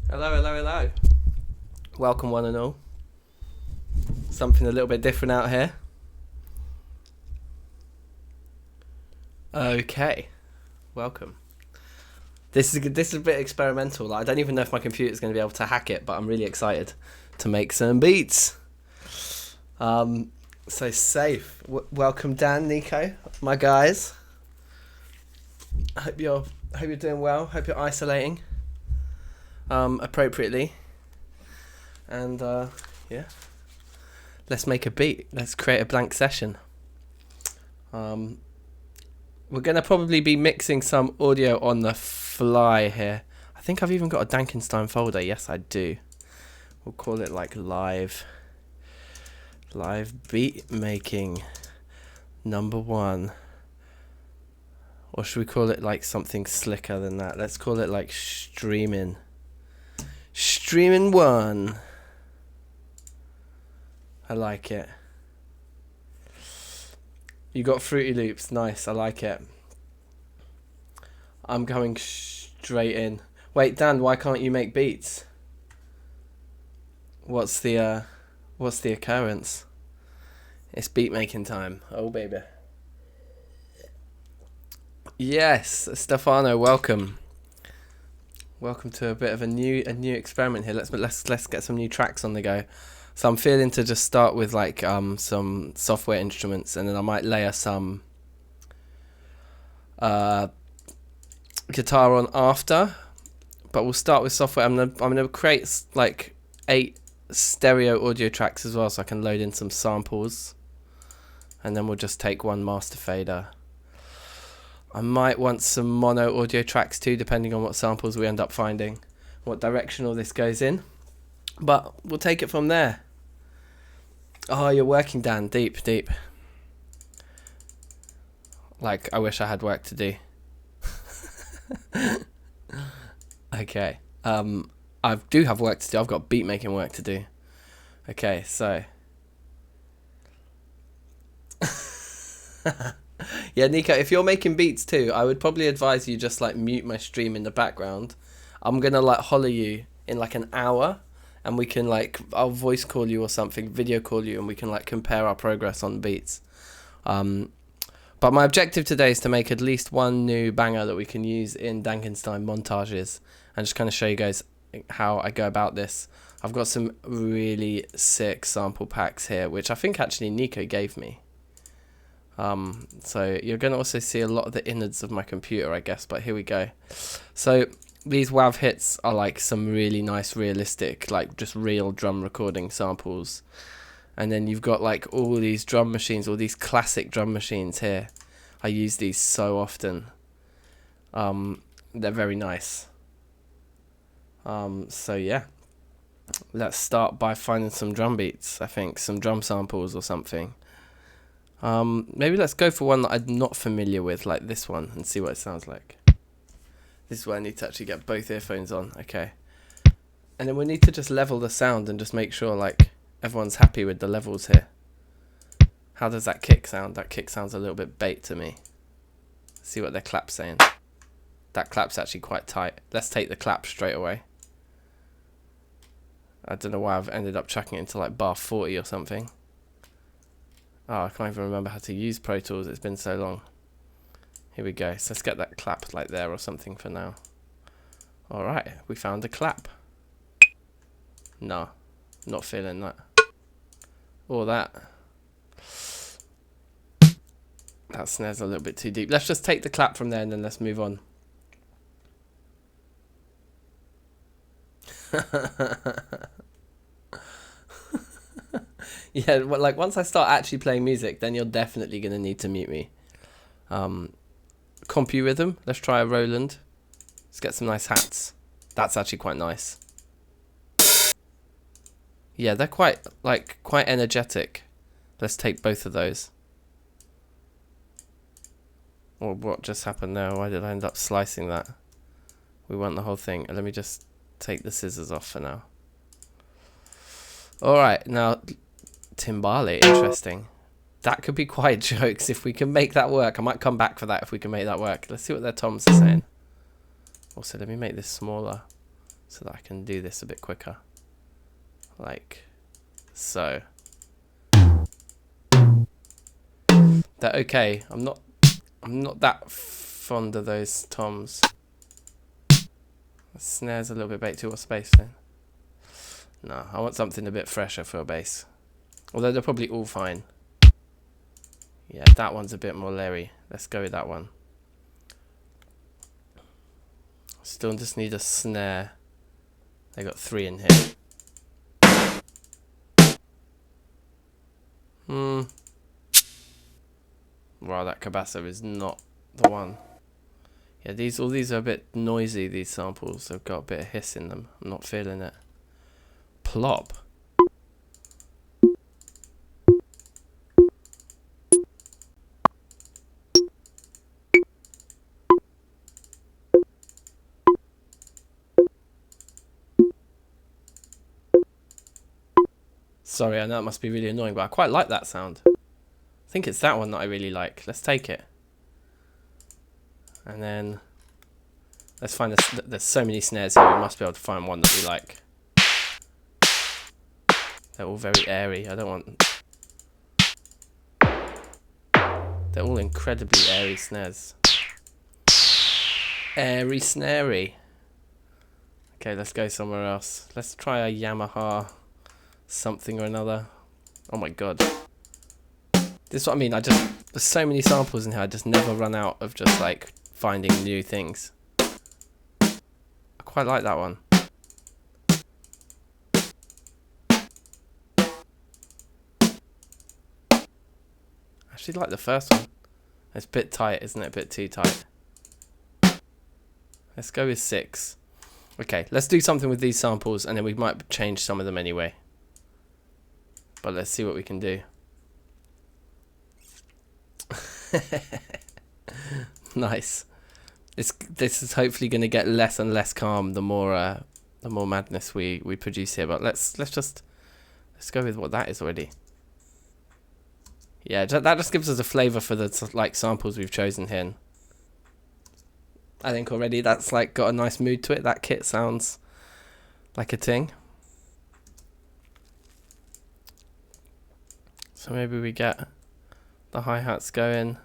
Hello, hello, hello. Welcome one and all. Something a little bit different out here. Okay, welcome. This is a bit experimental. I don't even know if my computer's going to be able to hack it, but I'm really excited to make some beats. So safe. Welcome Dan, Nico, my guys. Hope you're doing well. Hope you're isolating appropriately. And yeah, let's make a beat. Let's create a blank session. We're gonna probably be mixing some audio on the fly here. I think I've even got a DankNStein folder. Yes, I do. We'll call it like live beat making #1. Or should we call it like something slicker than that? Let's call it like streaming 1. I like it. You got Fruity Loops. Nice. I like it. I'm going straight in. Wait, Dan, why can't you make beats? What's the occurrence? It's beat making time. Oh baby. Yes, Stefano, welcome. Welcome to a bit of a new experiment here. Let's get some new tracks on the go. So I'm feeling to just start with like some software instruments, and then I might layer some guitar on after. But we'll start with software. I'm gonna create like 8 stereo audio tracks as well, so I can load in some samples, and then we'll just take one master fader. I might want some mono audio tracks too, depending on what samples we end up finding, what direction all this goes in. But we'll take it from there. Oh, you're working, Dan. Deep. Like, I wish I had work to do. Okay. I do have work to do. I've got beat making work to do. Okay, so. Yeah, Nico, if you're making beats too, I would probably advise you just like mute my stream in the background. I'm gonna like holler you in like an hour, and we can like, I'll voice call you or something, video call you, and we can like compare our progress on beats. But my objective today is to make at least one new banger that we can use in DankNStein montages, and just kind of show you guys how I go about this. I've got some really sick sample packs here, which I think actually Nico gave me. So you're going to also see a lot of the innards of my computer, I guess, but here we go. So these WAV hits are like some really nice, realistic, like just real drum recording samples. And then you've got like all these drum machines, all these classic drum machines here. I use these so often. They're very nice. So yeah, let's start by finding some drum beats, I think, some drum samples or something. Maybe let's go for one that I'm not familiar with, like this one, and see what it sounds like. This is where I need to actually get both earphones on. Okay. And then we need to just level the sound and just make sure like everyone's happy with the levels here. How does that kick sound? That kick sounds a little bit bait to me. See what their clap's saying. That clap's actually quite tight. Let's take the clap straight away. I don't know why I've ended up chucking it into like bar 40 or something. Oh, I can't even remember how to use Pro Tools. It's been so long. Here we go. So let's get that clap like there or something for now. Alright, we found a clap. Nah, not feeling that. Or that. That snare's a little bit too deep. Let's just take the clap from there and then let's move on. Yeah, well, like once I start actually playing music, then you're definitely going to need to mute me. Compu rhythm. Let's try a Roland. Let's get some nice hats. That's actually quite nice. Yeah, they're quite energetic. Let's take both of those. Or what just happened there? Why did I end up slicing that? We want the whole thing. Let me just take the scissors off for now. Alright, now timbale, interesting. That could be quite jokes if we can make that work. I might come back for that if we can make that work. Let's see what their toms are saying. Also, let me make this smaller. so that I can do this a bit quicker, like so. That okay? I'm not that fond of those toms. The snare's a little bit baked. Too much space then. No, I want something a bit fresher for a bass. Although they're probably all fine. Yeah, that one's a bit more leery. Let's go with that one. Still just need a snare. They got 3 in here. Wow, that cabasso is not the one. Yeah, all these are a bit noisy, these samples. They've got a bit of hiss in them. I'm not feeling it. Plop. Sorry, I know it must be really annoying, but I quite like that sound. I think it's that one that I really like. Let's take it. And then let's find this. There's so many snares here. We must be able to find one that we like. They're all very airy. I don't want... They're all incredibly airy snares. Airy snarey. Okay, let's go somewhere else. Let's try a Yamaha something or another. Oh my god. This is what I mean. There's so many samples in here. I just never run out of just like finding new things. I quite like that one. I actually like the first one. It's a bit tight, isn't it? A bit too tight. Let's go with 6. Okay, let's do something with these samples and then we might change some of them anyway. But let's see what we can do. Nice. This is hopefully going to get less and less calm the more madness we produce here. But let's go with what that is already. Yeah, that just gives us a flavour for the like samples we've chosen here. I think already that's like got a nice mood to it. That kit sounds like a ting. So maybe we get the hi-hats going.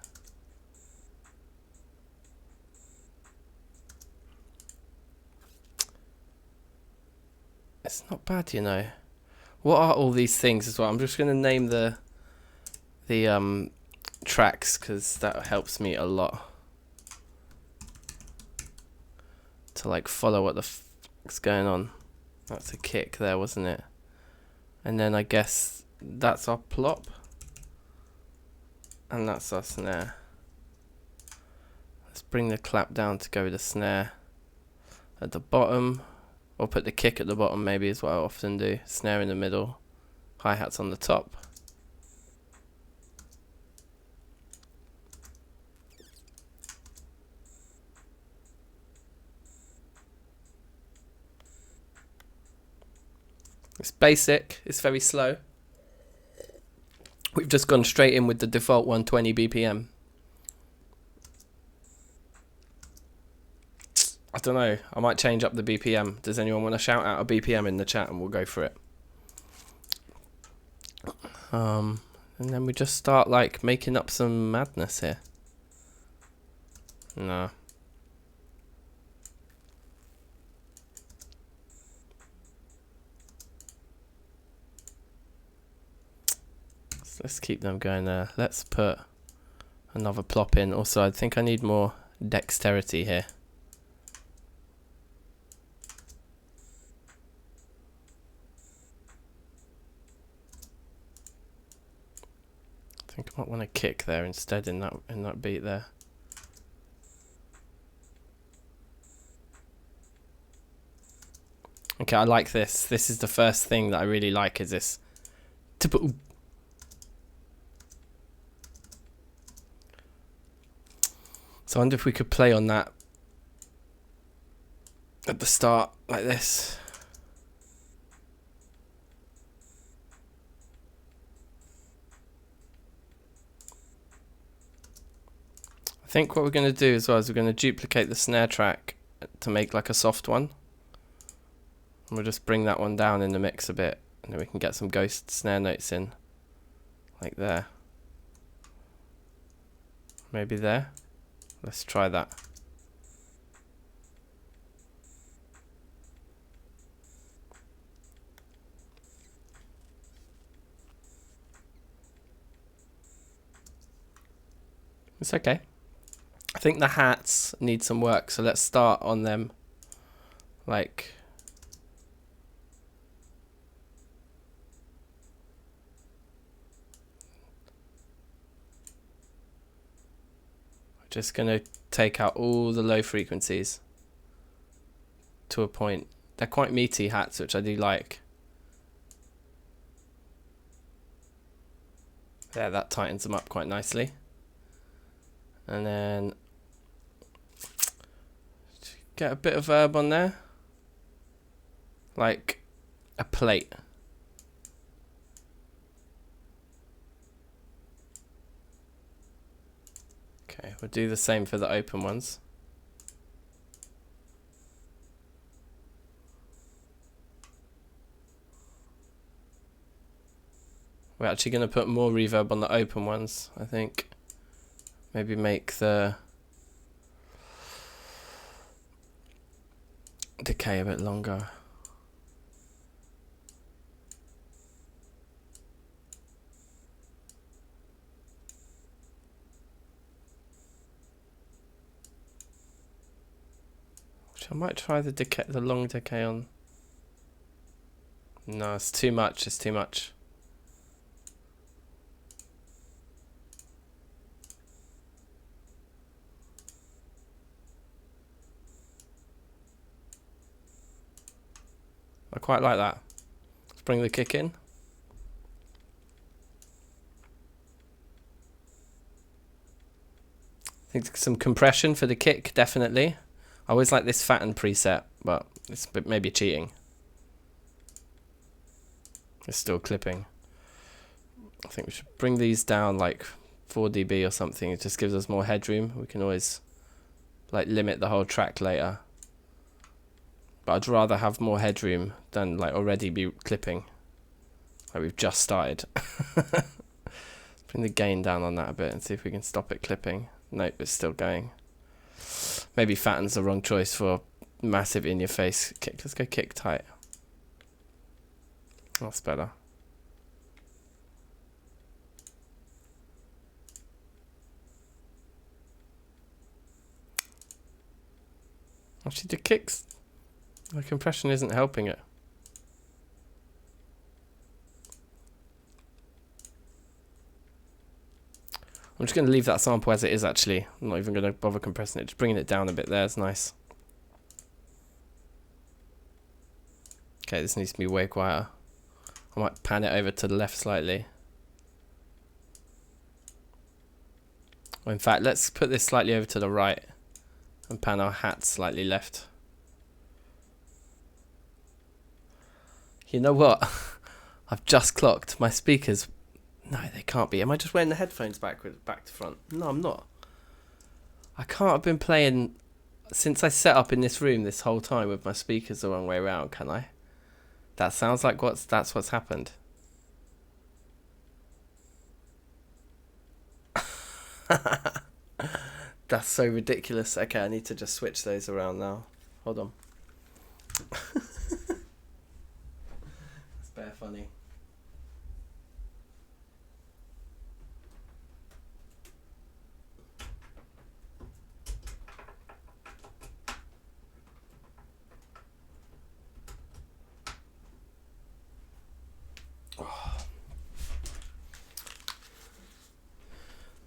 It's not bad, you know. What are all these things as well? I'm just going to name the tracks because that helps me a lot to like follow what the fuck's going on. That's a kick there, wasn't it? And then I guess that's our plop. And that's our snare. Let's bring the clap down to go with the snare at the bottom. Or put the kick at the bottom maybe is what I often do. Snare in the middle. Hi-hats on the top. It's basic. It's very slow. We've just gone straight in with the default 120 BPM. I don't know. I might change up the BPM. Does anyone want to shout out a BPM in the chat and we'll go for it? And then we just start like making up some madness here. No. Let's keep them going there. Let's put another plop in. Also, I think I need more dexterity here. I think I might want to kick there instead in that beat there. Okay, I like this. This is the first thing that I really like is this. So I wonder if we could play on that at the start like this. I think what we're going to do as well is we're going to duplicate the snare track to make like a soft one. we'll just bring that one down in the mix a bit, and then we can get some ghost snare notes in, like there. Maybe there. Let's try that. It's okay. I think the hats need some work, so let's start on them. Like, just gonna take out all the low frequencies to a point. They're quite meaty hats, which I do like. There, that tightens them up quite nicely. And then get a bit of verb on there, like a plate. Okay, we'll do the same for the open ones. We're actually going to put more reverb on the open ones, I think. Maybe make the decay a bit longer. Which I might try the decay, the long decay on. No, it's too much. It's too much. I quite like that. Let's bring the kick in. I think some compression for the kick, definitely. I always like this fatten preset, but it's maybe cheating. It's still clipping. I think we should bring these down like 4 dB or something. It just gives us more headroom. We can always like limit the whole track later. But I'd rather have more headroom than like already be clipping. Like we've just started. Bring the gain down on that a bit and see if we can stop it clipping. Nope, it's still going. Maybe fatten's the wrong choice for massive in your face kick. Let's go kick tight. That's better. Actually, the kicks, the compression isn't helping it. I'm just going to leave that sample as it is, actually. I'm not even going to bother compressing it. Just bringing it down a bit there is nice. Okay, this needs to be way quieter. I might pan it over to the left slightly. Well, in fact, let's put this slightly over to the right and pan our hat slightly left. You know what? I've just clocked my speakers. No, they can't be. Am I just wearing the headphones back to front? No, I'm not. I can't have been playing since I set up in this room this whole time with my speakers the wrong way around, can I? That sounds like that's what's happened. That's so ridiculous. Okay, I need to just switch those around now. Hold on. It's bare funny.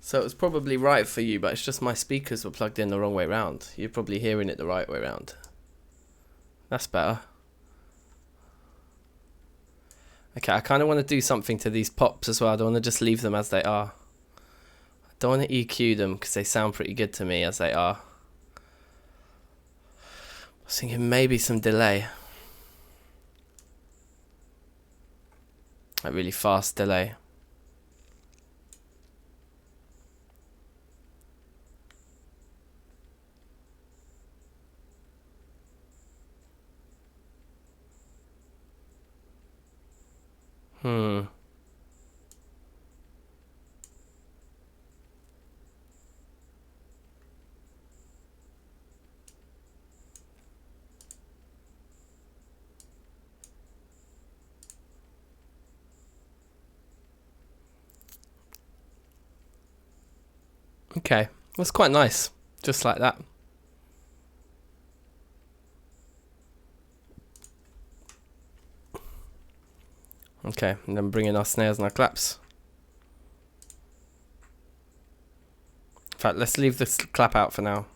So it was probably right for you, but it's just my speakers were plugged in the wrong way round. You're probably hearing it the right way round. That's better. Okay, I kind of want to do something to these pops as well. I don't want to just leave them as they are. I don't want to EQ them because they sound pretty good to me as they are. I was thinking maybe some delay. Like really fast delay. Hmm. Okay, that's quite nice. Just like that. Okay, and then bring in our snares and our claps. In fact, let's leave this clap out for now.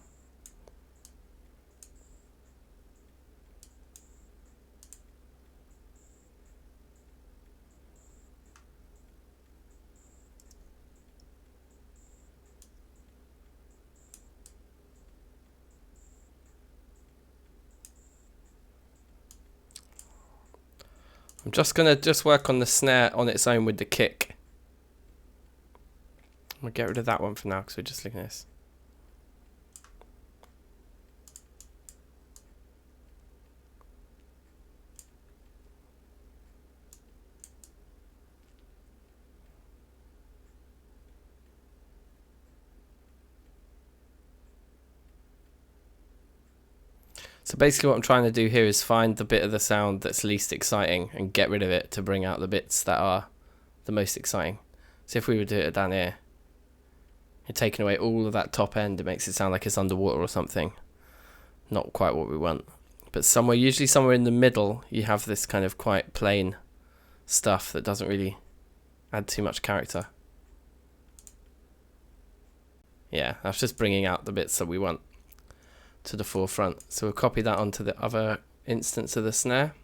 I'm just gonna work on the snare on its own with the kick. I'm gonna get rid of that one for now because we're just looking at this. So basically what I'm trying to do here is find the bit of the sound that's least exciting and get rid of it to bring out the bits that are the most exciting. So if we were to do it down here, you're taking away all of that top end, it makes it sound like it's underwater or something. Not quite what we want. But usually somewhere in the middle, you have this kind of quite plain stuff that doesn't really add too much character. Yeah, that's just bringing out the bits that we want to the forefront. So we'll copy that onto the other instance of the snare.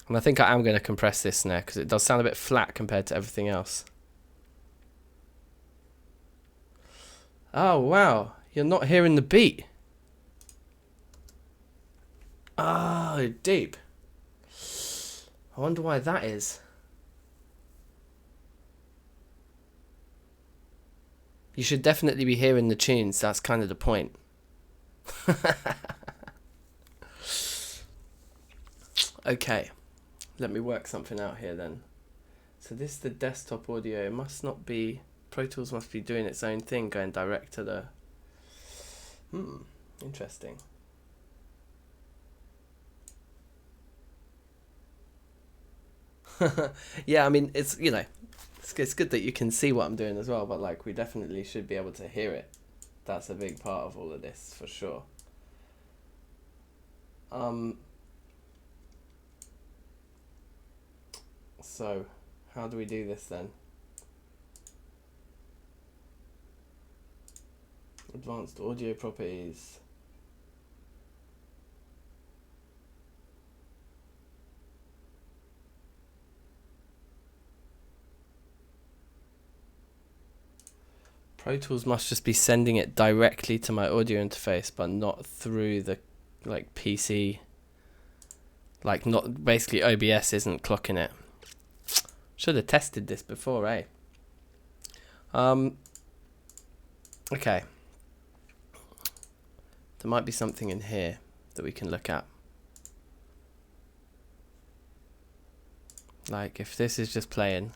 And I think I am going to compress this snare because it does sound a bit flat compared to everything else. Oh, wow. You're not hearing the beat. Oh, deep. I wonder why that is. You should definitely be hearing the tunes. That's kind of the point. Okay, let me work something out here then. So this is the desktop audio. It must not be... Pro Tools must be doing its own thing, going direct to the... Interesting. Yeah, I mean, it's, you know, it's good that you can see what I'm doing as well, but like we definitely should be able to hear it. That's a big part of all of this, for sure. So, how do we do this then? Advanced audio properties. Pro Tools must just be sending it directly to my audio interface, but not through the like PC. Like not basically OBS isn't clocking it. Should have tested this before, eh? Okay. There might be something in here that we can look at. Like if this is just playing.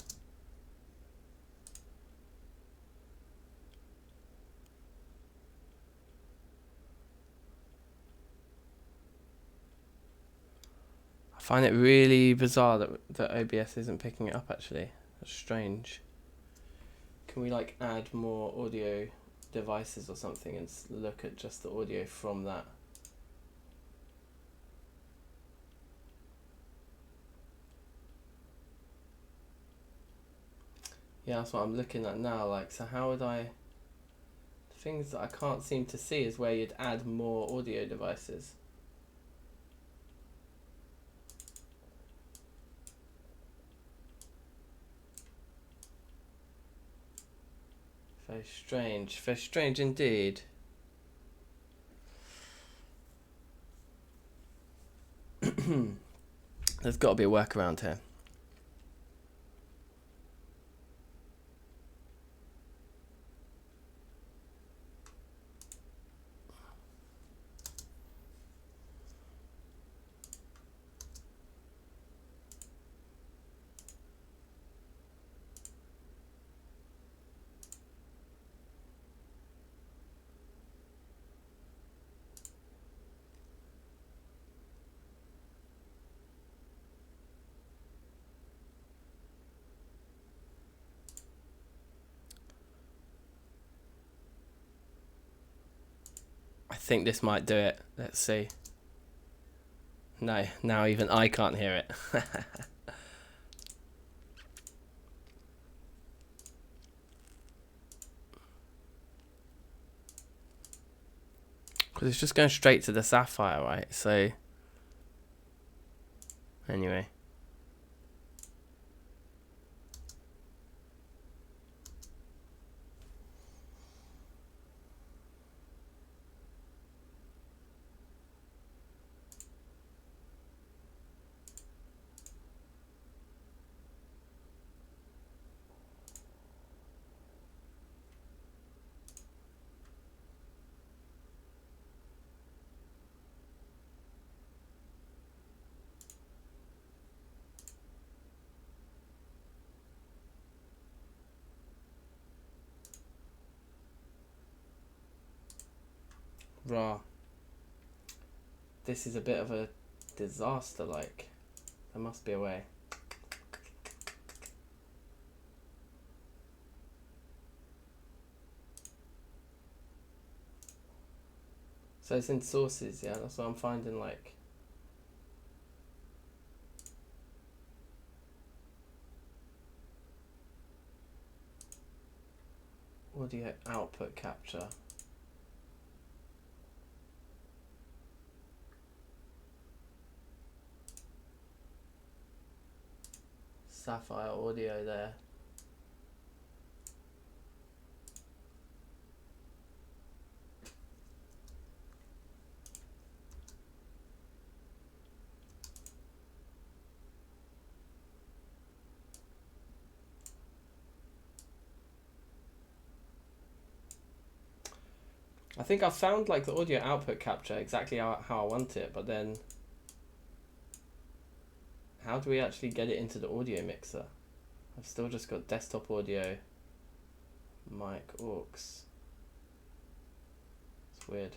I find it really bizarre that OBS isn't picking it up actually. That's strange. Can we like add more audio devices or something and look at just the audio from that? Yeah, that's what I'm looking at now. Like, so how would I... Things that I can't seem to see is where you'd add more audio devices. Very strange indeed. There's got to be a workaround here. think this might do it. Let's see. No, now even I can't hear it. Because it's just going straight to the sapphire, right? So, anyway. Raw. This is a bit of a disaster, like. There must be a way. So it's in sources, yeah? That's what I'm finding, like. Audio output capture. Sapphire audio there. I think I found like the audio output capture exactly how I want it, but then how do we actually get it into the audio mixer? I've still just got desktop audio, mic, aux. It's weird.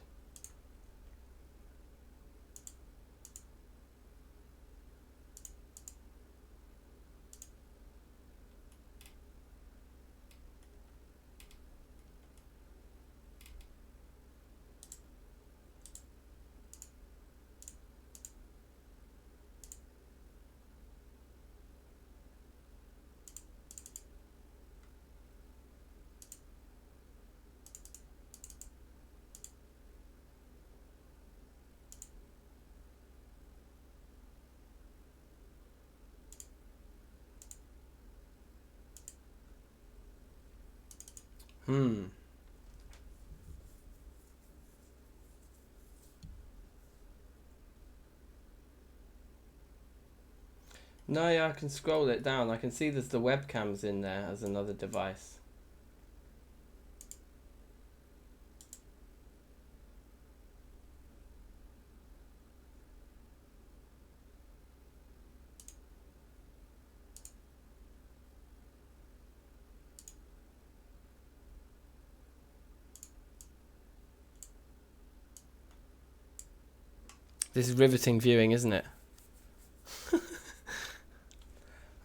No, yeah, I can scroll it down. I can see there's the webcams in there as another device. This is riveting viewing, isn't it?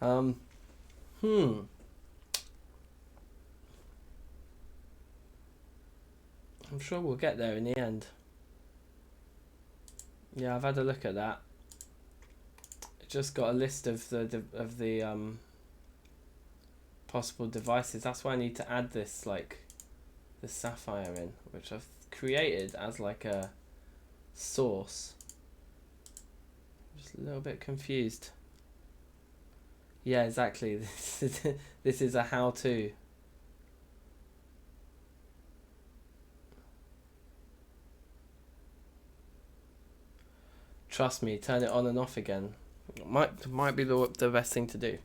I'm sure we'll get there in the end. Yeah, I've had a look at that. It just got a list of the possible devices. That's why I need to add this, like, the sapphire in, which I've created as like a source. I'm just a little bit confused. Yeah, exactly. This is a how-to. Trust me, turn it on and off again. Might be the best thing to do.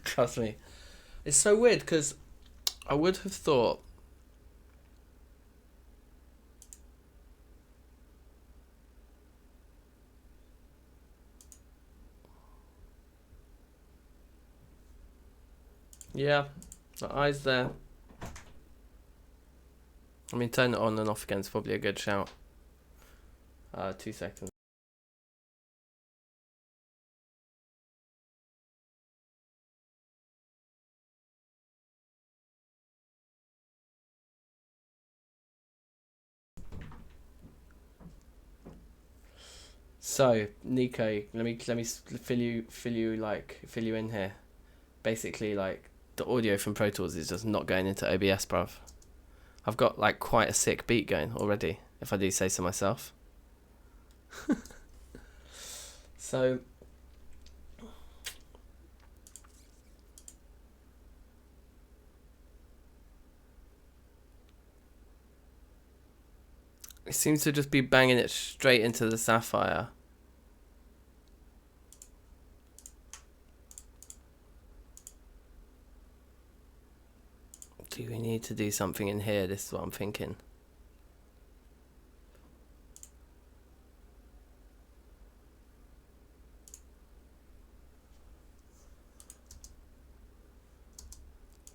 Trust me. It's so weird because I would have thought yeah, the eyes there. I mean, turn it on and off again is probably a good shout. 2 seconds. So Nico, let me fill you in here. Basically, like the audio from Pro Tools is just not going into OBS, bruv. I've got like quite a sick beat going already, if I do say so myself. So it seems to just be banging it straight into the Sapphire. Do we need to do something in here? This is what I'm thinking.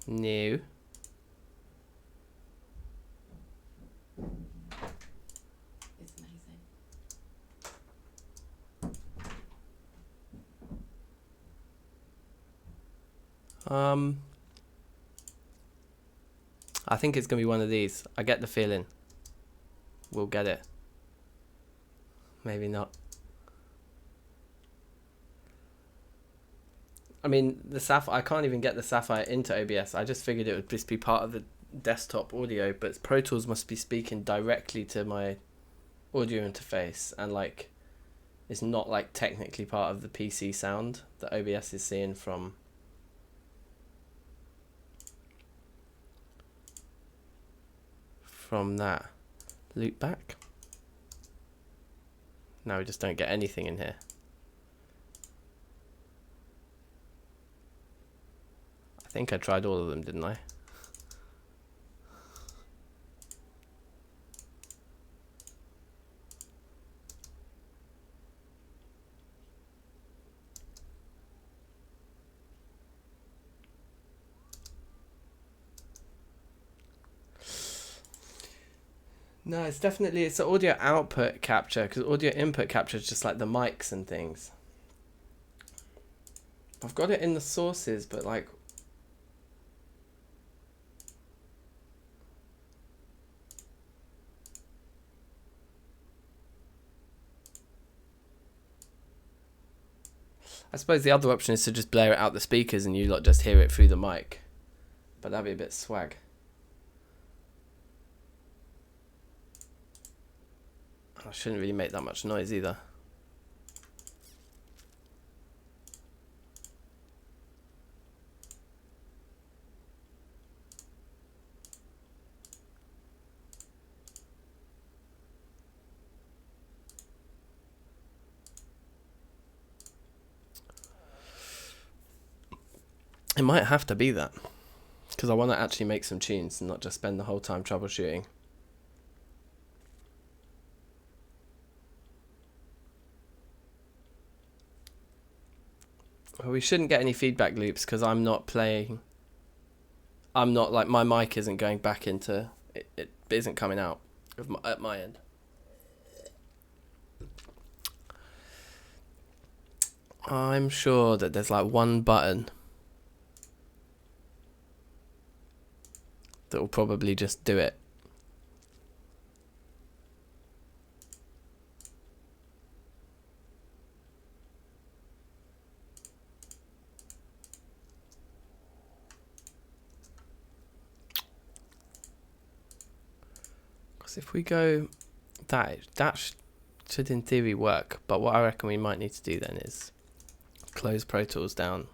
No. It's amazing. I think it's gonna be one of these. I get the feeling. We'll get it. Maybe not. I mean, the Sapphire, I can't even get the Sapphire into OBS. I just figured it would just be part of the desktop audio, but Pro Tools must be speaking directly to my audio interface, and like it's not like technically part of the PC sound that OBS is seeing from that. Loop back. Now we just don't get anything in here. I think I tried all of them, didn't I? No, it's an audio output capture, because audio input capture is just like the mics and things. I've got it in the sources, but like I suppose the other option is to just blare it out the speakers and you lot just hear it through the mic. But that'd be a bit swag. I shouldn't really make that much noise either. It might have to be that, because I want to actually make some tunes and not just spend the whole time troubleshooting. Well, we shouldn't get any feedback loops because I'm not playing. I'm not like, my mic isn't going back into it. It isn't coming out at my end. I'm sure that there's like one button that will probably just do it. Because if we go that should in theory work, but what I reckon we might need to do then is close Pro Tools down.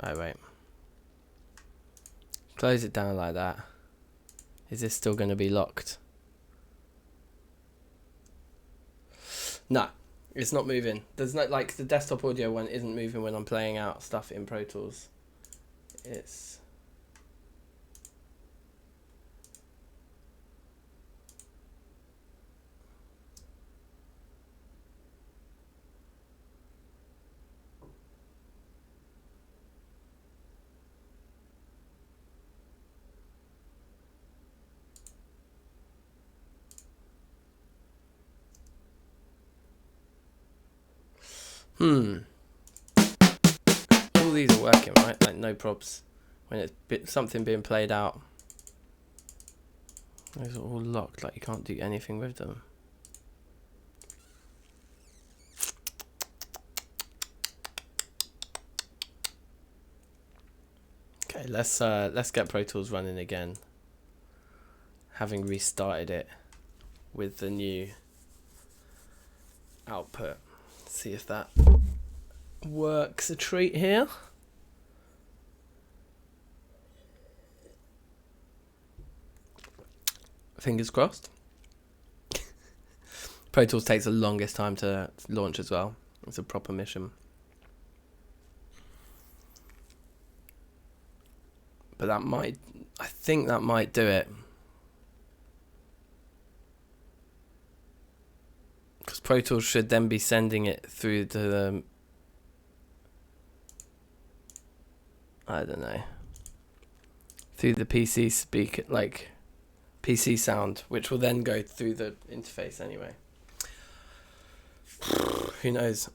Oh wait. Close it down like that. Is this still going to be locked? No, it's not moving. There's no, like, the desktop audio one isn't moving when I'm playing out stuff in Pro Tools. It's... All these are working, right? Like, no probs. When it's something being played out. Those are all locked, like you can't do anything with them. Okay, let's get Pro Tools running again. Having restarted it with the new output. See if that works a treat here. Fingers crossed. Pro Tools takes the longest time to launch as well. It's a proper mission. But I think that might do it. Because Pro Tools should then be sending it through to the... I don't know. Through the PC speaker, like PC sound, which will then go through the interface anyway. Who knows?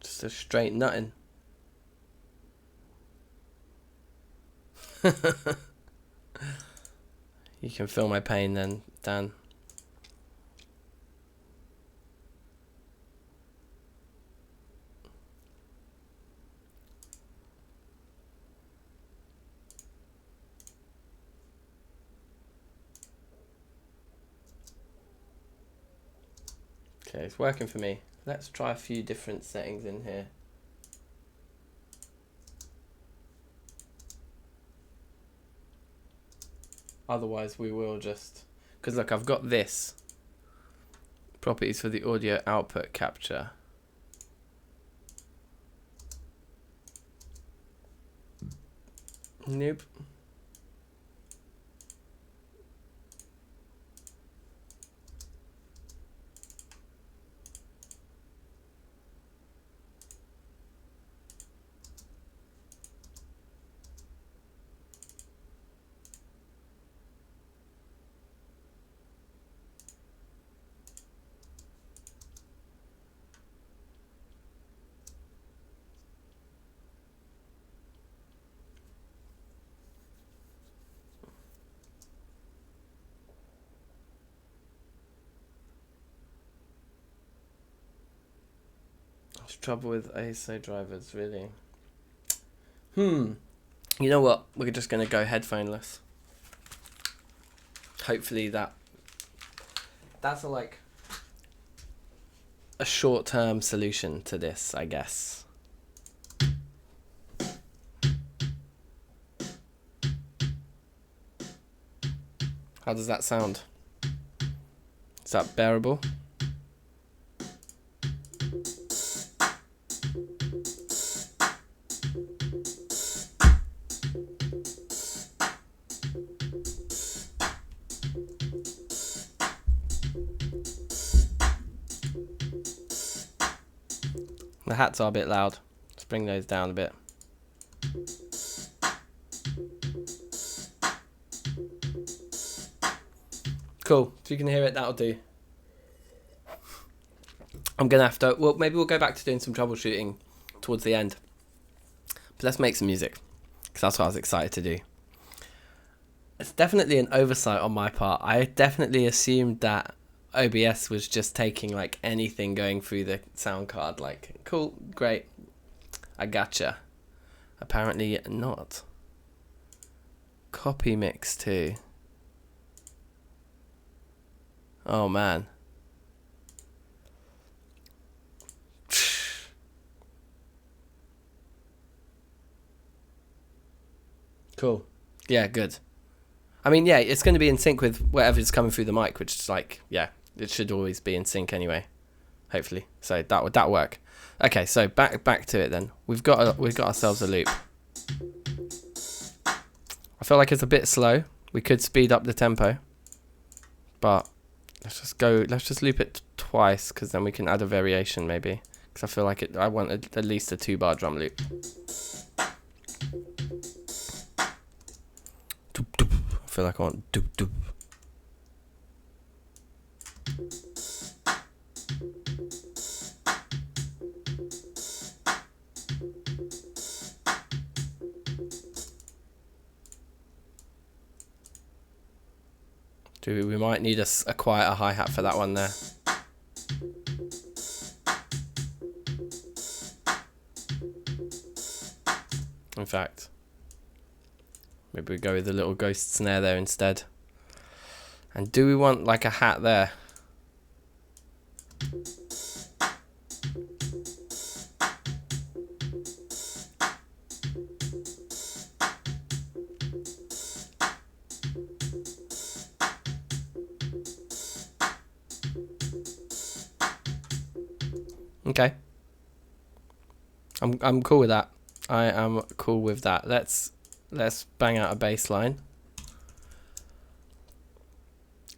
Just a straight nutting. You can feel my pain then, Dan. Okay, it's working for me. Let's try a few different settings in here. Otherwise we will just... Because look, I've got this. Properties for the audio output capture. Nope. There's trouble with ISO drivers, really. You know what? We're just going to go headphoneless. Hopefully that's a short-term solution to this, I guess. How does that sound? Is that bearable? The hats are a bit loud. Let's bring those down a bit. Cool. If you can hear it, that'll do. I'm going to have to... Well, maybe we'll go back to doing some troubleshooting towards the end. But let's make some music. Because that's what I was excited to do. It's definitely an oversight on my part. I definitely assumed that OBS was just taking like anything going through the sound card. Like, cool, great, I gotcha. Apparently not. Copy mix too. Oh man. Cool. Yeah, good. I mean, yeah, it's going to be in sync with whatever's coming through the mic, which is like, yeah, it should always be in sync anyway. Hopefully, so that work. Okay, so back to it then. We've got ourselves a loop. I feel like it's a bit slow. We could speed up the tempo, but let's just loop it twice, because then we can add a variation maybe. Because I feel like I want at least a 2-bar drum loop. I feel like I want doop doop. We might need a quieter hi-hat for that one there. In fact, maybe we go with a little ghost snare there instead. And do we want like a hat there? Okay. I'm cool with that. I am cool with that. Let's bang out a bass line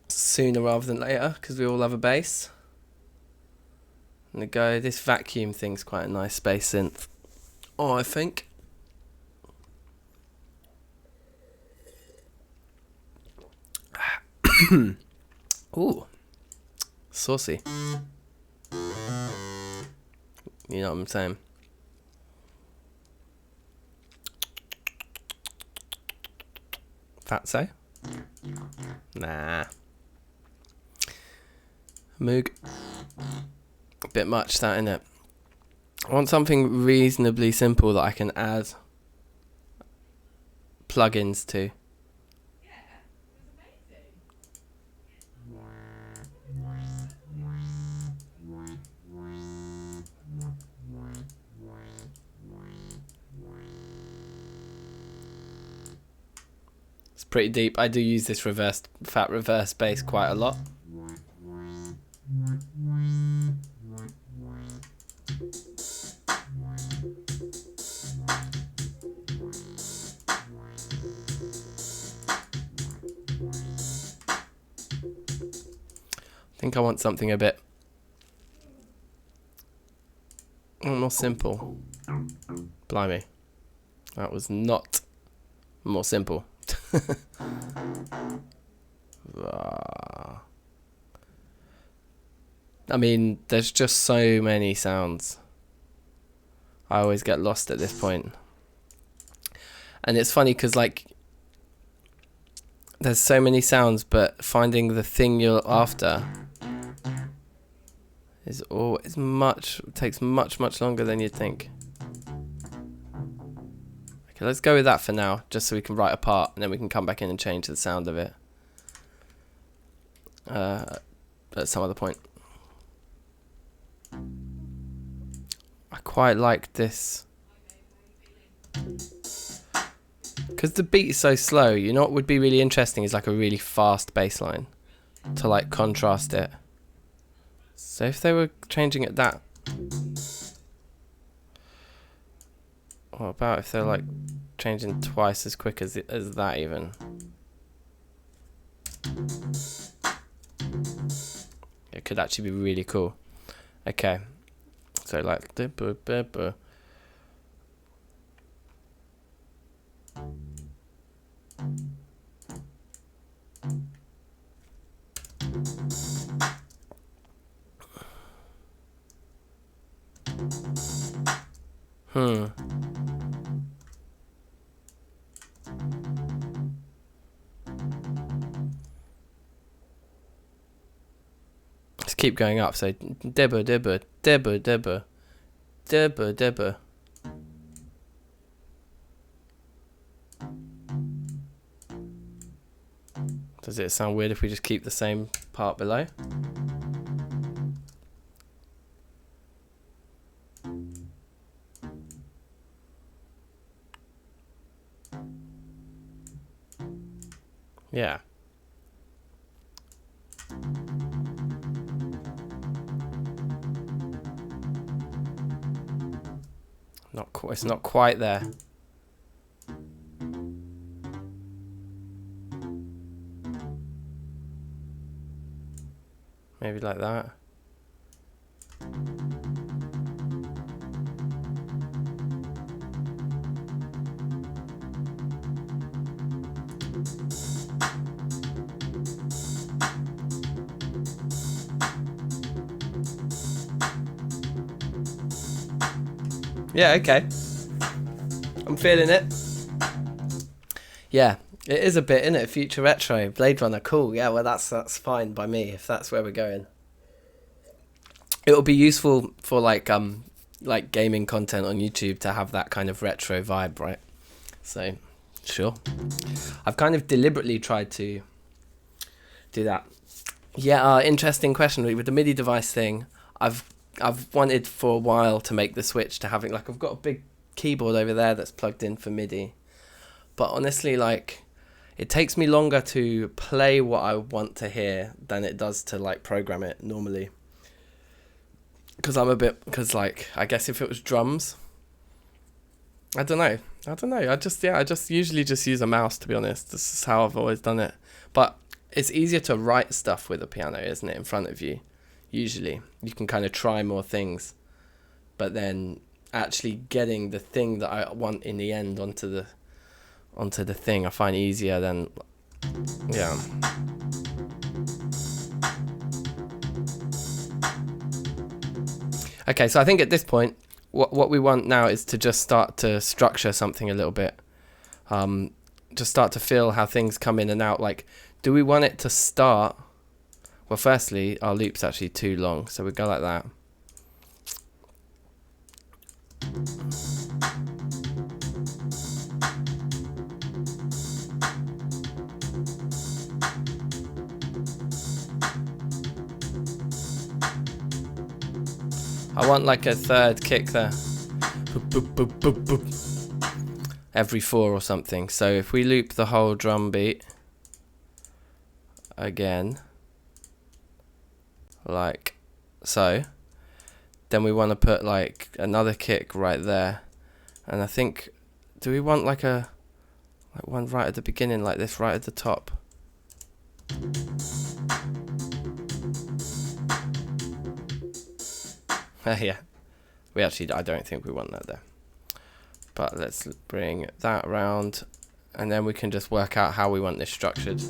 sooner rather than later, because we all have a bass. And this vacuum thing's quite a nice bass synth. Oh, I think. Ooh, saucy. You know what I'm saying? Fatso? Nah. Moog. A bit much that, innit? I want something reasonably simple that I can add plugins to. It's pretty deep. I do use this fat reverse bass quite a lot. I think I want something a bit more simple. Blimey. That was not more simple. I mean, there's just so many sounds. I always get lost at this point. And it's funny because, like, there's so many sounds, but finding the thing you're after takes much longer than you'd think. Okay, let's go with that for now, just so we can write a part, and then we can come back in and change the sound of it at some other point. I quite like this because the beat is so slow. You know what would be really interesting is like a really fast bass line to like contrast it. So if they were changing it that, what about if they're like changing twice as quick as that even? It could actually be really cool. Okay, so like Let's keep going up. So dibba dibba dibba dibba dibba dibba. Does it sound weird if we just keep the same part below? Yeah. It's not quite there. Maybe like that. Yeah, okay. I'm feeling it. Yeah, It is a bit, isn't it? Future retro, Blade Runner, cool. Yeah, well, that's fine by me if that's where we're going. It'll be useful for like gaming content on YouTube to have that kind of retro vibe, right? So, sure. I've kind of deliberately tried to do that. Yeah, interesting question with the MIDI device thing. I've wanted for a while to make the switch to having like I've got a big keyboard over there that's plugged in for MIDI, but honestly, like it takes me longer to play what I want to hear than it does to like program it normally. Because like I guess if it was drums, I don't know. I just usually just use a mouse, to be honest. This is how I've always done it. But it's easier to write stuff with a piano, isn't it, in front of you? Usually you can kind of try more things, but then actually getting the thing that I want in the end onto the thing I find easier than Okay, so I think at this point what we want now is to just start to structure something a little bit, just start to feel how things come in and out. Like, do we want it to start? Well, firstly, our loop's actually too long, so we go like that. I want like a third kick there. Boop, boop, boop, boop, boop. Every 4 or something. So if we loop the whole drum beat again, like so, then we want to put like another kick right there. And I think, do we want like one right at the beginning, like this, right at the top? Yeah, I don't think we want that there. But let's bring that round, and then we can just work out how we want this structured.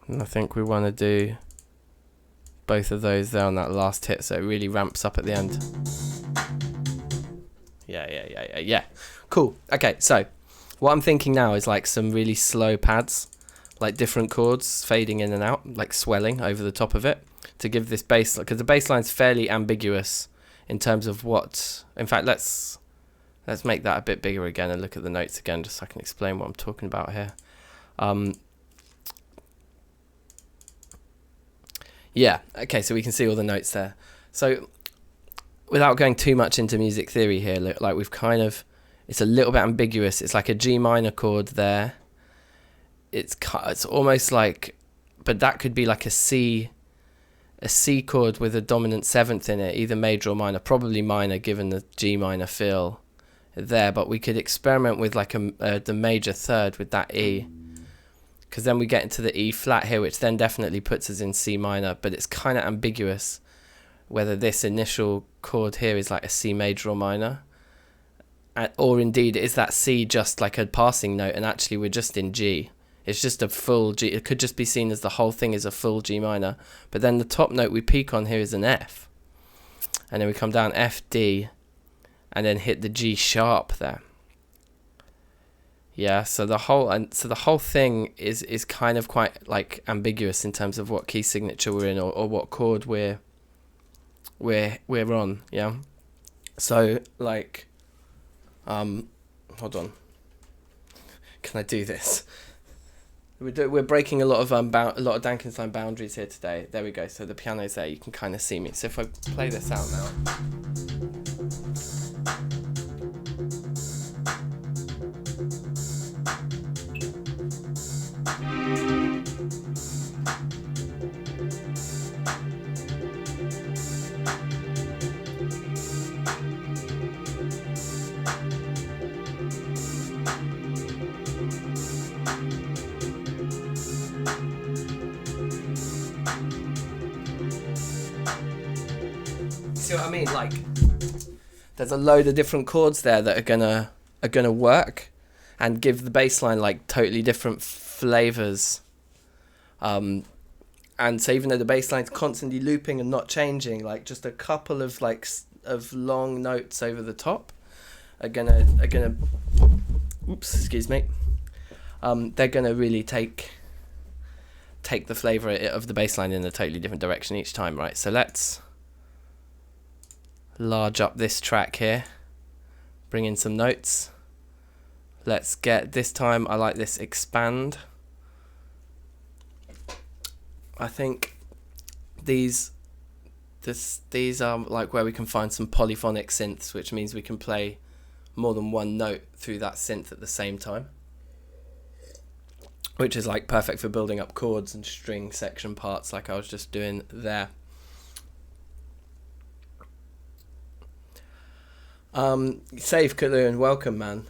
And I think we want to do both of those there on that last hit, so it really ramps up at the end. Yeah. Cool. Okay, so what I'm thinking now is like some really slow pads, like different chords fading in and out, like swelling over the top of it, to give this bass, because the bass line's fairly ambiguous in terms of what. In fact, let's make that a bit bigger again and look at the notes again, just so I can explain what I'm talking about here. Yeah, okay, so we can see all the notes there. So without going too much into music theory here, look, like we've kind of, it's a little bit ambiguous. It's like a G minor chord there. It's almost like, but that could be like a C chord with a dominant 7th in it, either major or minor, probably minor given the G minor feel there, but we could experiment with like the major 3rd with that E. Because then we get into the E flat here, which then definitely puts us in C minor, but it's kind of ambiguous whether this initial chord here is like a C major or minor, or indeed is that C just like a passing note and actually we're just in G. It's just a full G. It could just be seen as the whole thing is a full G minor, but then the top note we peak on here is an F, and then we come down F, D, and then hit the G sharp there. Yeah, so the whole thing is kind of quite like ambiguous in terms of what key signature we're in, or what chord we're on. Yeah, so like, hold on, can I do this? We're breaking a lot of DankNStein boundaries here today. There we go. So the piano's there. You can kind of see me. So if I play this out now. See what I mean? Like, there's a load of different chords there that are gonna work, and give the bass line like totally different flavors. And so even though the bass line's constantly looping and not changing, like just a couple of of long notes over the top are gonna oops, excuse me. They're gonna really take the flavor of the bass line in a totally different direction each time, right? So let's large up this track here, bring in some notes. Let's get, this time I like this expand. I think these are like where we can find some polyphonic synths, which means we can play more than one note through that synth at the same time, which is like perfect for building up chords and string section parts like I was just doing there. Save Kalun, welcome man.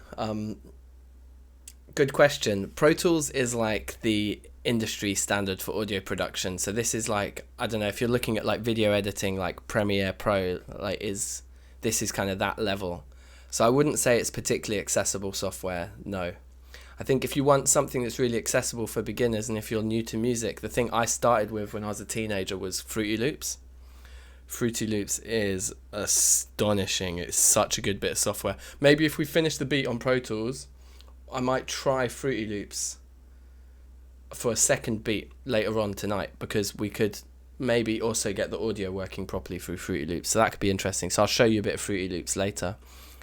Good question. Pro Tools is like the industry standard for audio production. So this is like, I don't know, if you're looking at like video editing, like Premiere Pro, like this is kind of that level. So I wouldn't say it's particularly accessible software, no. I think if you want something that's really accessible for beginners and if you're new to music, the thing I started with when I was a teenager was Fruity Loops. Fruity Loops is astonishing. It's such a good bit of software. Maybe if we finish the beat on Pro Tools, I might try Fruity Loops for a second beat later on tonight, because we could maybe also get the audio working properly through Fruity Loops. So that could be interesting. So I'll show you a bit of Fruity Loops later.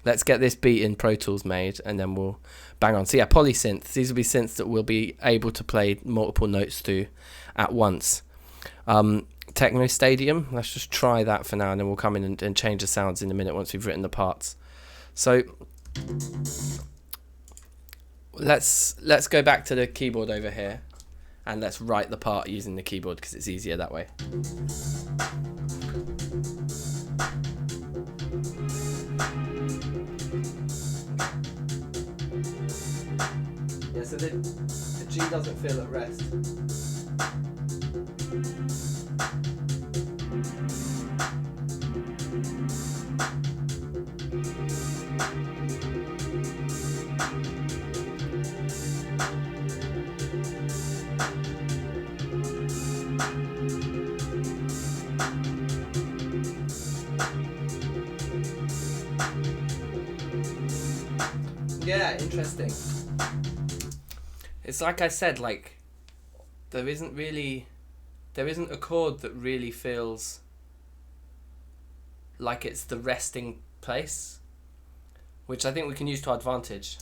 Let's get this beat in Pro Tools made and then we'll bang on. So yeah, polysynths. These will be synths that we'll be able to play multiple notes through at once. Techno Stadium. Let's just try that for now and then we'll come in and change the sounds in a minute once we've written the parts. So let's go back to the keyboard over here and let's write the part using the keyboard because it's easier that way. Yeah, so the G doesn't feel at rest. Yeah, interesting. It's like I said, like there isn't a chord that really feels like it's the resting place, which I think we can use to our advantage.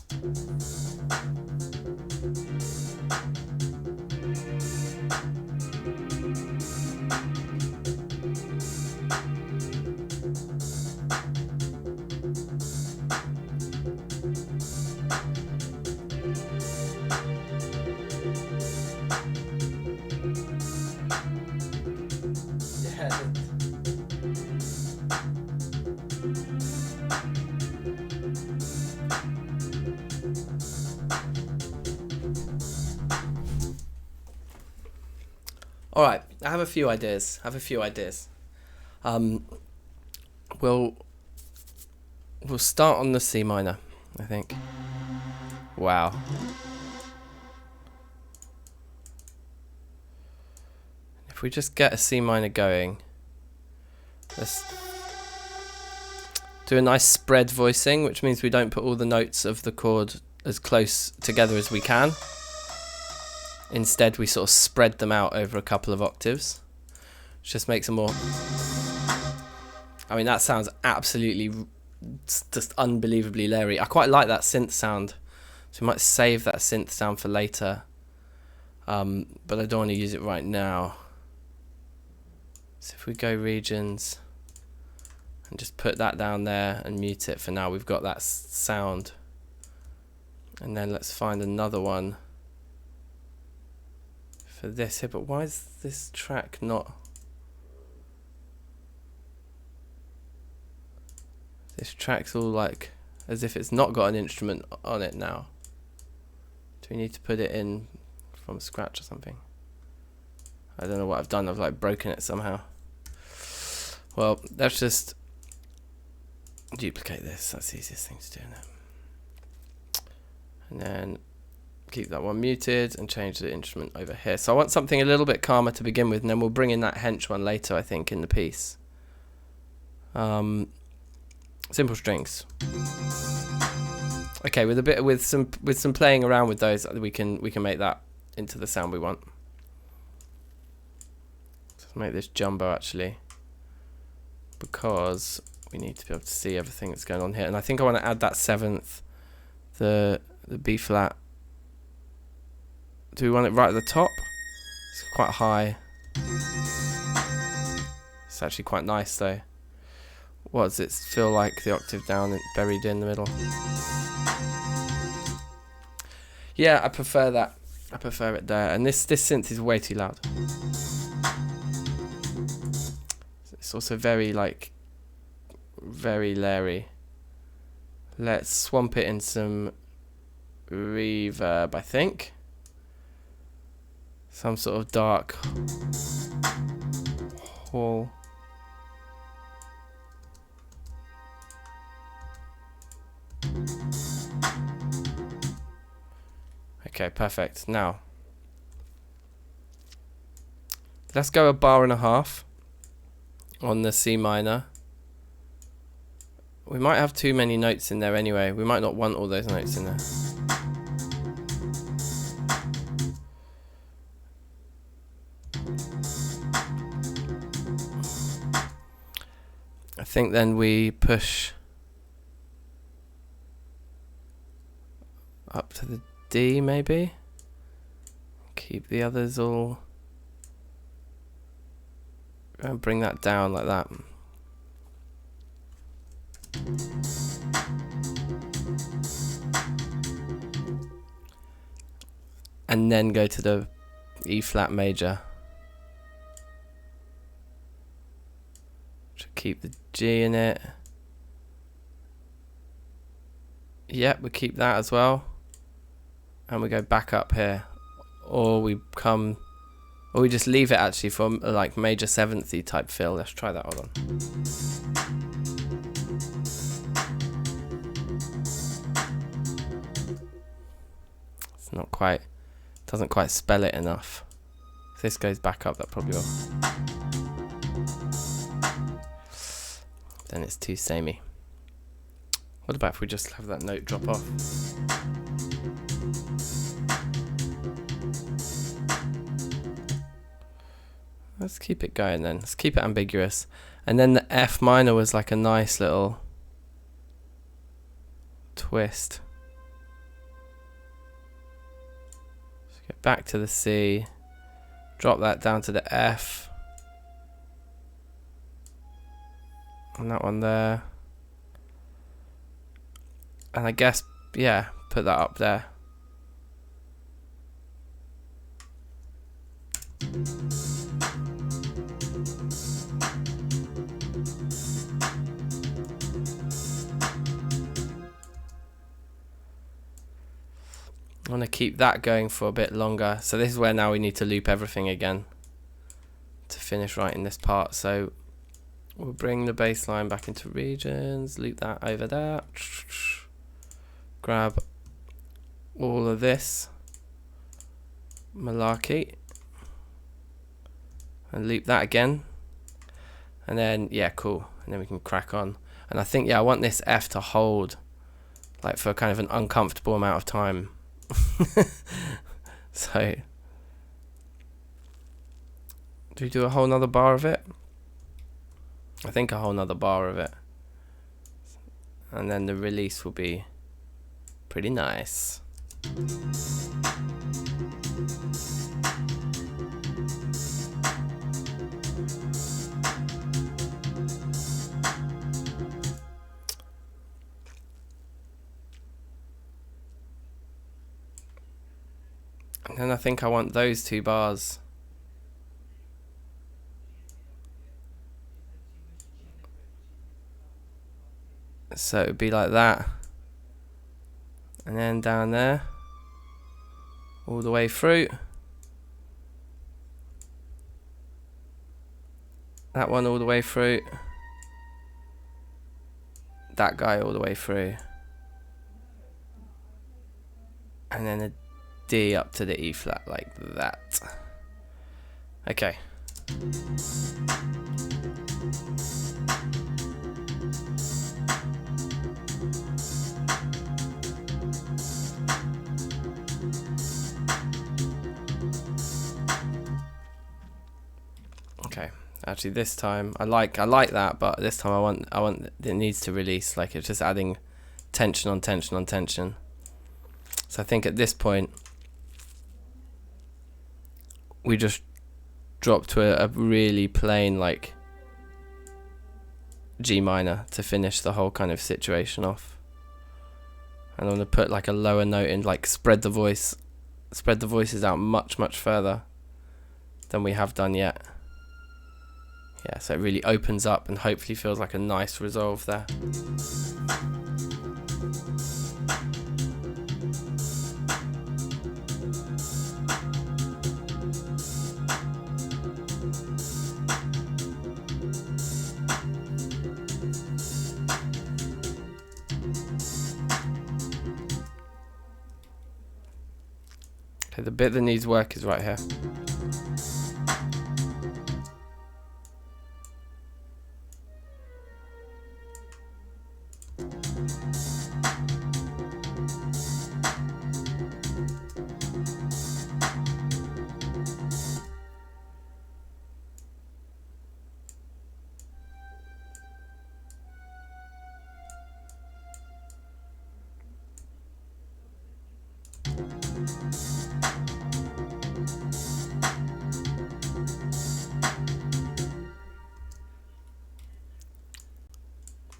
All right, I have a few ideas. We'll start on the C minor, I think. Wow. If we just get a C minor going, let's do a nice spread voicing, which means we don't put all the notes of the chord as close together as we can. Instead, we sort of spread them out over a couple of octaves, which just makes a more... I mean, that sounds absolutely just unbelievably layery. I quite like that synth sound, so we might save that synth sound for later, but I don't want to use it right now. So if we go regions and just put that down there and mute it for now, we've got that sound. And then let's find another one for this here, but why is this track not... This track's all like as if it's not got an instrument on it now. Do we need to put it in from scratch or something? I don't know what I've done. I've like broken it somehow. Well, let's just duplicate this. That's the easiest thing to do now. And then keep that one muted and change the instrument over here. So I want something a little bit calmer to begin with, and then we'll bring in that hench one later, I think, in the piece. Simple strings. Okay, with some playing around with those, we can make that into the sound we want. Let's make this jumbo actually, because we need to be able to see everything that's going on here. And I think I want to add that seventh, the B flat. Do we want it right at the top? It's quite high. It's actually quite nice though. What does it feel like, the octave down and buried in the middle? Yeah, I prefer that. I prefer it there. And this synth is way too loud. It's also very very Larry. Let's swamp it in some reverb, I think. Some sort of dark hall. Okay, perfect. Now, let's go a bar and a half on the C minor. We might have too many notes in there anyway. We might not want all those notes in there. I think then we push up to the D maybe. Keep the others all, and bring that down like that. And then go to the E flat major. Should keep the G in it. Yep, we keep that as well. And we go back up here. Or we just leave it actually for like major seventh-y type feel. Let's try that, hold on. It's not quite, doesn't quite spell it enough. If this goes back up, that probably will. Then it's too samey. What about if we just have that note drop off? Let's keep it going then. Let's keep it ambiguous. And then the F minor was like a nice little twist. Let's get back to the C. Drop that down to the F. And that one there. And I guess, yeah, put that up there. I want to keep that going for a bit longer. So this is where now we need to loop everything again to finish writing this part. So we'll bring the bass line back into regions, loop that over there. Grab all of this malarkey and loop that again. And then, yeah, cool. And then we can crack on. And I think, yeah, I want this F to hold like for kind of an uncomfortable amount of time. So do we do a whole nother bar of it? I think a whole nother bar of it, and then the release will be pretty nice. And then I think I want those two bars. So it would be like that. And then down there. All the way through. That one all the way through. That guy all the way through. and then a D up to the E flat like that. Okay. Okay. Actually, this time I like that, but this time I want it needs to release. Like, it's just adding tension on tension on tension. So I think at this point we just drop to a really plain like G minor to finish the whole kind of situation off. And I'm gonna put like a lower note in, like spread the voices out much further than we have done yet. Yeah, so it really opens up and hopefully feels like a nice resolve there. Okay, the bit that needs work is right here.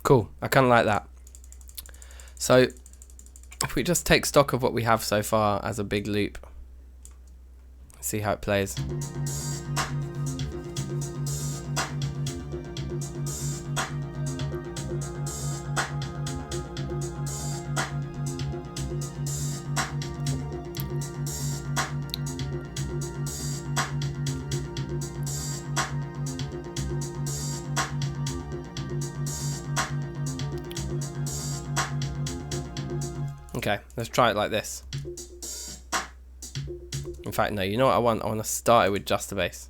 Cool, I kind of like that. So if we just take stock of what we have so far as a big loop, see how it plays. Okay, let's try it like this. In fact, no, you know what I want? I want to start it with just the bass.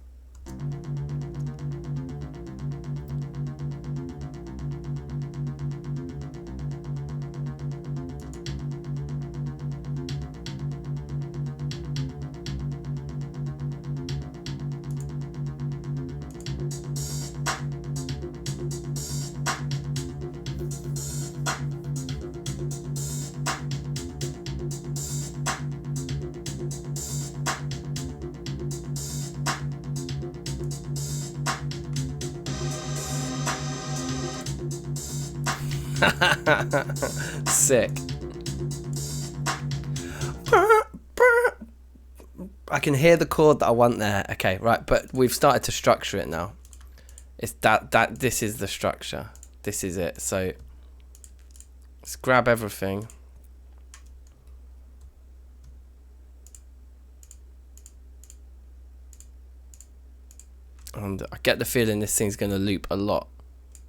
Sick. I can hear the chord that I want there. Okay, right, but we've started to structure it now. It's that this is the structure. This is it. So let's grab everything. And I get the feeling this thing's going to loop a lot.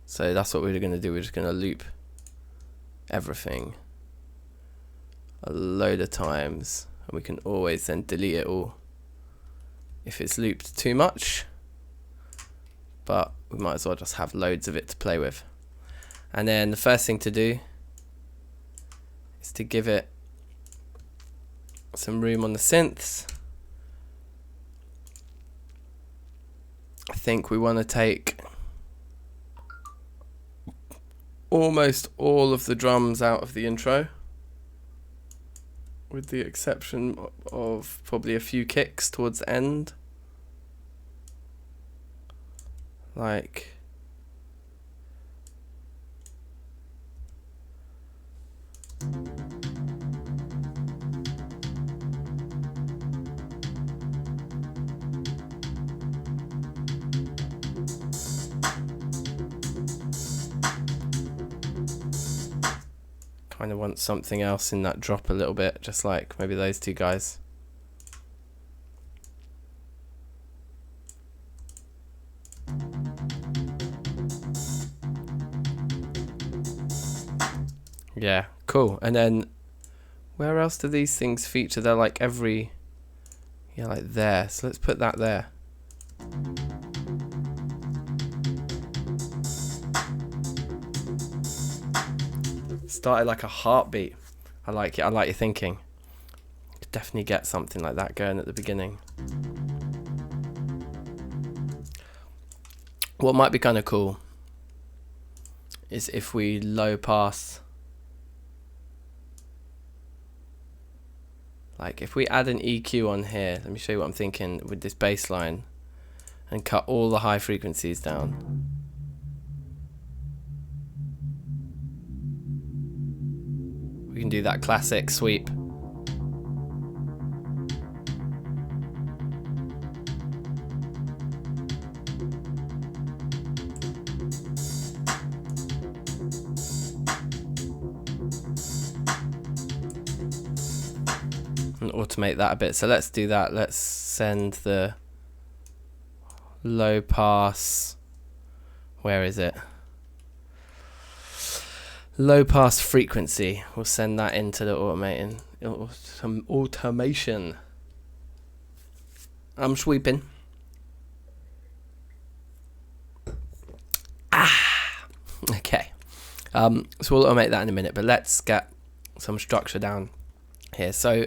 So that's what we're going to do. We're just going to loop everything a load of times. And we can always then delete it all if it's looped too much. But we might as well just have loads of it to play with. And then the first thing to do is to give it some room on the synths. I think we want to take almost all of the drums out of the intro, with the exception of probably a few kicks towards the end. Like kind of want something else in that drop a little bit, just like maybe those two guys. Yeah, cool. And then Where else do these things feature? They're like every... Yeah, like there. So let's put that there. Started like a heartbeat. I like it. I like your thinking. Could definitely get something like that going at the beginning. What might be kind of cool is if we low pass, like if we add an EQ on here, let me show you what I'm thinking with this bass line, and cut all the high frequencies down. We can do that classic sweep. And automate that a bit. So let's do that. Let's send the low pass. Where is it? Low pass frequency. We'll send that into the automation. I'm sweeping. Okay. So we'll automate that in a minute, but let's get some structure down here. So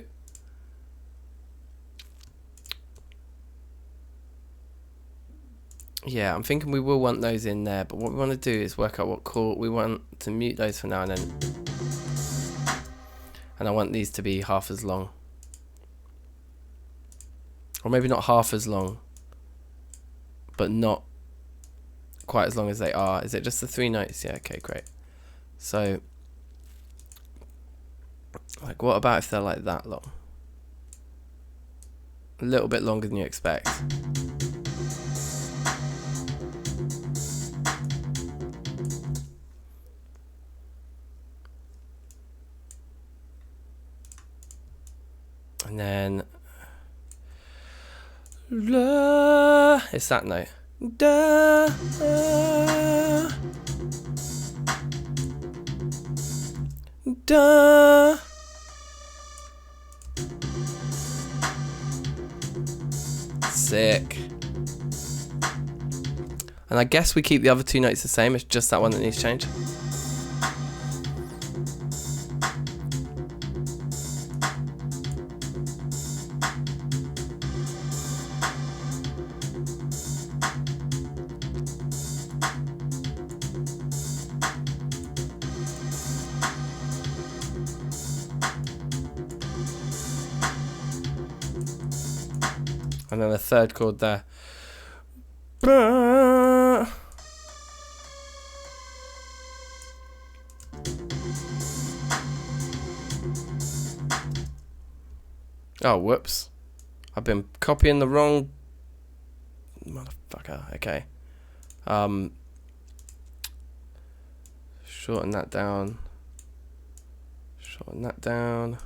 yeah, I'm thinking we will want those in there, but what we want to do is work out what chord we want to mute those for now, and I want these to be half as long, or maybe not half as long, but not quite as long as they are. Is it just the 3 notes? Yeah, okay, great. So like, what about if they're like that long? A little bit longer than you expect. And then la, it's that note. Da, da. Sick. And I guess we keep the other 2 notes the same. It's just that one that needs change. And then a third chord there. Oh, whoops. I've been copying the wrong motherfucker. Okay. Shorten that down. Shorten that down.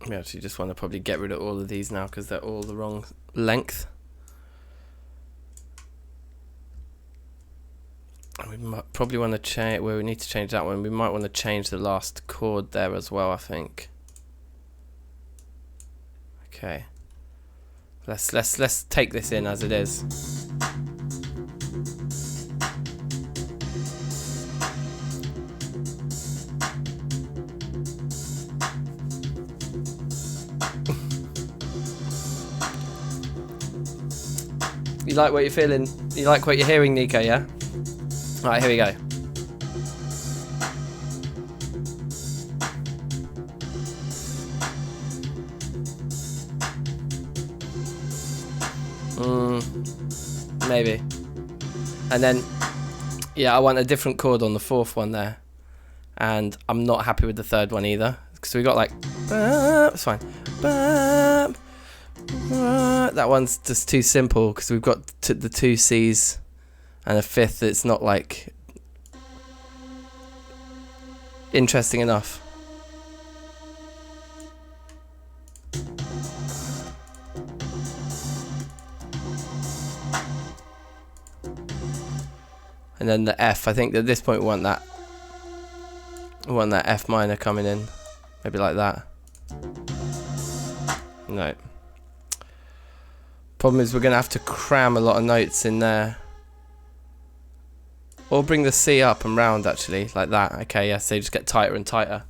We actually just want to probably get rid of all of these now because they're all the wrong length. We might probably want to change. Well, we need to change that one. We might want to change the last chord there as well, I think. Okay. Let's take this in as it is. You like what you're feeling? You like what you're hearing, Nico, yeah? Alright, here we go. Maybe. And then, yeah, I want a different chord on the 4th one there. And I'm not happy with the 3rd one either. So we got like, it's fine. That one's just too simple because we've got the 2 C's and a 5th that's not like interesting enough. And then the F. I think at this point we want that F minor coming in, maybe like that. No. Problem is we're gonna have to cram a lot of notes in there. Or bring the C up and round actually, like that. Okay, yeah, so you just get tighter and tighter.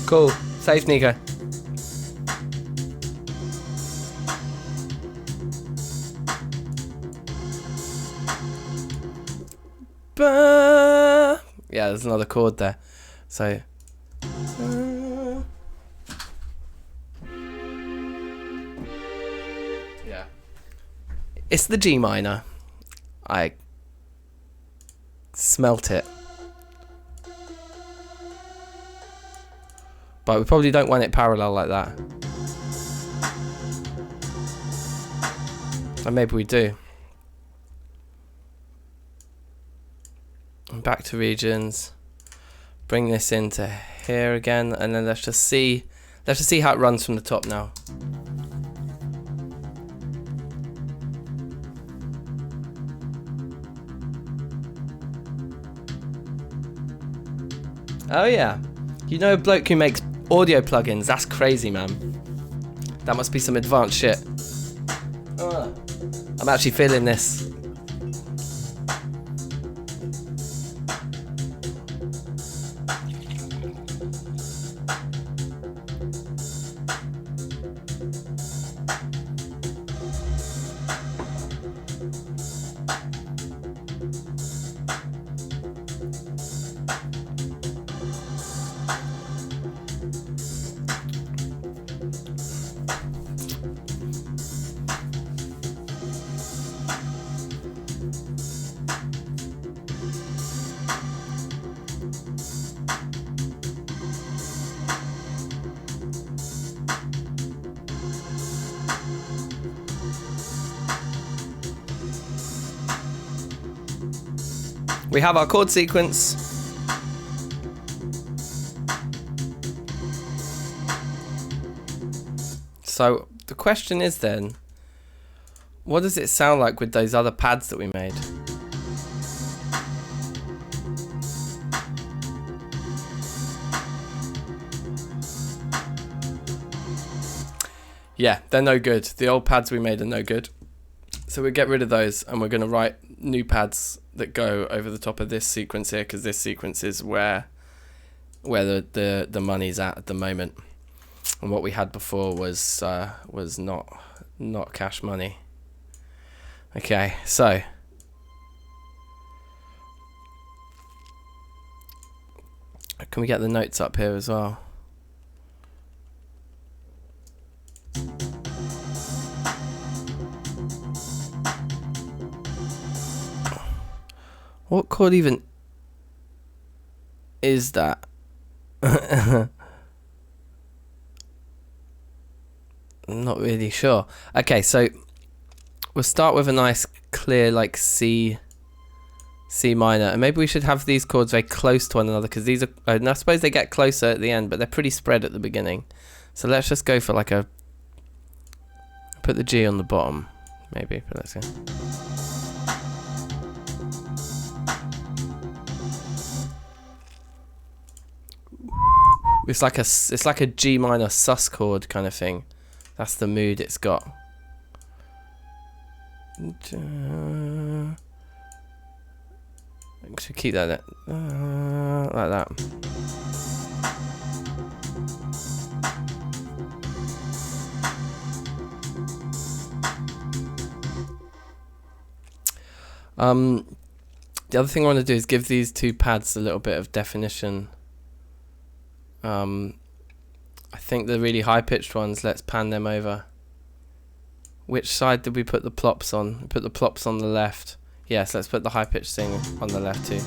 Cool. Safe, Nico. Yeah, there's another chord there. So yeah. It's the G minor. I smelt it. But we probably don't want it parallel like that. Or maybe we do. And back to regions. Bring this into here again, and then let's just see how it runs from the top now. Oh yeah. You know a bloke who makes audio plugins? That's crazy, man. That must be some advanced shit. I'm actually feeling this. We have our chord sequence. So the question is then, what does it sound like with those other pads that we made? Yeah, they're no good. The old pads we made are no good. So we'll get rid of those, and we're going to write new pads that go over the top of this sequence here, because this sequence is where the money's at the moment, and what we had before was not cash money. Okay, so can we get the notes up here as well? What chord even is that? I'm not really sure. Okay, so we'll start with a nice clear like C minor, and maybe we should have these chords very close to one another, because these are, and I suppose they get closer at the end, but they're pretty spread at the beginning. So let's just go for like a, put the G on the bottom, maybe, but let's go. It's like a G minor sus chord kind of thing. That's the mood it's got. Should keep that like that. The other thing I want to do is give these two pads a little bit of definition. I think the really high-pitched ones, let's pan them over. Which side did we put the plops on? We put the plops on the left. Yes, let's put the high-pitched thing on the left too.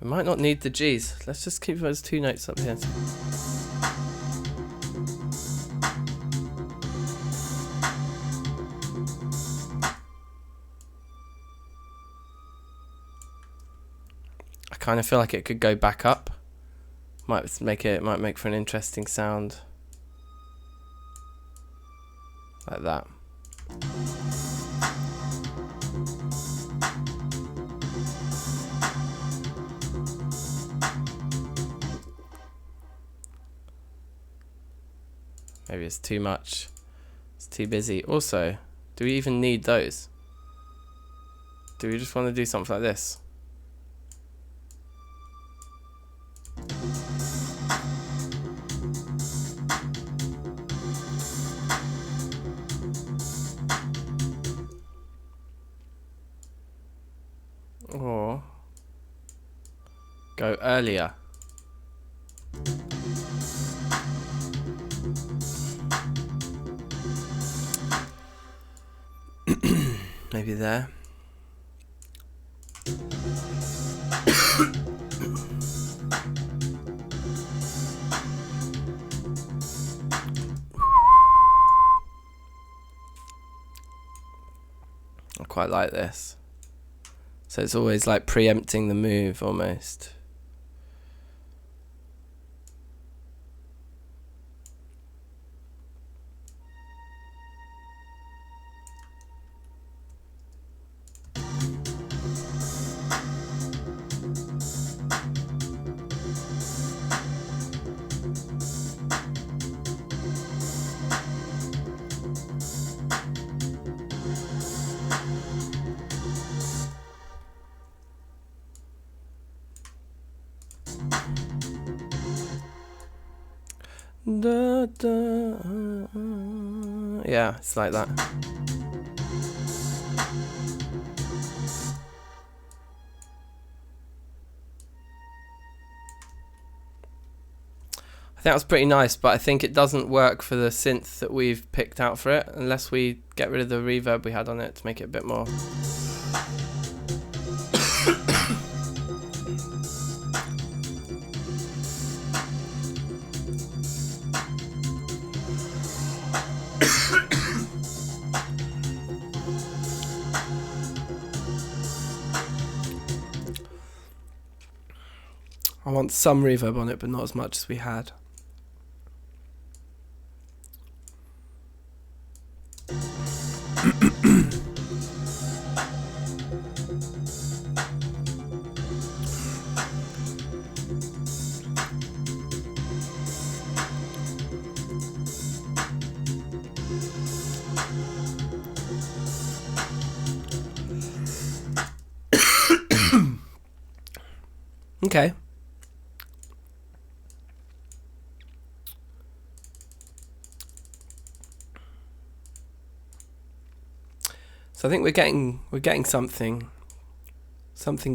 We might not need the G's. Let's just keep those two notes up here. I kind of feel like it could go back up might make for an interesting sound. Like that. Maybe it's too much. It's too busy. Also, do we even need those? Do we just want to do something like this? Or go earlier. Maybe there. I quite like this. So it's always like preempting the move almost. Da, da, yeah, it's like that. I think that's pretty nice, but I think it doesn't work for the synth that we've picked out for it, unless we get rid of the reverb we had on it to make it a bit more. I want some reverb on it, but not as much as we had. Okay. So I think we're getting something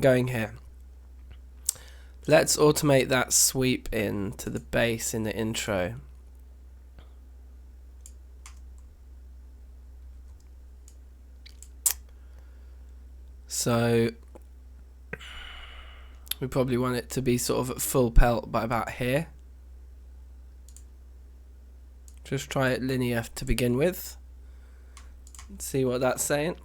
going here. Let's automate that sweep in to the bass in the intro. So we probably want it to be sort of at full pelt by about here. Just try it linear to begin with. See what that's saying.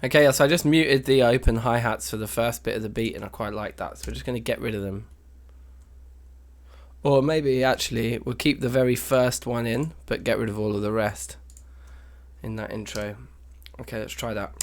Okay, so I just muted the open hi-hats for the first bit of the beat and I quite like that, so we're just going to get rid of them. Or maybe actually we'll keep the very first one in, but get rid of all of the rest in that intro. Okay, let's try that.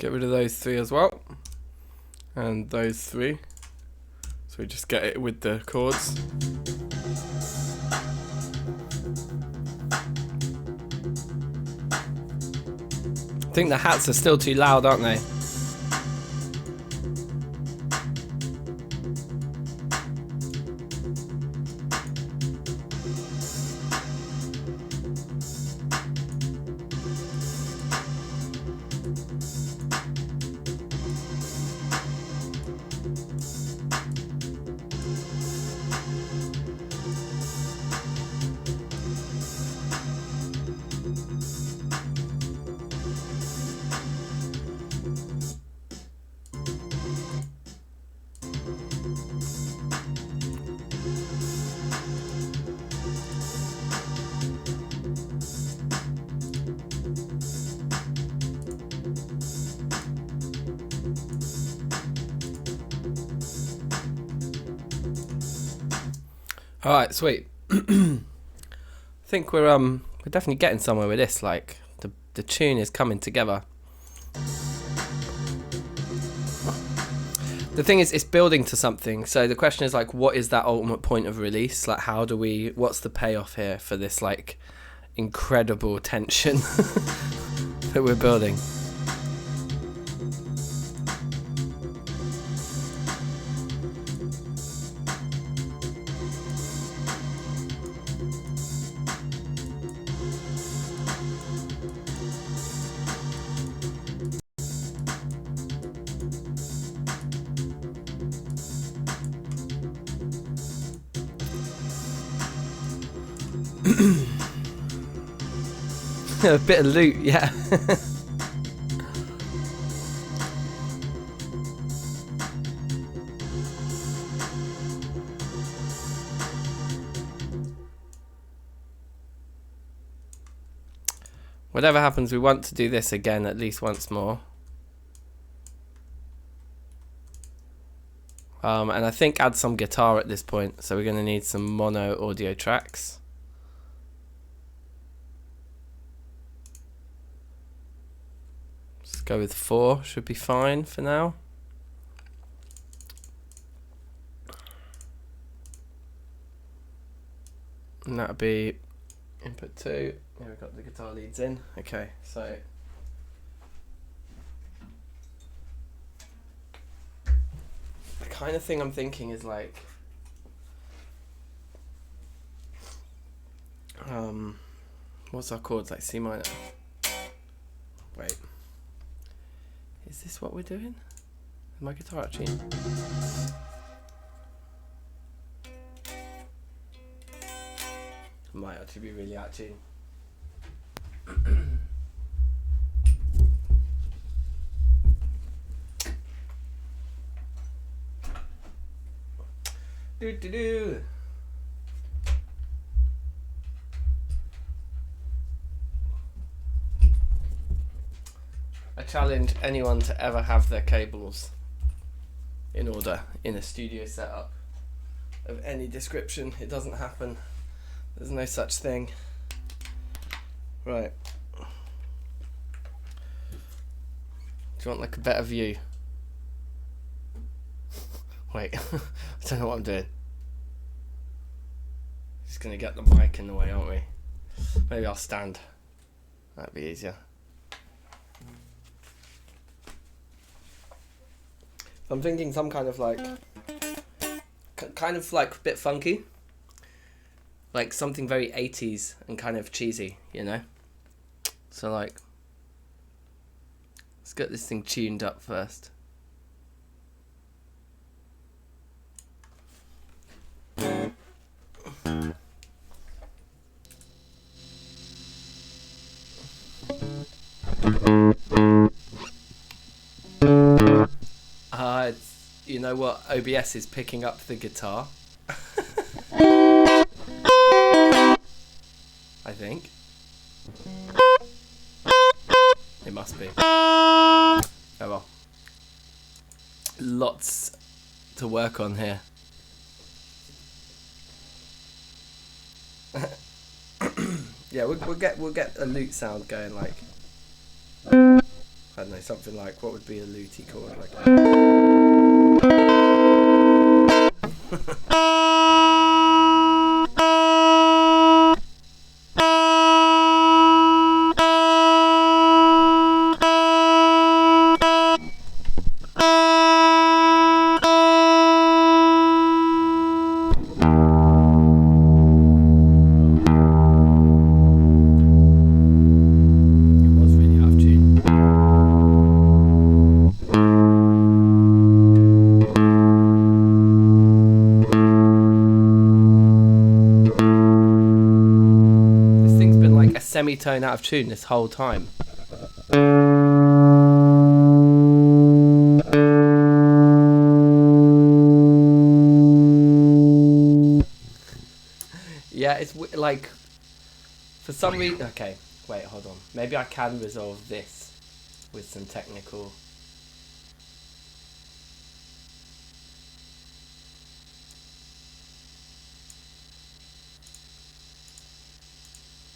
Get rid of those three as well. And those three. So we just get it with the chords. I think the hats are still too loud, aren't they? All right, sweet. I think we're definitely getting somewhere with this. Like the tune is coming together. The thing is, it's building to something. So the question is like, what is that ultimate point of release? Like, what's the payoff here for this like incredible tension that we're building? A bit of loot, yeah. Whatever happens, we want to do this again at least once more. And I think add some guitar at this point, so we're going to need some mono audio tracks. Let's go with 4, should be fine for now. And that'll be input 2. Yeah, we've got the guitar leads in. Okay, so the kind of thing I'm thinking is like what's our chords, like C minor? Wait, is this what we're doing? Is my guitar actually? Might actually be really out of tune. Do do do. I challenge anyone to ever have their cables in order in a studio setup of any description. It doesn't happen. There's no such thing. Right. Do you want like a better view? Wait, I don't know what I'm doing. Just gonna get the mic in the way, aren't we? Maybe I'll stand. That'd be easier. I'm thinking some kind of like, kind of like a bit funky. Like something very 80s and kind of cheesy, you know? So like, let's get this thing tuned up first. You know what? OBS is picking up the guitar. I think. It must be. Oh well. Lots to work on here. Yeah, we'll get a lute sound going, like I don't know, something like, what would be a lutey chord? Like. Semitone out of tune this whole time. Yeah, it's like for some reason. Okay, wait, hold on. Maybe I can resolve this with some technical.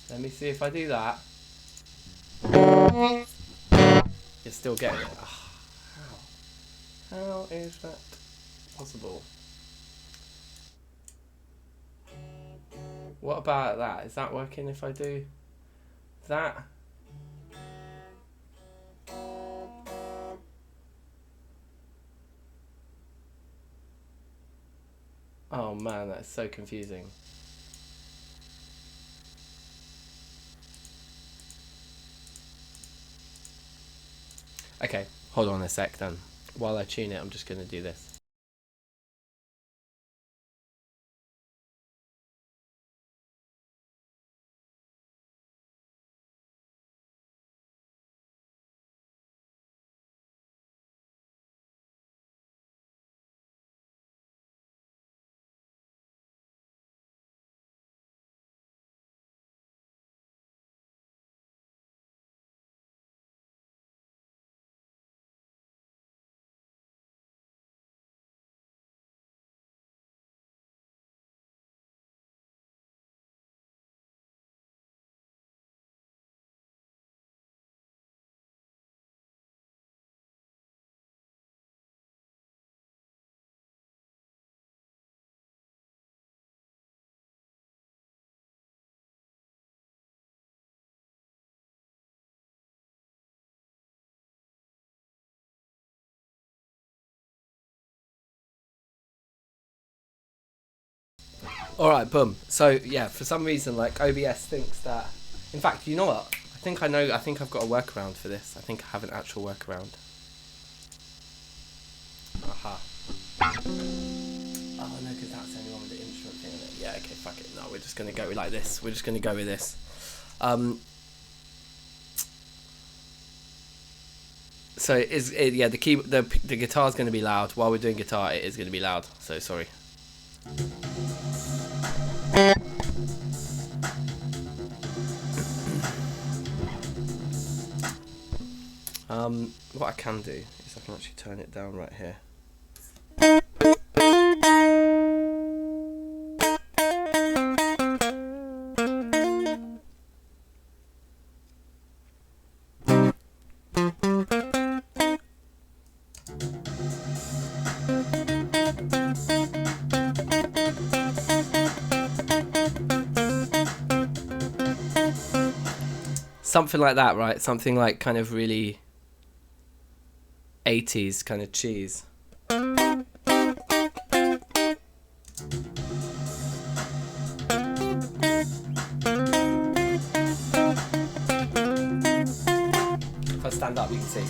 Let me see if I do that. You're still getting it. Oh, how is that possible? What about that? Is that working if I do that? Oh man, that's so confusing. Okay, hold on a sec then. While I tune it, I'm just going to do this. Alright, boom. So yeah, for some reason like OBS thinks that, in fact, you know what? I think I've got a workaround for this. I think I have an actual workaround. Aha. Oh no, because that's the only one with the instrument thing in it. Yeah, okay, fuck it. No, we're just gonna go like this. We're just gonna go with this. So yeah, the guitar's gonna be loud. While we're doing guitar, it is gonna be loud. So sorry. What I can do is I can actually turn it down right here. Something like that, right? Something like kind of really 80s kind of cheese. If I stand up, you can see.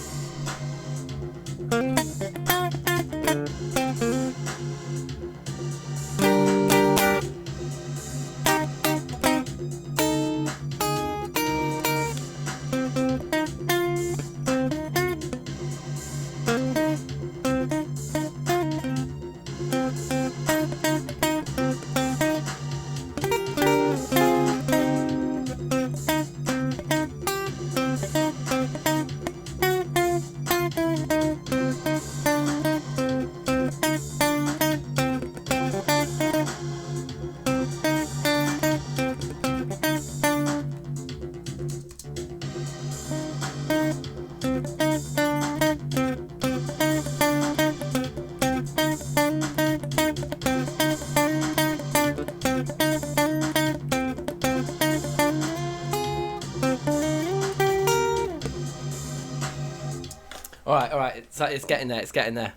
Alright, it's getting there, it's getting there.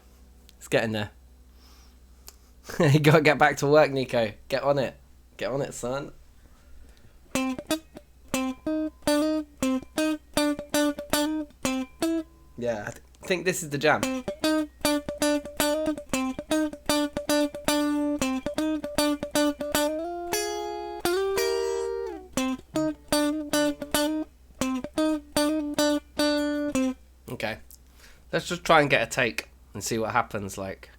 It's getting there. You gotta get back to work, Nico. Get on it. Get on it, son. Yeah, I think this is the jam. Okay, let's just try and get a take and see what happens, like.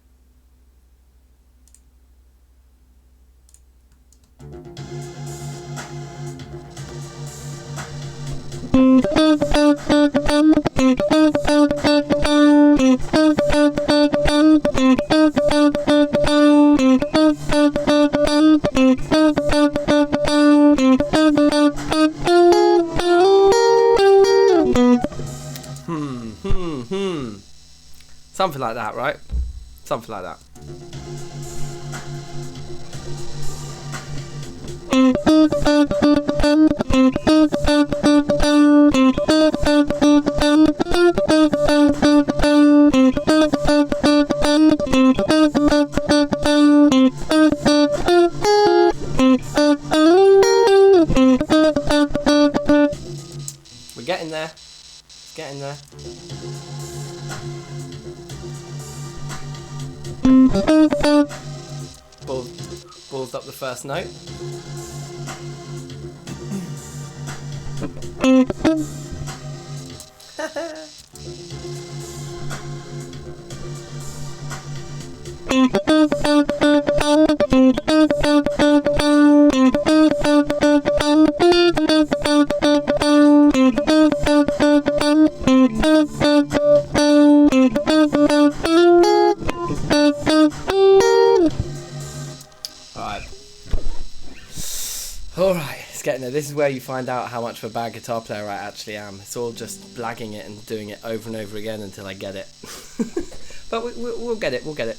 Something like that, right? Something like that. We're getting there. It's getting there. Balls up the first note. Alright, it's getting there. This is where you find out how much of a bad guitar player I actually am. It's all just blagging it and doing it over and over again until I get it. But we'll get it, we'll get it.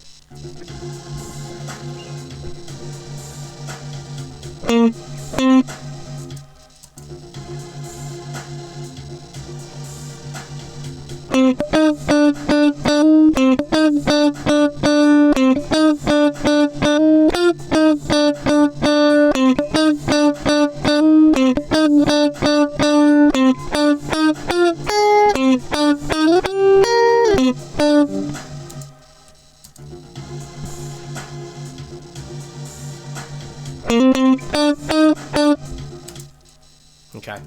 Okay.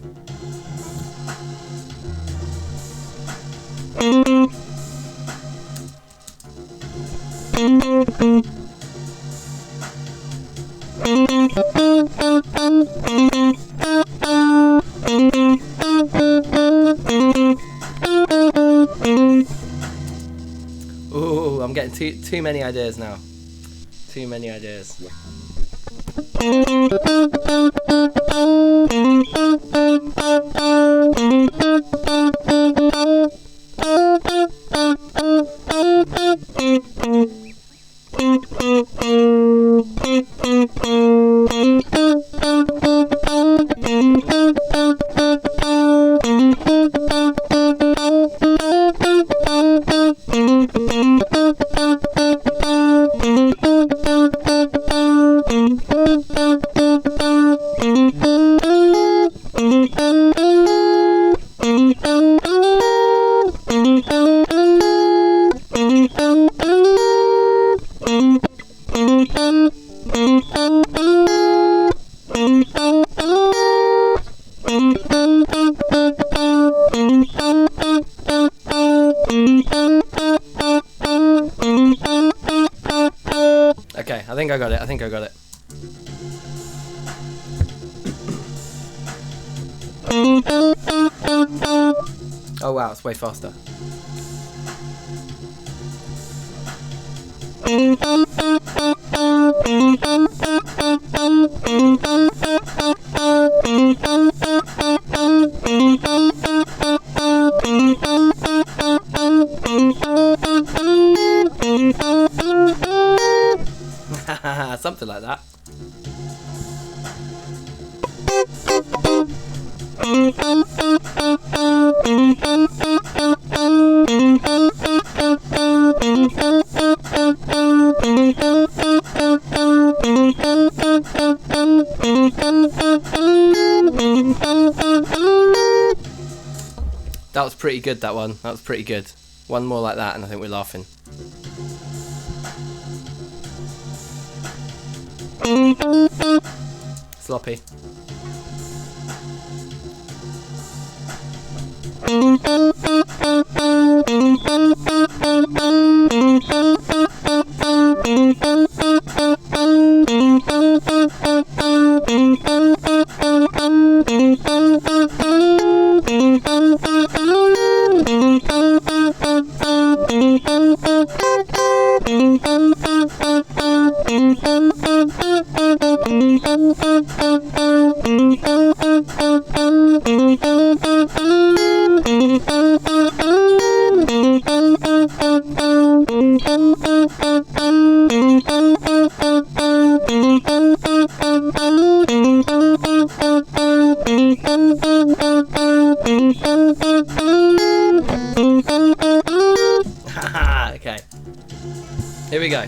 Ooh, I'm getting too many ideas now. Too many ideas. Okay, I think I got it. Oh wow, it's way faster. Something like that. That was pretty good, that one. That was pretty good. One more like that and I think we're laughing. Sloppy. Okay. Here we go.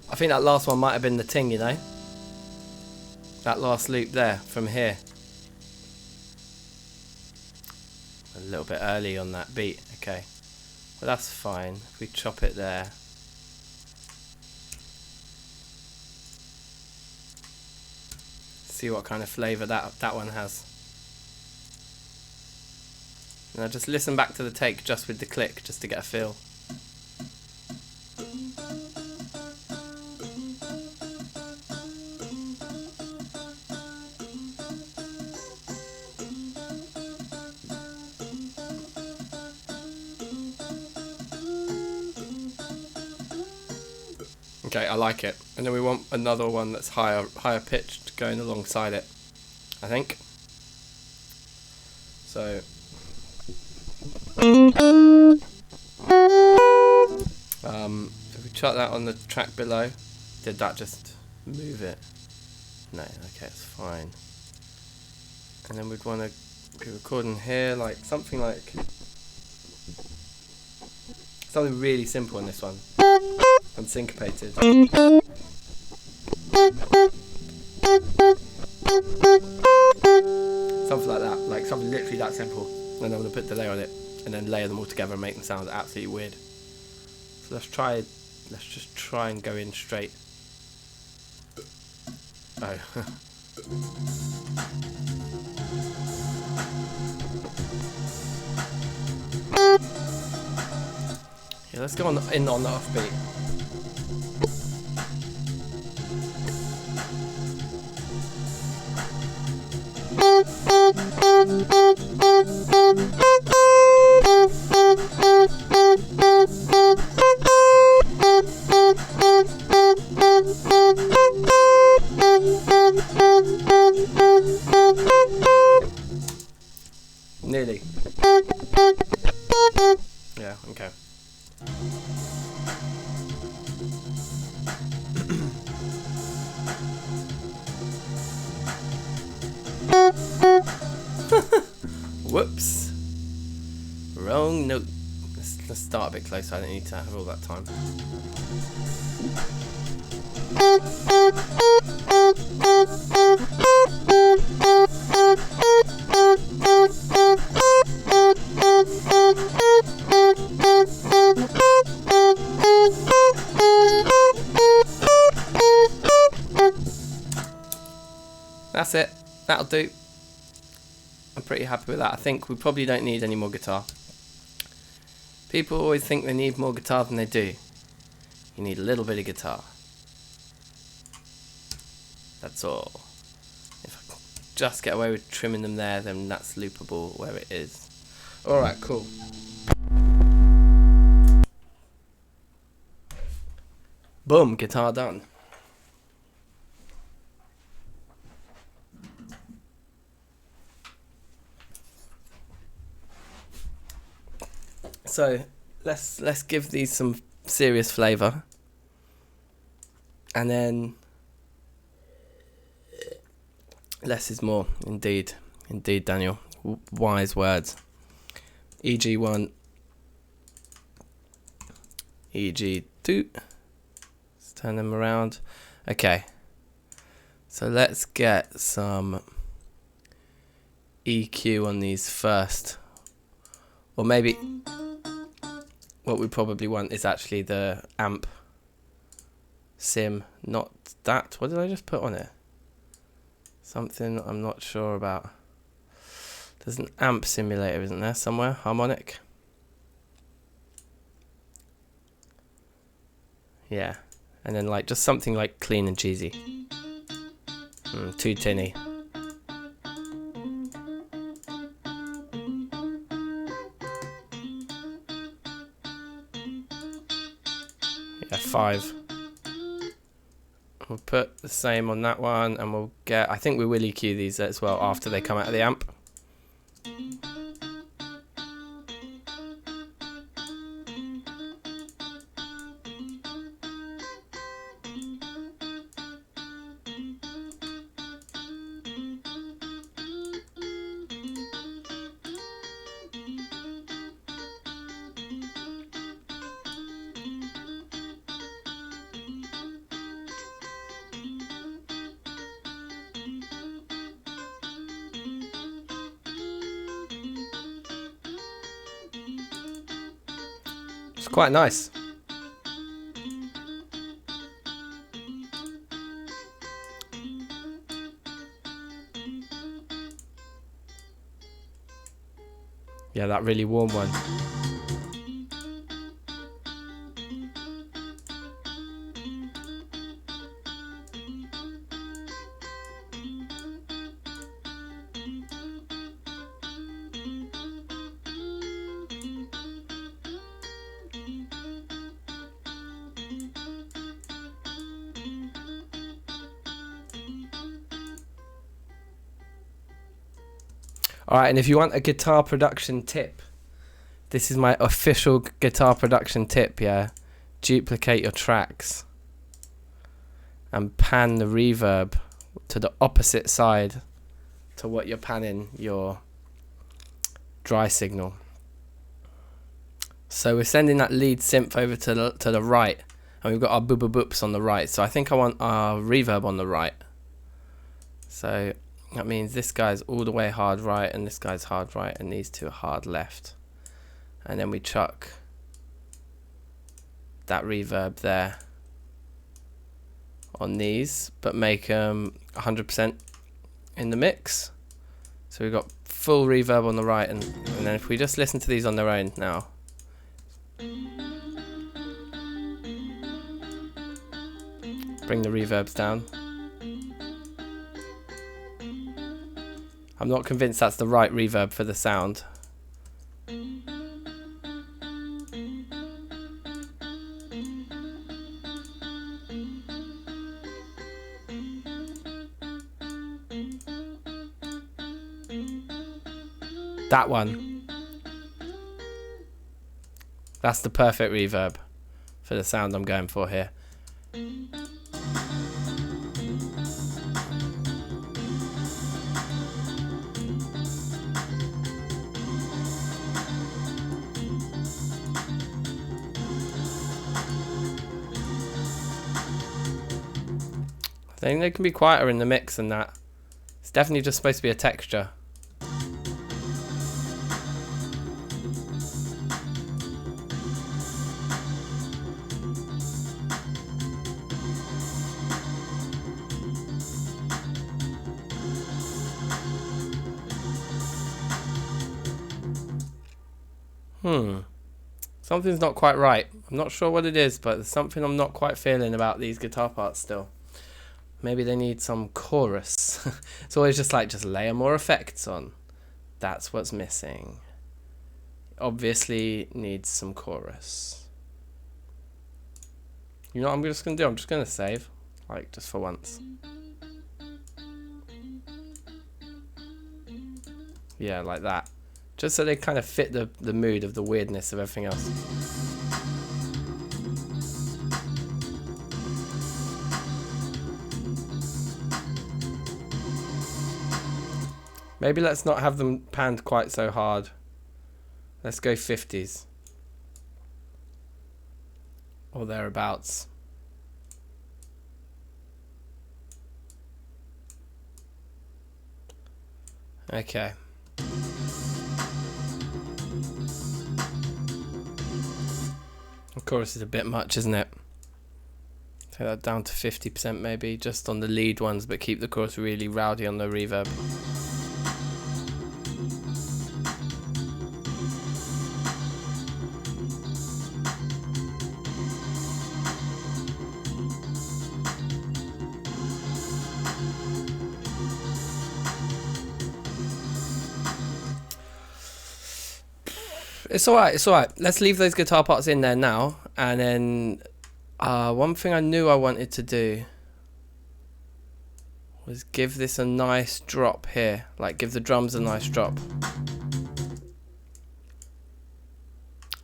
I think that last one might have been the ting, you know? That last loop there, from here. A little bit early on that beat, okay. But that's fine, if we chop it there. See what kind of flavour that one has. Now just listen back to the take just with the click, just to get a feel. Okay, I like it. And then we want another one that's higher pitched going alongside it, I think. So if we chart that on the track below, did that just move it? No, okay, it's fine. And then we'd want to be recording here, like something really simple in this one. And syncopated. Something like that, like something literally that simple. And then I'm going to put delay on it and then layer them all together and make them sound absolutely weird. So let's just try and go in straight. Oh. Yeah, let's go in on the offbeat. Nearly. Yeah, okay. Whoops. Wrong note. Let's start a bit closer. I don't need to have all that time. That's it. That'll do. I'm pretty happy with that. I think we probably don't need any more guitar. People always think they need more guitar than they do. You need a little bit of guitar. That's all. If I can just get away with trimming them there, then that's loopable where it is. Alright, cool. Boom, guitar done. So let's give these some serious flavour, and then less is more. Indeed, Daniel. Wise words. EG1, EG2. Let's turn them around. Okay. So let's get some EQ on these first. Or maybe what we probably want is actually the amp sim, not that. What did I just put on it? Something I'm not sure about. There's an amp simulator, isn't there, somewhere? Harmonic. Yeah. And then like just something like clean and cheesy. Too tinny. Yeah, 5. We'll put the same on that one, and we'll get, I think we will EQ these as well after they come out of the amp. It's quite nice. Yeah, that really warm one. Alright, and if you want a guitar production tip, this is my official guitar production tip, yeah? Duplicate your tracks and pan the reverb to the opposite side to what you're panning your dry signal. So we're sending that lead synth over to the right, and we've got our boops on the right. So I think I want our reverb on the right. So that means this guy's all the way hard right, and this guy's hard right, and these two are hard left. And then we chuck that reverb there on these, but make 100% in the mix. So we've got full reverb on the right, and then if we just listen to these on their own now. Bring the reverbs down. I'm not convinced that's the right reverb for the sound. That one. That's the perfect reverb for the sound I'm going for here. I think they can be quieter in the mix than that. It's definitely just supposed to be a texture. Something's not quite right. I'm not sure what it is, but there's something I'm not quite feeling about these guitar parts still. Maybe they need some chorus. It's always just like, just layer more effects on. That's what's missing. Obviously needs some chorus. You know what I'm just going to do? I'm just going to save. Like, just for once. Yeah, like that. Just so they kind of fit the mood of the weirdness of everything else. Maybe let's not have them panned quite so hard. Let's go 50s. Or thereabouts. Okay. Of course, it's a bit much, isn't it? Take that down to 50% maybe, just on the lead ones, but keep the chorus really rowdy on the reverb. It's alright, it's alright. Let's leave those guitar parts in there now. And then one thing I knew I wanted to do was give this a nice drop here. Like give the drums a nice drop.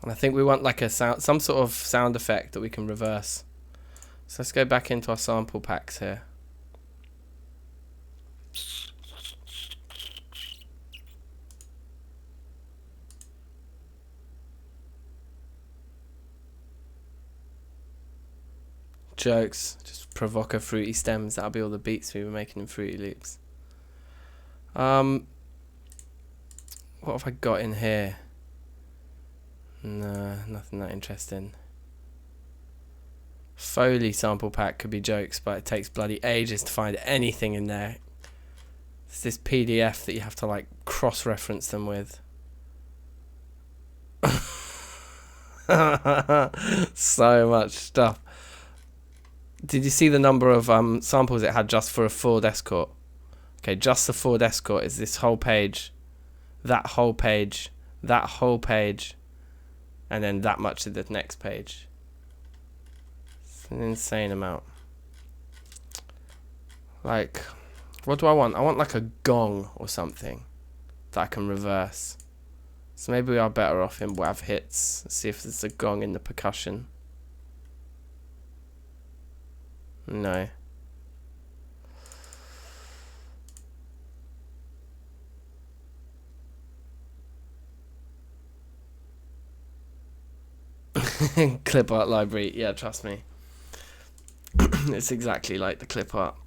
And I think we want like a sound, some sort of sound effect that we can reverse. So let's go back into our sample packs here. Jokes, just provoca fruity stems. That'll be all the beats we were making in Fruity Loops. What have I got in here? No, nothing that interesting. Foley sample pack could be jokes, but it takes bloody ages to find anything in there. It's this PDF that you have to like cross-reference them with. So much stuff. Did you see the number of samples it had just for a Ford Escort? Okay, just the Ford Escort is this whole page, that whole page, that whole page, and then that much of the next page. It's an insane amount. Like, what do I want? I want like a gong or something that I can reverse. So maybe we are better off in WAV hits. Let's see if there's a gong in the percussion. No. Clip art library, yeah, trust me. It's exactly like the clip art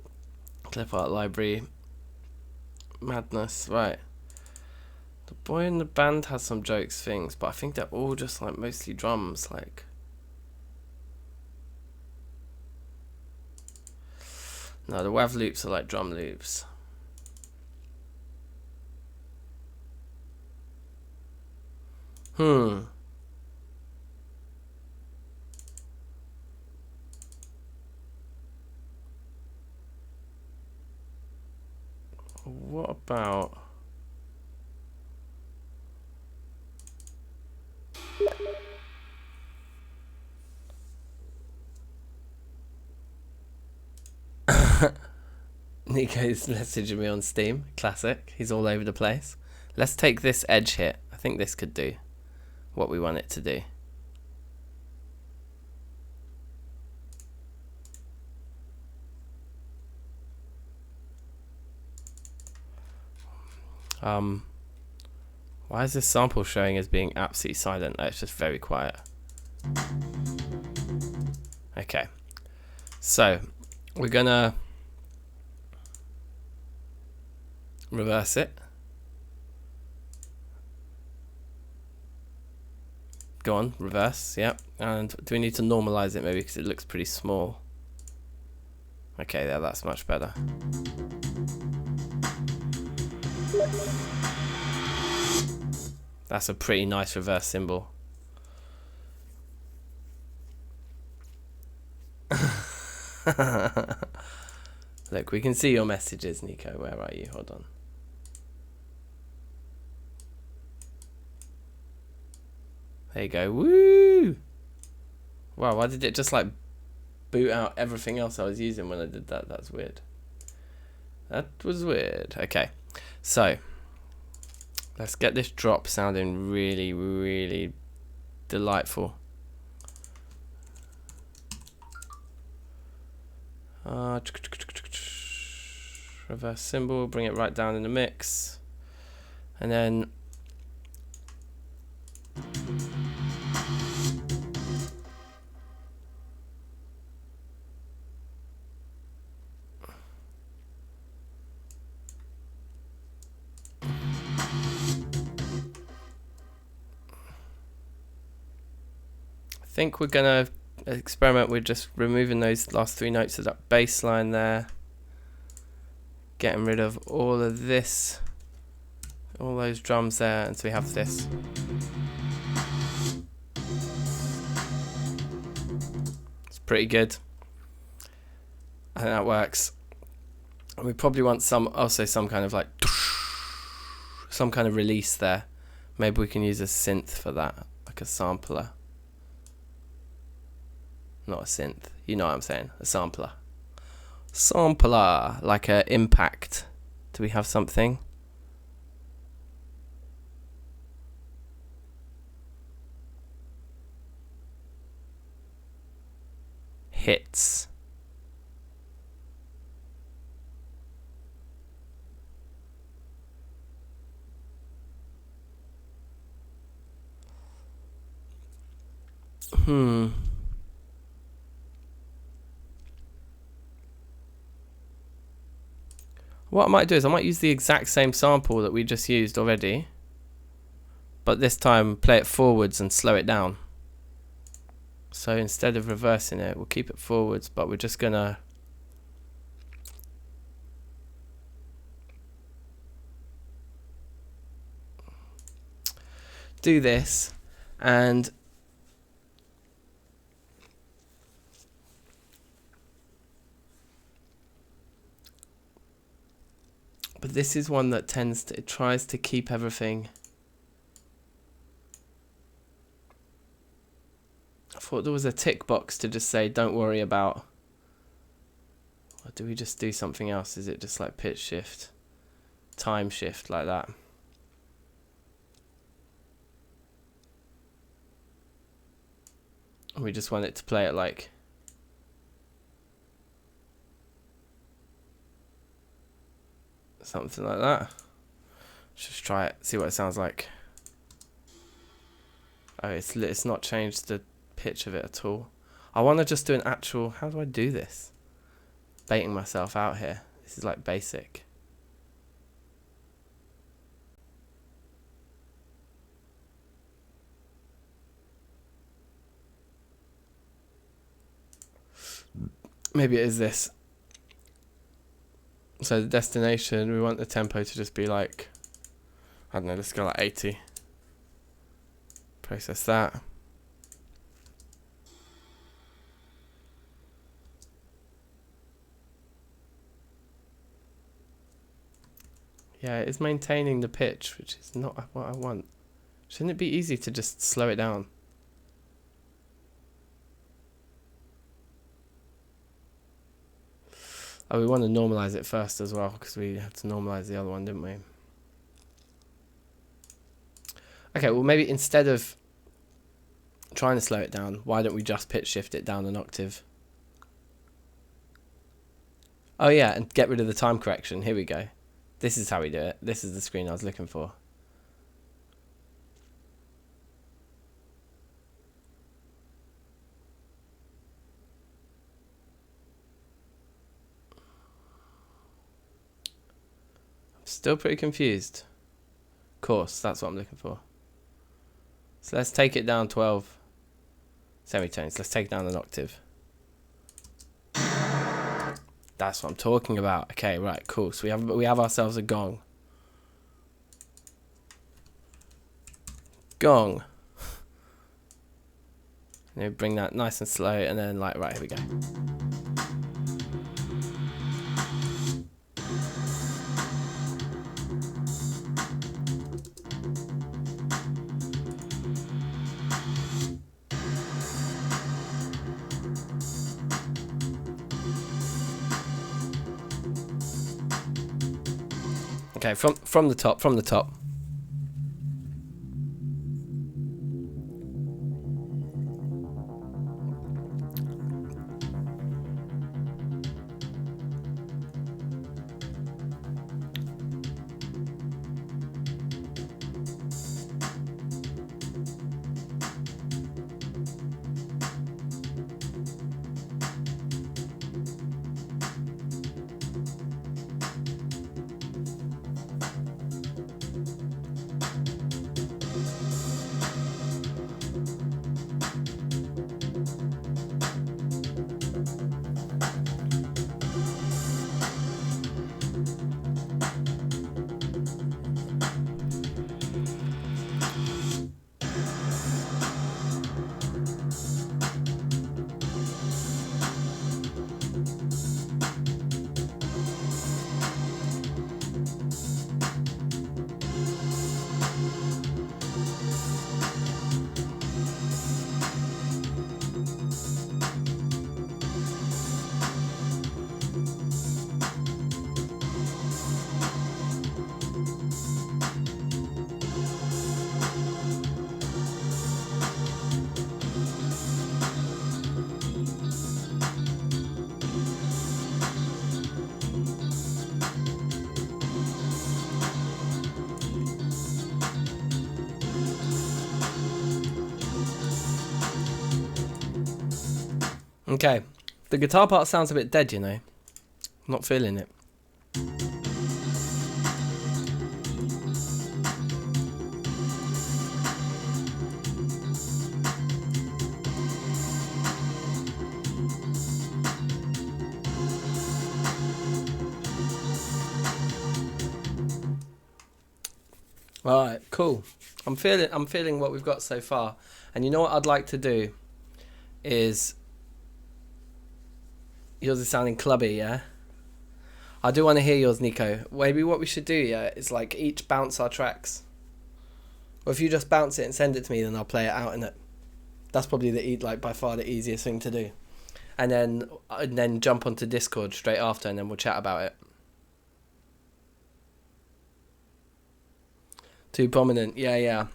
library madness. Right. The boy in the band has some jokes things, but I think they're all just like mostly drums, like. No, the WAV loops are like drum loops. What about... Nico's messaging me on Steam. Classic. He's all over the place. Let's take this edge hit. I think this could do what we want it to do. Why is this sample showing as being absolutely silent? Oh, it's just very quiet. Okay. So, we're gonna reverse it. Go on, reverse, yep. And do we need to normalize it maybe because it looks pretty small? Okay, yeah, that's much better. That's a pretty nice reverse symbol. Look, we can see your messages, Nico. Where are you? Hold on. There you go. Woo! Wow, why did it just like boot out everything else I was using when I did that? That's weird. That was weird. Okay, so Let's get this drop sounding really, really delightful. Reverse cymbal, bring it right down in the mix, and then I think we're gonna experiment with just removing those last 3 notes of that bass line there, getting rid of all of this, all those drums there, and so we have this. It's pretty good. I think that works. And we probably want some kind of like some kind of release there. Maybe we can use a synth for that, like a sampler. Not a synth, you know what I'm saying, a sampler. Sampler, like a impact. Do we have something? Hits. What I might do is I might use the exact same sample that we just used already, but this time play it forwards and slow it down. So instead of reversing it, we'll keep it forwards, but we're just gonna do this, and but this is one that it tries to keep everything. I thought there was a tick box to just say don't worry about, or do we just do something else? Is it just like pitch shift, time shift like that? We just want it to play it like something like that. Let's just try it, see what it sounds like. Oh, it's not changed the pitch of it at all. I want to just do an actual, how do I do this? Baiting myself out here. This is like basic. Maybe it is this. So the destination, we want the tempo to just be like, I don't know, let's go like 80. Process that. Yeah, it's maintaining the pitch, which is not what I want. Shouldn't it be easy to just slow it down? Oh, we want to normalize it first as well, because we have to normalize the other one, didn't we? Okay, well maybe instead of trying to slow it down, why don't we just pitch shift it down an octave? Oh yeah, and get rid of the time correction. Here we go. This is how we do it. This is the screen I was looking for. Still pretty confused. Course, that's what I'm looking for. So let's take it down 12 semitones. Let's take it down an octave. That's what I'm talking about. Okay, right, cool. So we have ourselves a gong. Gong. You know, bring that nice and slow, and then like, right, here we go. Okay, from the top. Okay, the guitar part sounds a bit dead, you know. Not feeling it. All right, cool. I'm feeling what we've got so far. And you know what I'd like to do is, yours is sounding clubby, yeah? I do want to hear yours, Nico. Maybe what we should do, yeah, is like each bounce our tracks. Or if you just bounce it and send it to me, then I'll play it out in it. That's probably by far the easiest thing to do. And then jump onto Discord straight after, and then we'll chat about it. Too prominent, yeah.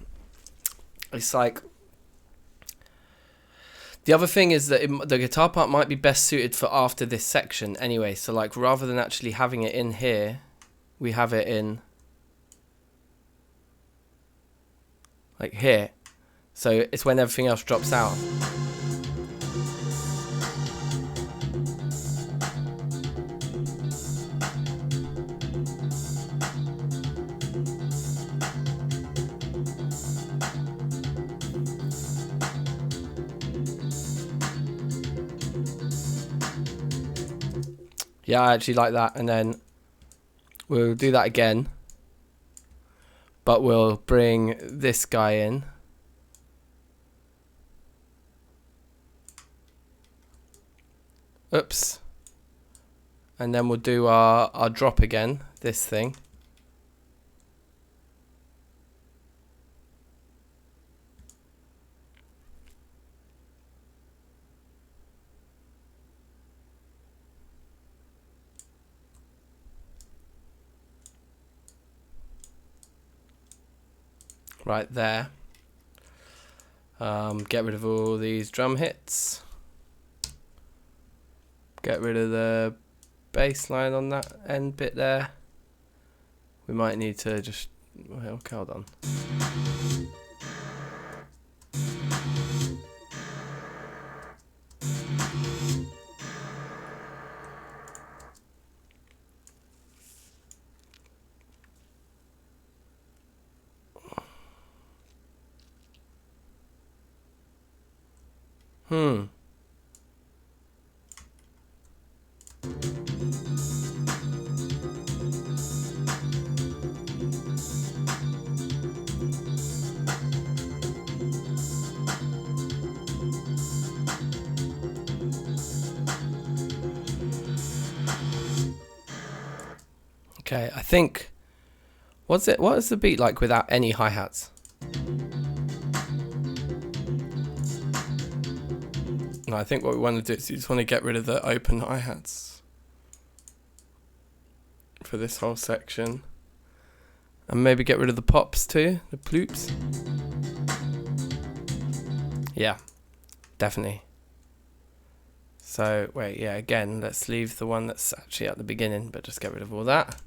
It's like, the other thing is that the guitar part might be best suited for after this section anyway. So like, rather than actually having it in here, we have it in like here. So it's when everything else drops out. Yeah, I actually like that. And then we'll do that again. But we'll bring this guy in. Oops. And then we'll do our drop again, this thing. Right there. Get rid of all these drum hits. Get rid of the bass line on that end bit there. We might need to just... Okay, hold on. Okay, I think... What is the beat like without any hi-hats? No, I think what we want to do is you just want to get rid of the open hi-hats for this whole section. And maybe get rid of the pops too, the ploops. Yeah, definitely. So, wait, yeah, again, let's leave the one that's actually at the beginning, but just get rid of all that.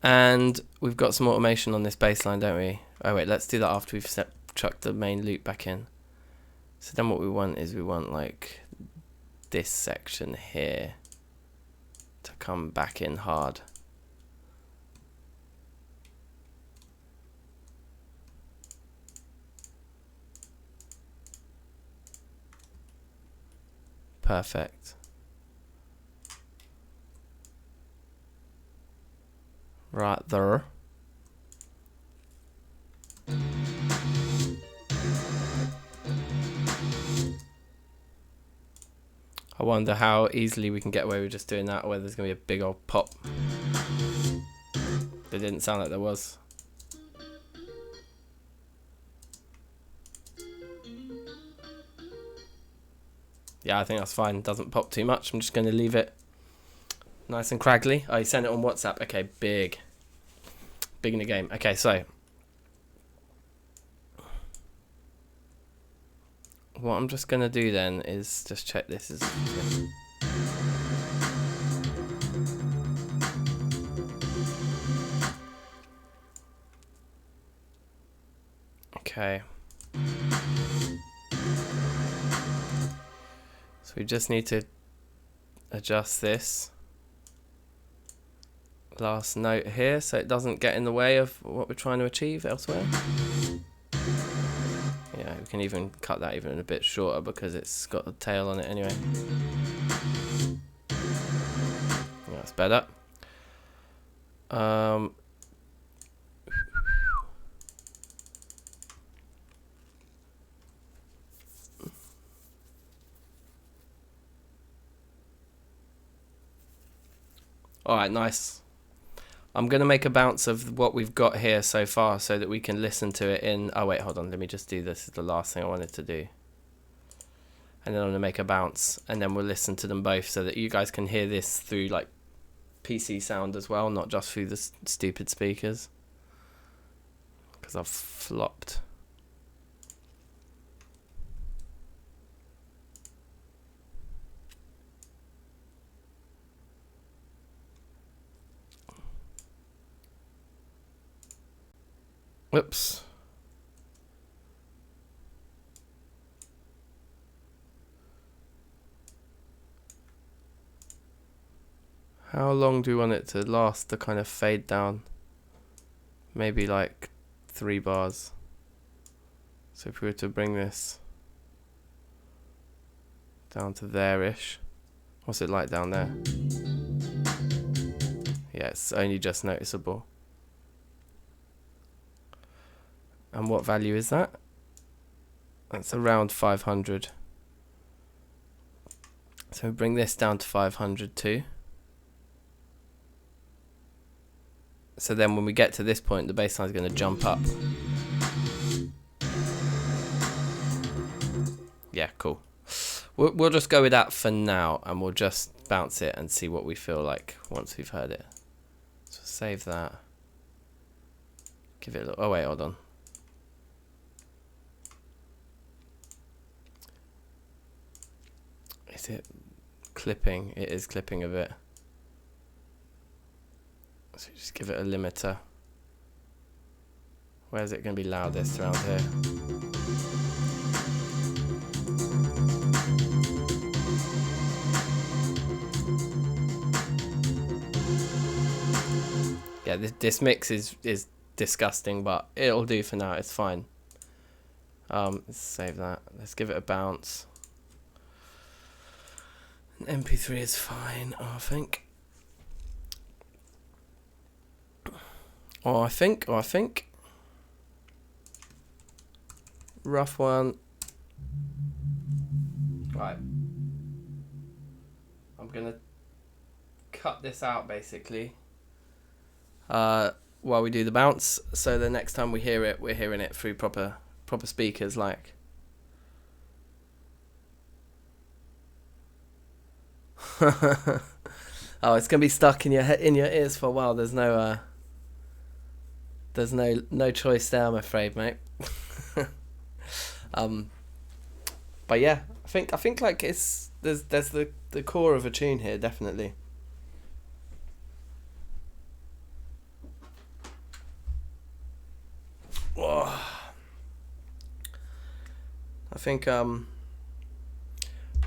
And we've got some automation on this bass line, don't we? Oh wait, let's do that after we've chucked the main loop back in. So then what we want is like this section here to come back in hard. Perfect. Right there. I wonder how easily we can get away with just doing that, or whether there's going to be a big old pop. It didn't sound like there was. Yeah, I think that's fine. Doesn't pop too much. I'm just going to leave it nice and craggly. Oh, you sent it on WhatsApp. Okay, big. Big in the game. Okay, so what I'm just going to do then is just check this is... Okay. So we just need to adjust this last note here so it doesn't get in the way of what we're trying to achieve elsewhere. Yeah, we can even cut that even a bit shorter because it's got a tail on it anyway. Yeah, that's better. Alright, nice. I'm going to make a bounce of what we've got here so far so that we can listen to it in... Oh, wait, hold on. Let me just do this. This is the last thing I wanted to do. And then I'm going to make a bounce, and then we'll listen to them both so that you guys can hear this through, like, PC sound as well, not just through the stupid speakers. Because I've flopped. Whoops. How long do you want it to last to kind of fade down? Maybe like 3 bars. So if we were to bring this down to there-ish. What's it like down there? Yeah, it's only just noticeable. And what value is that? That's around 500. So bring this down to 500 too. So then when we get to this point, the bass line is going to jump up. Yeah, cool. We'll just go with that for now, and we'll just bounce it and see what we feel like once we've heard it. So save that. Give it a little... Oh, wait, hold on. Is it clipping? It is clipping a bit. So just give it a limiter. Where's it going to be loudest around here? Yeah, this mix is disgusting, but it'll do for now. It's fine. Let's save that. Let's give it a bounce. An MP3 is fine, I think. I think. Rough one. Right. I'm gonna cut this out basically. While we do the bounce, so the next time we hear it, we're hearing it through proper speakers, like. Oh, it's gonna be stuck in your ears for a while. There's no choice there, I'm afraid, mate. But yeah, I think like there's the core of a tune here, definitely. Whoa. I think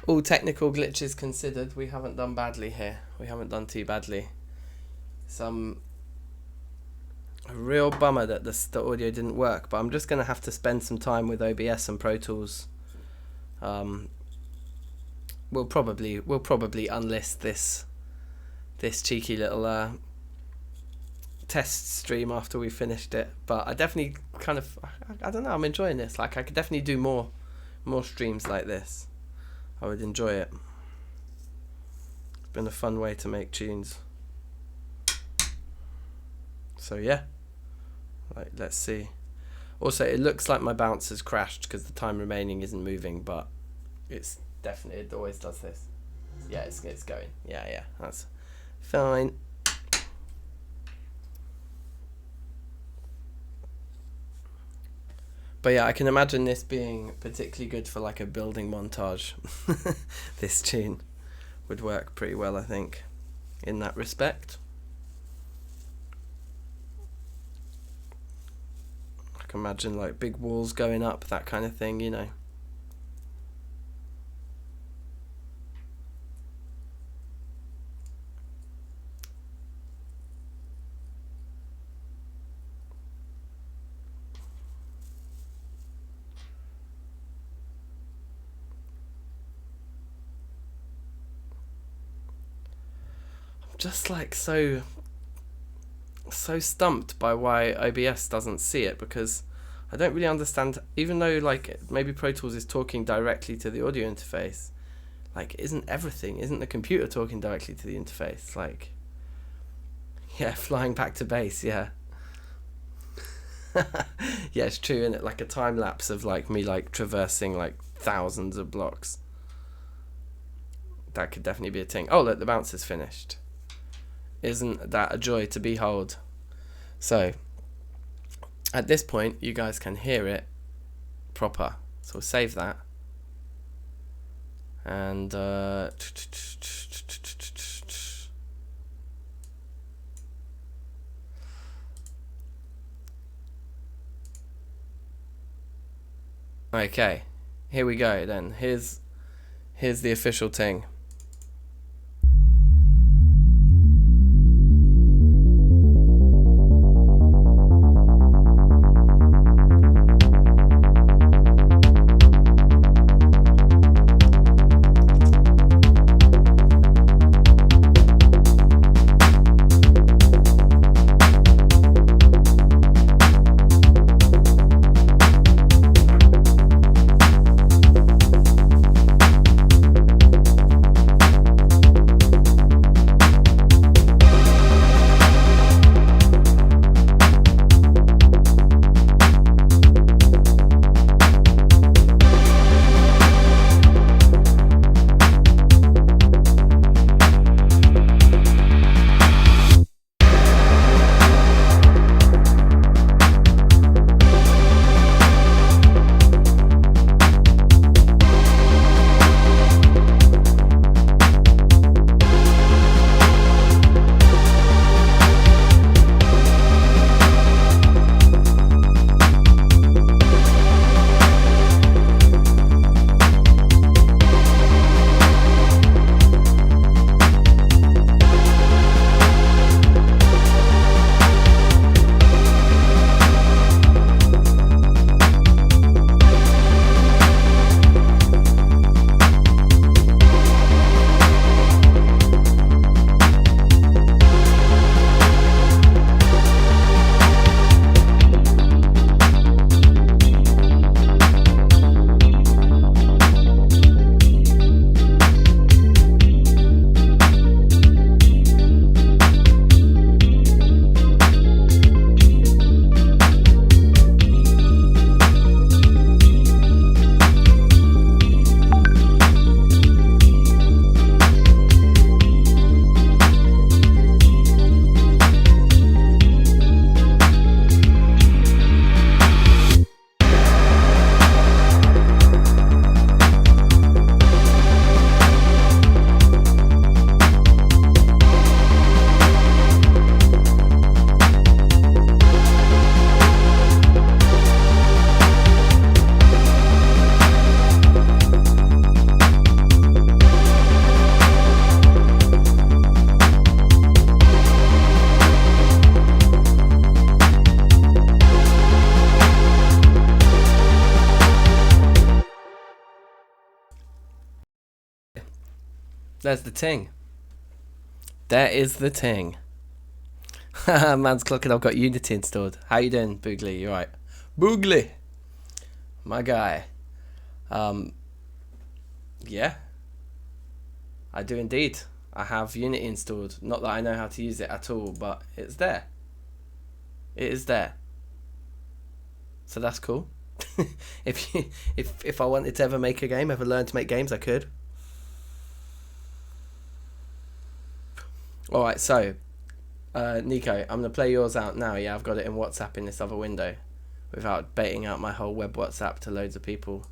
all technical glitches considered, we haven't done badly here. We haven't done too badly. A real bummer that the audio didn't work, but I'm just gonna have to spend some time with OBS and Pro Tools. We'll probably unlist this cheeky little test stream after we finished it, but I definitely I don't know, I'm enjoying this. Like, I could definitely do more streams like this. I would enjoy it. It's been a fun way to make tunes. So yeah, like, let's see. Also, it looks like my bounce has crashed because the time remaining isn't moving, but it's definitely, it always does this. Yeah, it's going. Yeah, that's fine. But yeah, I can imagine this being particularly good for like a building montage. This tune would work pretty well, I think, in that respect. I can imagine like big walls going up, that kind of thing, you know. I'm just like so stumped by why OBS doesn't see it, because I don't really understand, even though like maybe Pro Tools is talking directly to the audio interface, like isn't the computer talking directly to the interface? Like, yeah, flying back to base, yeah. Yeah, it's true, isn't it? Like a time lapse of like me like traversing like thousands of blocks. That could definitely be a thing. Oh look, the bounce is finished. Isn't that a joy to behold? So at this point you guys can hear it proper, so we'll save that, and okay, here we go then. Here's the official thing. There's the ting. There is the ting. Man's clocking, I've got Unity installed. How you doing, Boogly? You alright? Boogly! My guy. Yeah. I do indeed. I have Unity installed. Not that I know how to use it at all, but it's there. It is there. So that's cool. If I wanted to ever make a game, ever learn to make games, I could. Alright, so Nico, I'm gonna play yours out now. Yeah, I've got it in WhatsApp in this other window without baiting out my whole web WhatsApp to loads of people.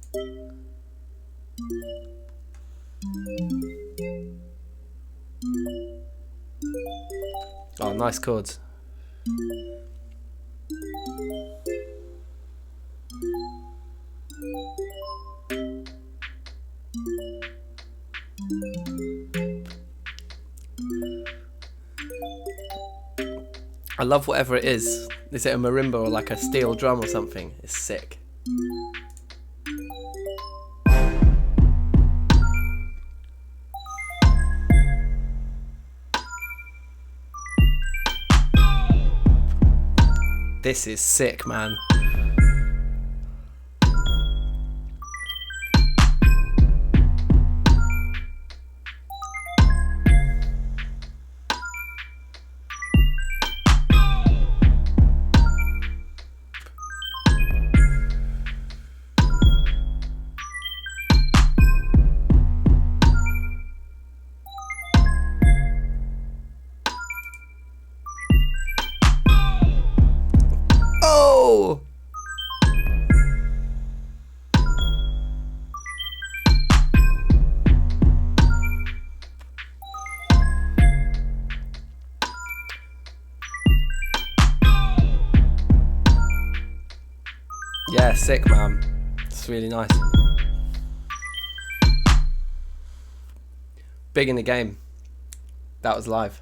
Oh, nice chords. I love whatever it is. Is it a marimba or like a steel drum or something? It's sick. This is sick, man. Oh! Yeah, sick, man. It's really nice. Big in the game. That was live.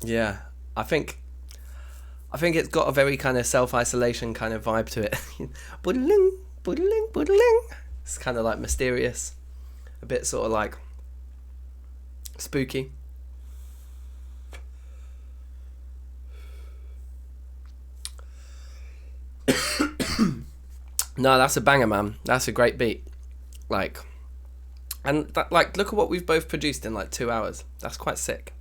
Yeah, I think it's got a very kind of self-isolation kind of vibe to it. Boodling, boodling, boodling. It's kind of like mysterious, a bit sort of like spooky. No, that's a banger, man. That's a great beat. Like, and that, like, look at what we've both produced in like 2 hours. That's quite sick.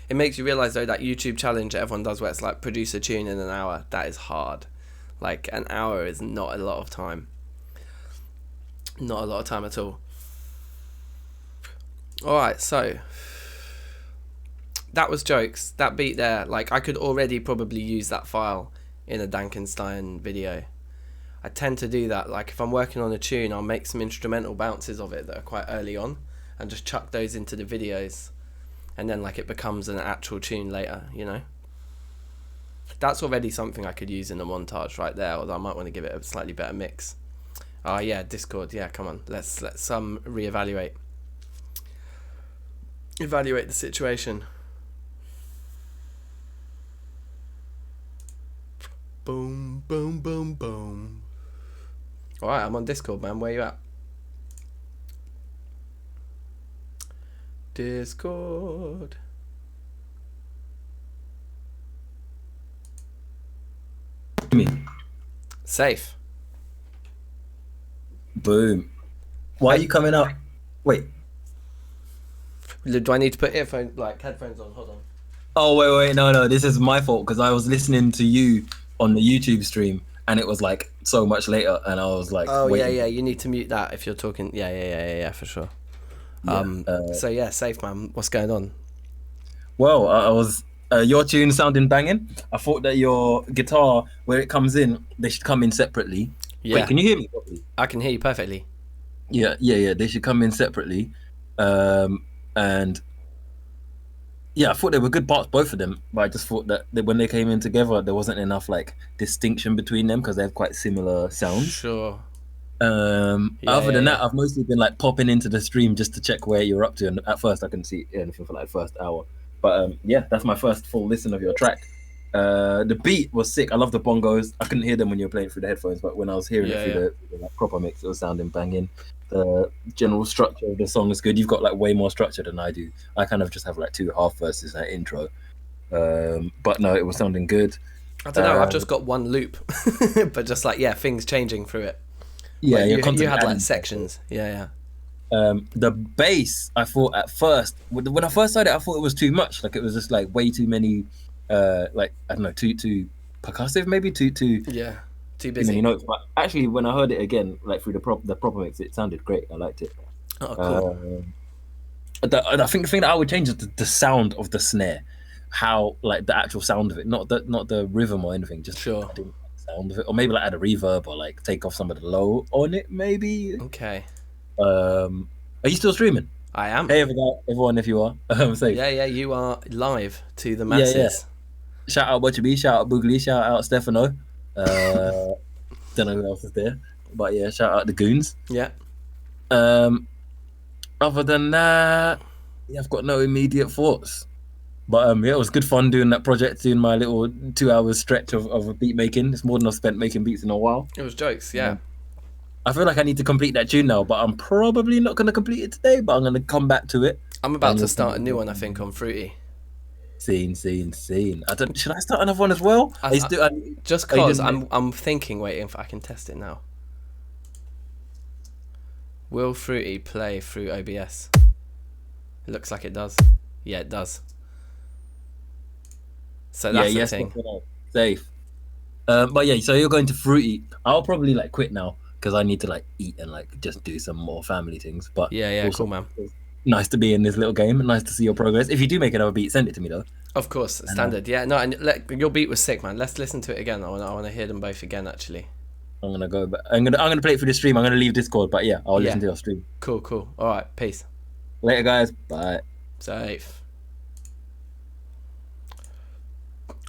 It makes you realise though that YouTube challenge that everyone does where it's like produce a tune in an hour, that is hard. Like an hour is not a lot of time. Not a lot of time at all. Alright, so that was jokes. That beat there, like I could already probably use that file in a DankNStein video. I tend to do that. Like if I'm working on a tune, I'll make some instrumental bounces of it that are quite early on and just chuck those into the videos. And then like it becomes an actual tune later, you know. That's already something I could use in the montage right there, although I might want to give it a slightly better mix. Oh yeah, Discord, yeah, come on. Let's reevaluate. Evaluate the situation. Boom, boom, boom, boom. Alright, I'm on Discord, man. Where you at? Discord. Me. Safe. Boom. Why are you coming up? Wait. Do I need to put headphones on? Hold on. Oh, wait. No. This is my fault because I was listening to you on the YouTube stream and it was like so much later and I was like, oh, waiting. yeah. You need to mute that if you're talking. Yeah, for sure. Yeah, So yeah, safe, man. What's going on? Well, I was your tune sounding banging. I thought that your guitar, where it comes in, they should come in separately. Yeah. Wait, can you hear me properly? I can hear you perfectly. Yeah. They should come in separately. And yeah, I thought they were good parts, both of them. But I just thought that when they came in together, there wasn't enough like distinction between them because they have quite similar sounds. Sure. Other than that, I've mostly been like popping into the stream just to check where you're up to. And at first, I couldn't see anything for like the first hour. But yeah, that's my first full listen of your track. The beat was sick. I love the bongos. I couldn't hear them when you were playing through the headphones, but when I was hearing it through the like, proper mix, it was sounding banging. The general structure of the song is good. You've got like way more structure than I do. I kind of just have like 2 half verses and intro. But no, it was sounding good. I don't know. I've just got one loop, but just like things changing through it. Yeah, like, you had like sections. Yeah. The bass, I thought at first, when I first heard it, I thought it was too much. Like it was just like way too many, like I don't know, too percussive, maybe too too busy. Many notes. But actually, when I heard it again, like through the proper mix, it sounded great. I liked it. Oh, cool. I think the thing that I would change is the sound of the snare, how like the actual sound of it, not the rhythm or anything. Just sure. The sound of it, or maybe like add a reverb or like take off some of the low on it, maybe. Okay. Are you still streaming? I am. Hey, everyone, if you are, safe. Yeah, you are live to the Yeah, yeah. masses. Shout out Butcher B, shout out Boogly, shout out Stefano. Don't know who else is there, but yeah, shout out the goons. Yeah. Um, Other than that, yeah, I've got no immediate thoughts. But yeah, it was good fun doing that project, doing my little 2 hours stretch of beat making. It's more than I've spent making beats in a while. It was jokes, yeah. I feel like I need to complete that tune now, but I'm probably not going to complete it today, but I'm going to come back to it. I'm about to start a new one, I think, on Fruity. Scene. Should I start another one as well? Just cause I'm thinking, wait, if I can test it now. Will Fruity play through OBS? It looks like it does. Yeah, it does. So that's the thing. Safe. But yeah, so you're going to Fruity. I'll probably like quit now because I need to like eat and like just do some more family things. But yeah, also, cool, man. Nice to be in this little game and nice to see your progress. If you do make another beat, send it to me though. Of course, standard. Yeah, no, and your beat was sick, man. Let's listen to it again. I want to hear them both again, actually. I'm gonna go, but I'm gonna play it through the stream. I'm gonna leave Discord, but yeah, I'll listen to your stream. Cool. All right, peace. Later, guys. Bye. Safe.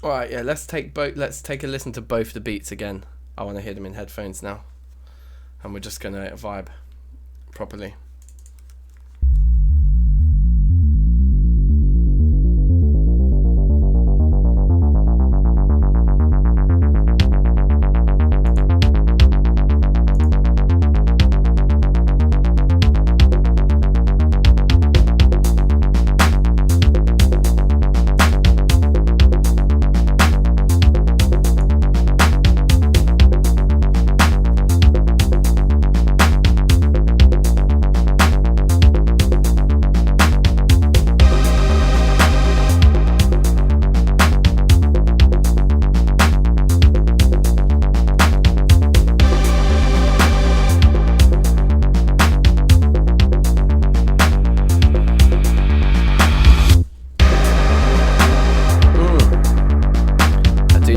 All right, yeah. Let's take a listen to both the beats again. I want to hear them in headphones now, and we're just gonna vibe properly.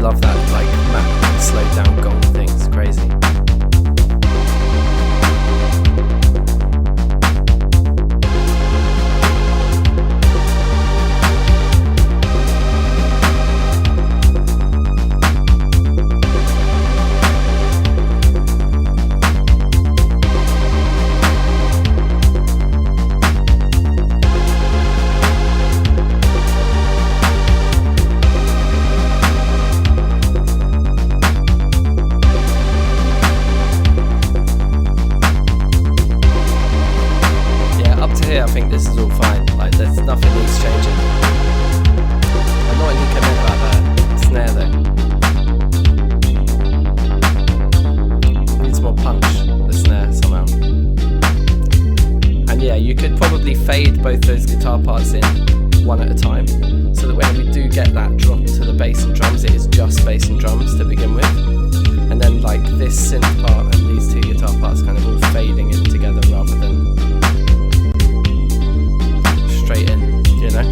Love that, like, map slowed down gong thing. It's crazy. I think this is all fine. Like, there's nothing needs changing. I'm not any comment about that snare though. Needs more punch, the snare, somehow. And yeah, you could probably fade both those guitar parts in one at a time, so that when we do get that drop to the bass and drums, it is just bass and drums to begin with. And then like this synth part and these two guitar parts kind of all fading in together rather than straight in, you know?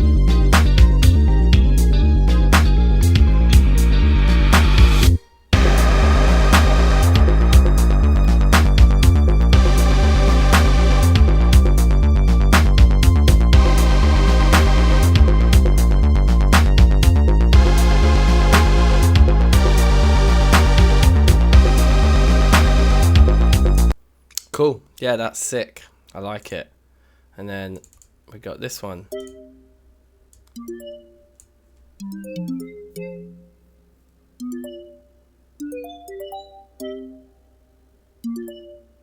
Cool. Yeah, that's sick. I like it. And then we got this one.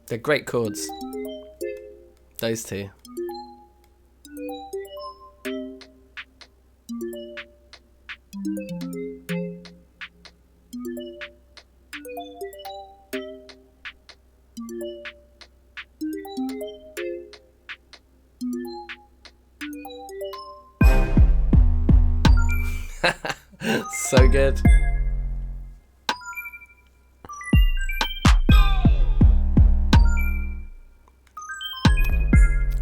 They're great chords. Those two. So good.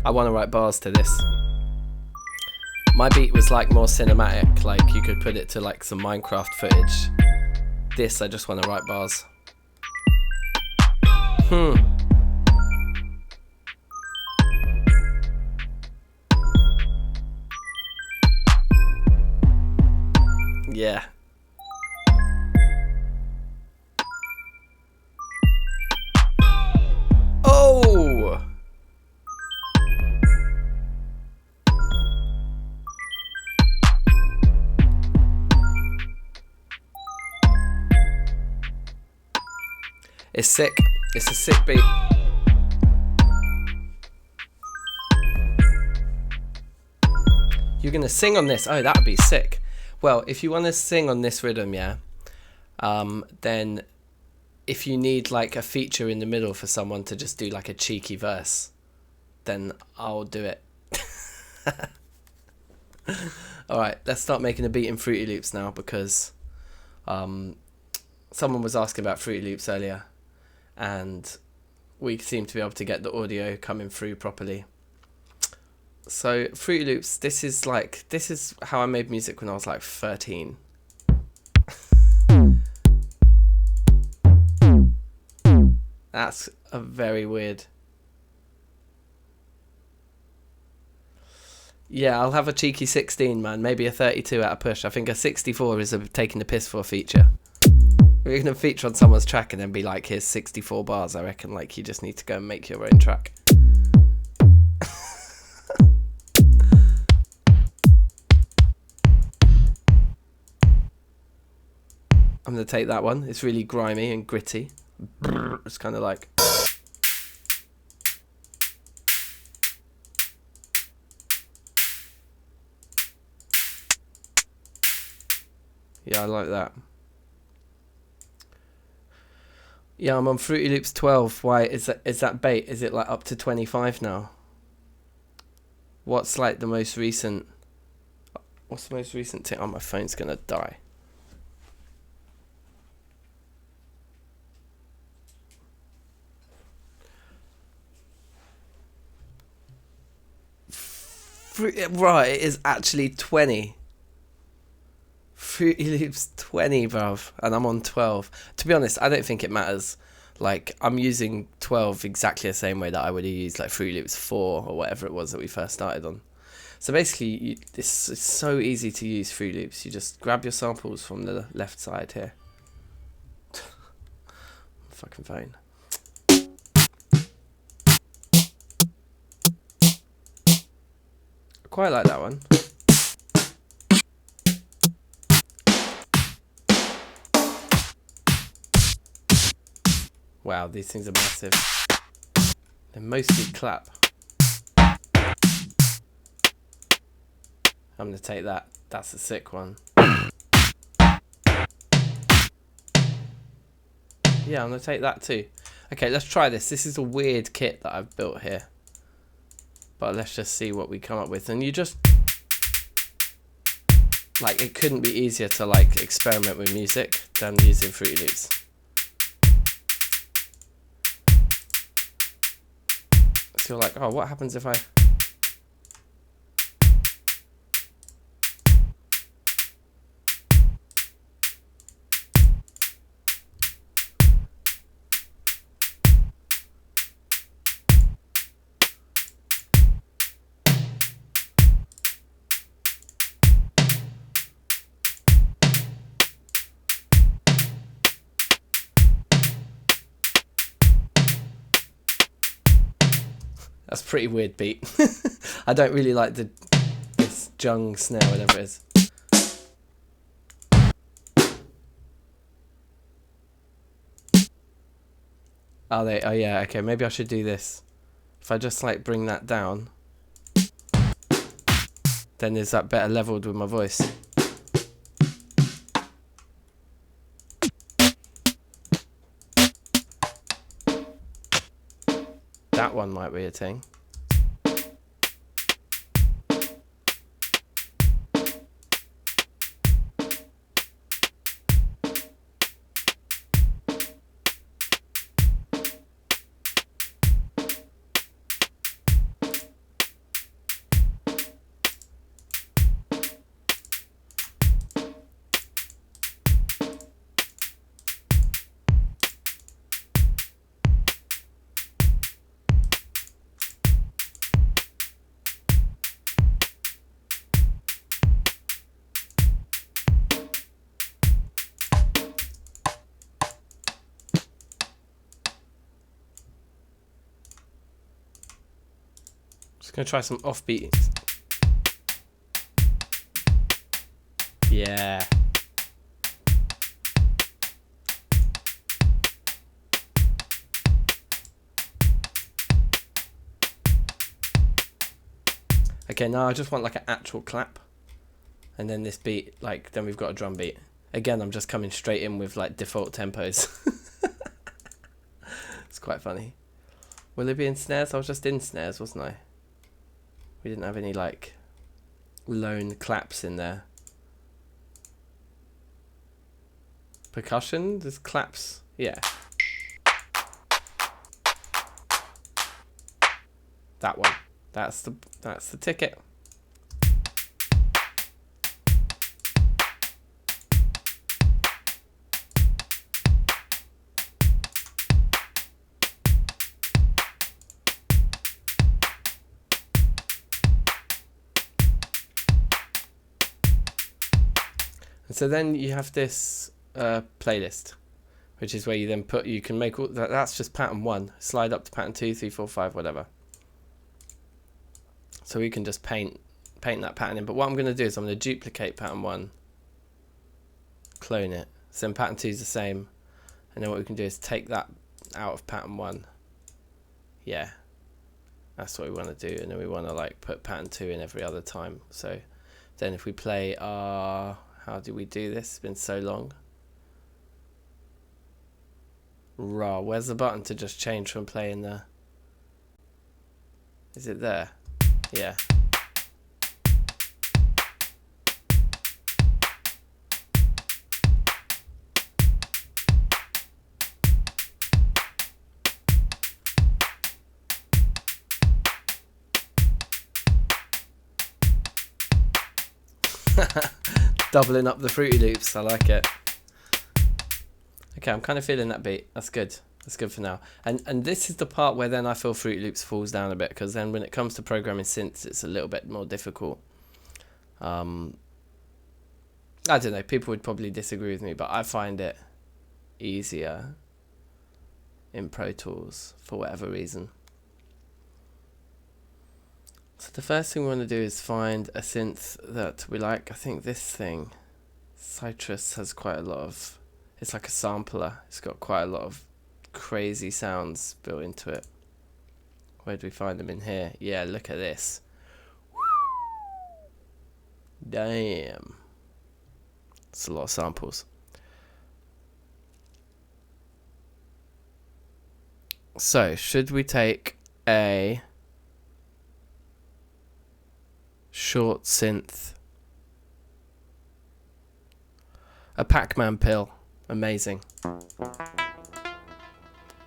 I want to write bars to this. My beat was like more cinematic, like you could put it to like some Minecraft footage. This, I just want to write bars. Yeah. Oh! It's sick. It's a sick beat. You're gonna sing on this? Oh, that'd be sick. Well, if you want to sing on this rhythm, yeah, then if you need like a feature in the middle for someone to just do like a cheeky verse, then I'll do it. All right, let's start making a beat in Fruity Loops now, because someone was asking about Fruity Loops earlier, and we seem to be able to get the audio coming through properly. So Fruity Loops, this is how I made music when I was like 13. That's a very weird. Yeah, I'll have a cheeky 16, man. Maybe a 32 at a push. I think a 64 is a taking the piss for a feature. We're gonna feature on someone's track and then be like, here's 64 bars. I reckon like you just need to go and make your own track. I'm going to take that one. It's really grimy and gritty. It's kind of like... Yeah, I like that. Yeah, I'm on Fruity Loops 12. Why? Is that bait? Is it like up to 25 now? What's like the most recent... What's the most recent tip? Oh, my phone's going to die. Right, it is actually 20. Fruity Loops 20, bruv, and I'm on 12. To be honest, I don't think it matters. Like, I'm using 12 exactly the same way that I would have used like Fruity Loops 4 or whatever it was that we first started on. So basically, it's so easy to use Fruity Loops. You just grab your samples from the left side here. Fucking phone. Quite like that one. Wow, these things are massive. They're mostly clap. I'm gonna take that. That's a sick one. Yeah, I'm gonna take that too. Okay, let's try this. This is a weird kit that I've built here. But let's just see what we come up with. And you just... Like, it couldn't be easier to, like, experiment with music than using Fruity Loops. So you're like, oh, what happens if I... That's a pretty weird beat. I don't really like this jung snare, whatever it is. Are they? Oh yeah, okay, maybe I should do this. If I just like bring that down, then is that better leveled with my voice? That one might be a thing. Gonna try some offbeat. Yeah. Okay, now I just want like an actual clap. And then this beat, like, then we've got a drum beat. Again, I'm just coming straight in with like default tempos. It's quite funny. Will it be in snares? I was just in snares, wasn't I? We didn't have any like lone claps in there. Percussion? There's claps. Yeah. That one. That's the ticket. And so then you have this playlist, which is where you then you can make all that's just pattern 1. Slide up to pattern 2, 3, 4, 5, whatever. So we can just paint that pattern in. But what I'm going to do is I'm going to duplicate pattern 1, clone it. So then pattern 2 is the same. And then what we can do is take that out of pattern 1. Yeah. That's what we want to do. And then we want to like put pattern 2 in every other time. So then if we play how do we do this? It's been so long. Raw. Where's the button to just change from playing the... Is it there? Yeah. Doubling up the Fruity Loops, I like it. Okay, I'm kind of feeling that beat. That's good. That's good for now. And this is the part where then I feel Fruity Loops falls down a bit, because then when it comes to programming synths, it's a little bit more difficult. I don't know, people would probably disagree with me, but I find it easier in Pro Tools for whatever reason. So the first thing we want to do is find a synth that we like. I think this thing, Citrus, has quite a lot of... It's like a sampler. It's got quite a lot of crazy sounds built into it. Where do we find them? In here? Yeah, look at this. Damn. It's a lot of samples. So, should we take a short synth? A Pac-Man pill. Amazing.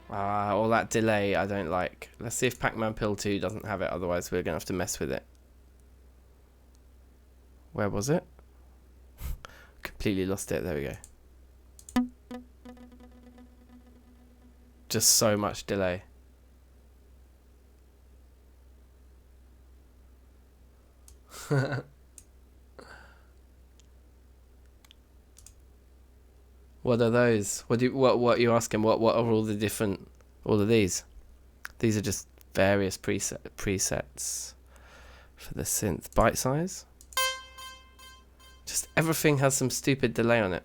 All that delay I don't like. Let's see if Pac-Man pill 2 doesn't have it, otherwise we're going to have to mess with it. Where was it? Completely lost it. There we go. Just so much delay. What are those? What are you asking? What are all the different... All of these? These are just various presets for the synth. Bite size? Just everything has some stupid delay on it.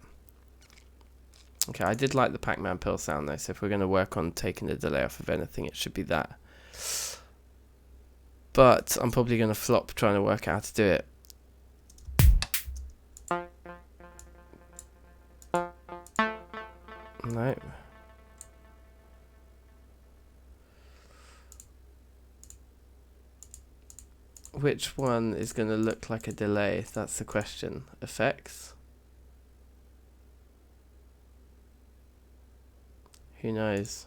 Okay, I did like the Pac-Man pill sound though, so if we're going to work on taking the delay off of anything, it should be that. But I'm probably going to flop trying to work out how to do it. No. Which one is going to look like a delay? That's the question. Effects? Who knows?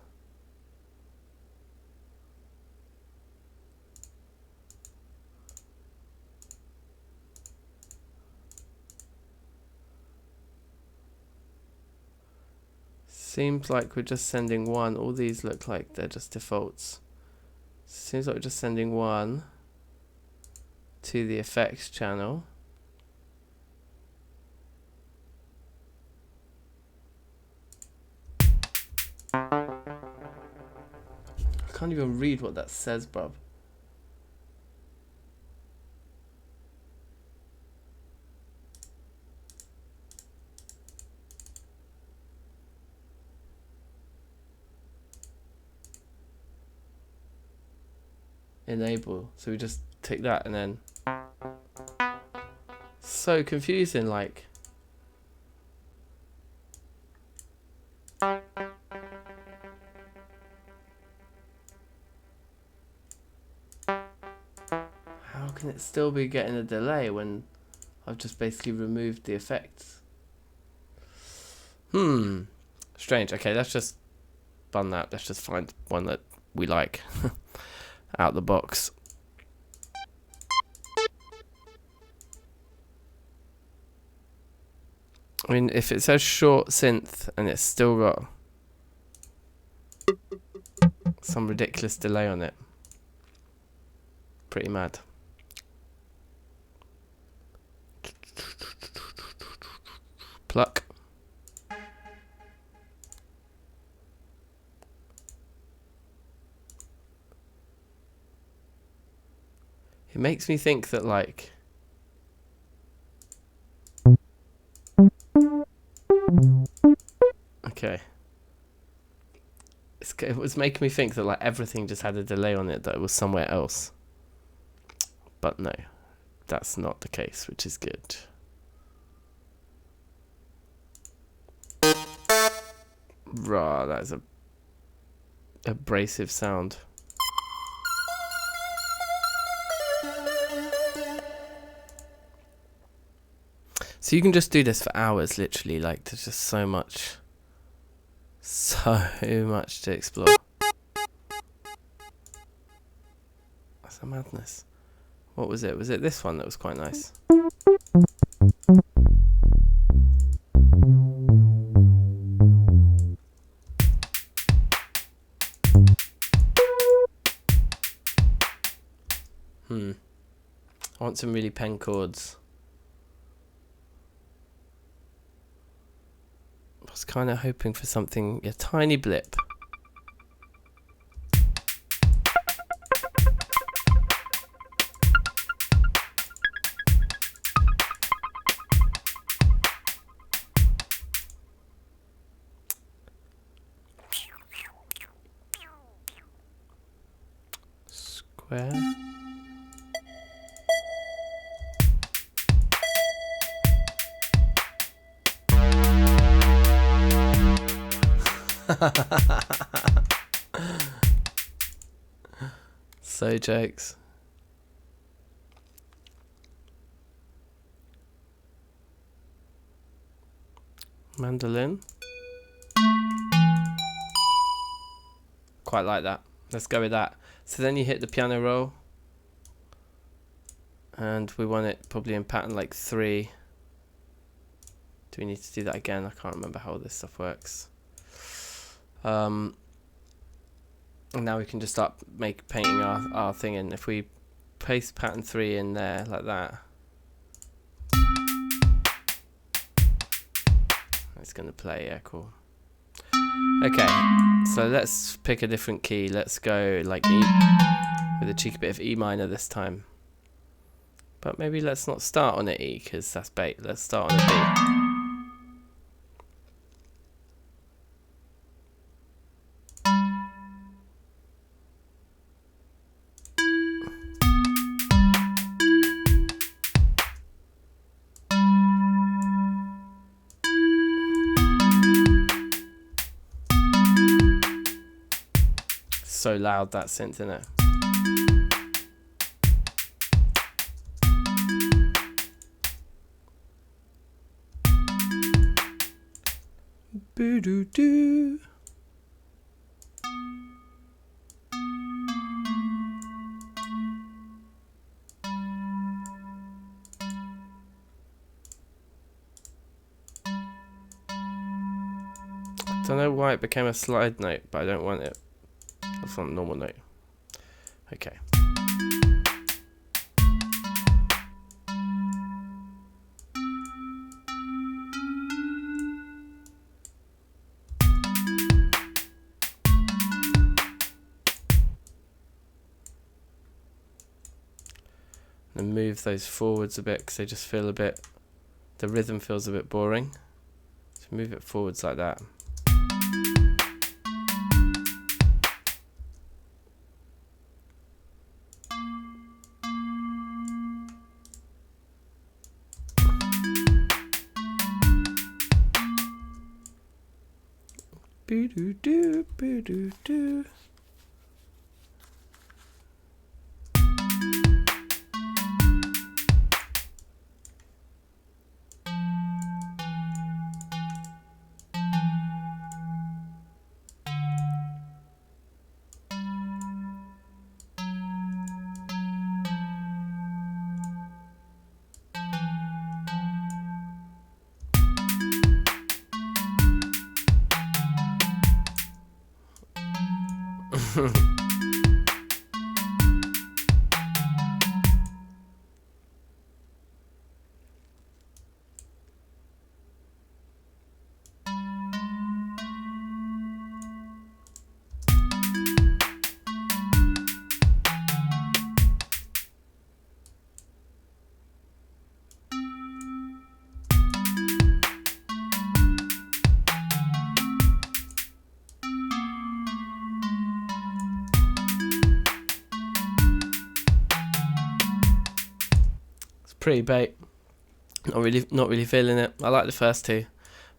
Seems like we're just sending one. All these look like they're just defaults. Seems like we're just sending one to the effects channel. I can't even read what that says, bruv. enable. So we just tick that and then. So confusing, like. How can it still be getting a delay when I've just basically removed the effects? Strange. Okay, let's just bun that. Let's just find one that we like out the box. I mean, if it says short synth and it's still got some ridiculous delay on it, pretty mad. Pluck. It makes me think that, like, okay, it was making me think that, like, everything just had a delay on it, that it was somewhere else. But no, that's not the case, which is good. Rah, that is a abrasive sound. So you can just do this for hours, literally. Like, there's just so much to explore. That's a madness. What was it? Was it this one that was quite nice? I want some really pen chords. I was kind of hoping for something, a tiny blip. Square. So jokes. Mandolin. Quite like that. Let's go with that. So then you hit the piano roll. And we want it probably in pattern like 3. Do we need to do that again? I can't remember how this stuff works. And now we can just start painting our thing in. If we paste pattern 3 in there like that, it's going to play. Yeah, cool. Okay, so let's pick a different key. Let's go like E, with a cheeky bit of E minor this time. But maybe let's not start on an E, because that's bait. Let's start on a B. So loud, that synth, isn't it? Boo doo doo. I don't know why it became a slide note, but I don't want it. That's not a normal note. Okay. And move those forwards a bit, because they just feel a bit, the rhythm feels a bit boring. So move it forwards like that. Boo-doo-doo, boo-doo-doo. Pretty bait. Not really feeling it. I like the first two.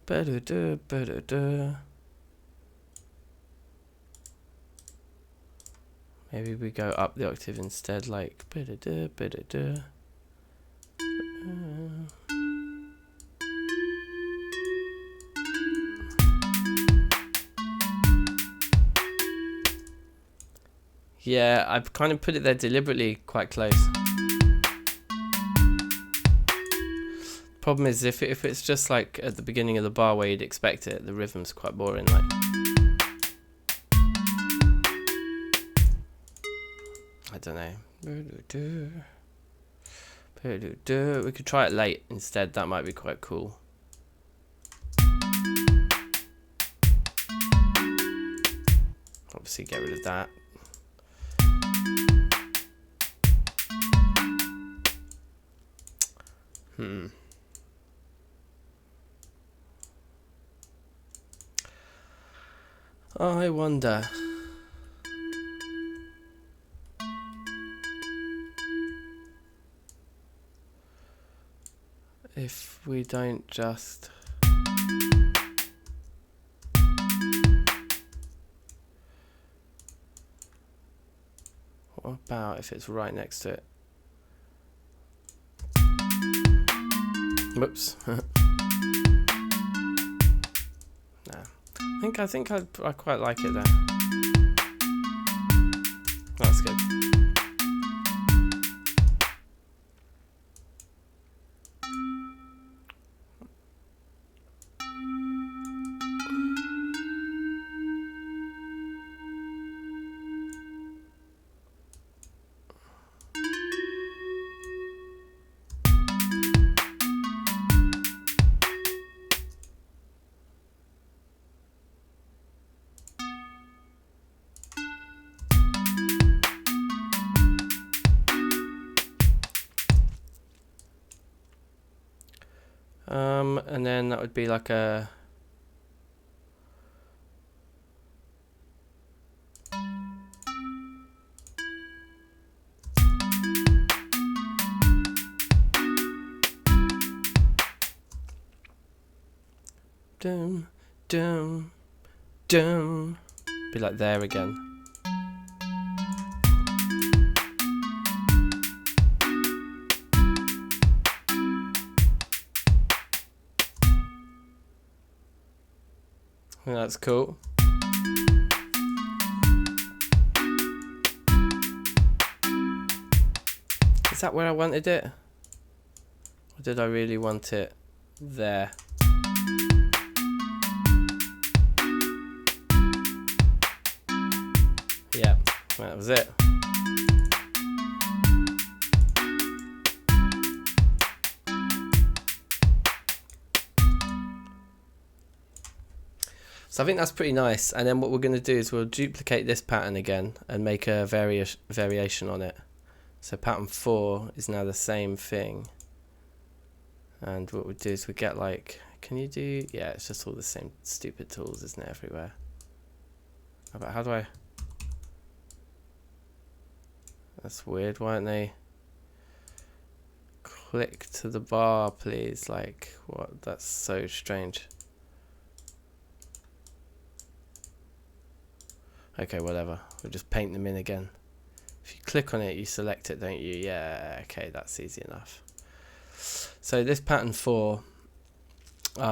Ba-do-do, ba-do-do. Maybe we go up the octave instead, like ba-do-do, ba-do-do. Yeah, I've kind of put it there deliberately quite close. Problem is, if it's just like at the beginning of the bar where you'd expect it, the rhythm's quite boring. Like, I don't know. We could try it late instead. That might be quite cool. Obviously, get rid of that. I wonder if we don't just what about if it's right next to it? Whoops. Nah. I think I quite like it there. That's good. And then that would be like a dum dum dum, be like there again. That's cool. Is that where I wanted it? Or did I really want it there? Yeah, that was it. So I think that's pretty nice, and then what we're going to do is we'll duplicate this pattern again and make a variation on it. So pattern 4 is now the same thing, and what we do is we get like, can you do, yeah, it's just all the same stupid tools, isn't it, everywhere? But how do I, that's weird, why don't they click to the bar, please? Like, what, that's so strange. Okay, whatever. We'll just paint them in again. If you click on it, you select it, don't you? Yeah, okay, that's easy enough. So this pattern 4, I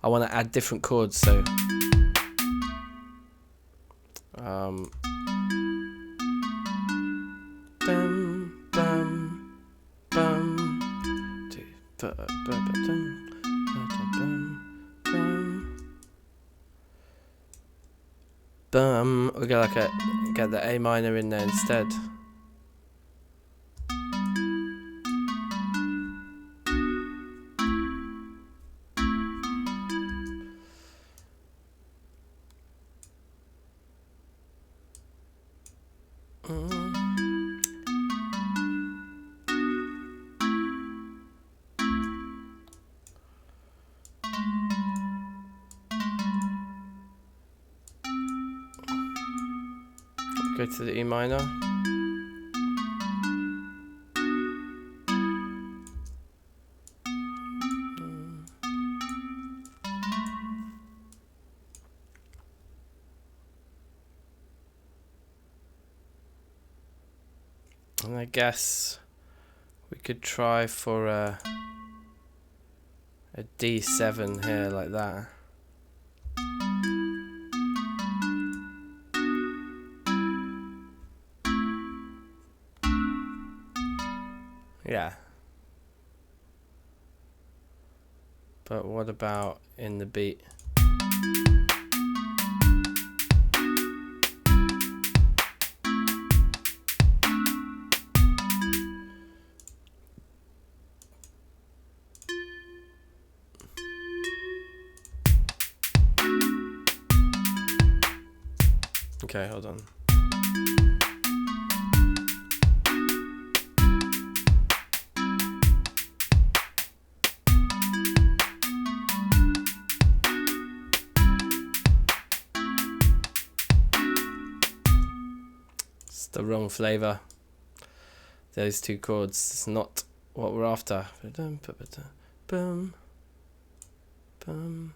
want to add different chords, so bum, bum, bum, two, bum. We get get the A minor in there instead. Go to the E minor. And I guess we could try for a D7 here, like that. Yeah. But what about in the beat? Okay, hold on. It's the wrong flavor. Those two chords, it's not what we're after. Bum, bum,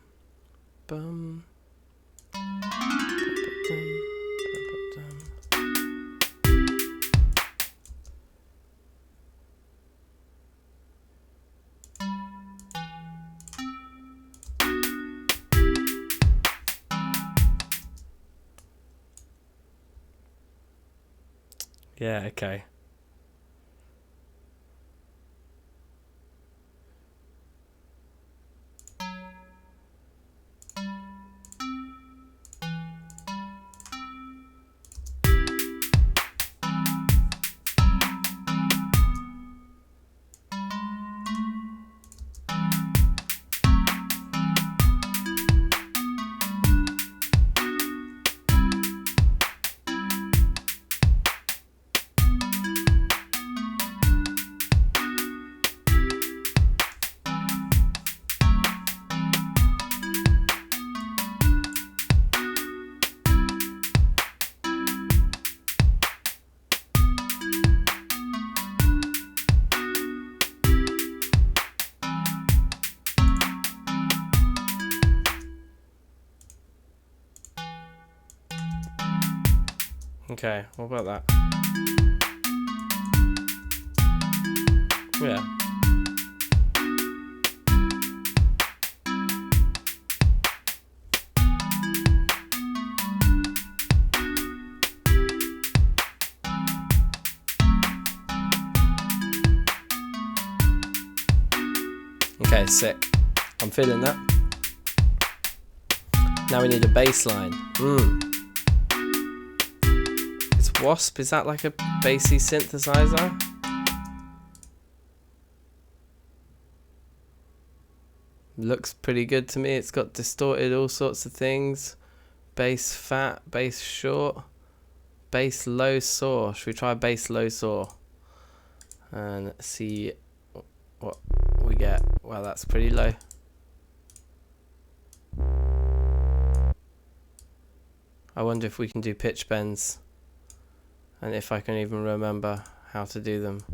bum. Yeah, okay. Okay, what about that? Yeah. Okay, sick. I'm feeling that. Now we need a bass line. Wasp, is that like a bassy synthesizer? Looks pretty good to me. It's got distorted all sorts of things. Bass fat, bass short, bass low saw. Should we try bass low saw and see what we get? Well, that's pretty low. I wonder if we can do pitch bends. And if I can even remember how to do them.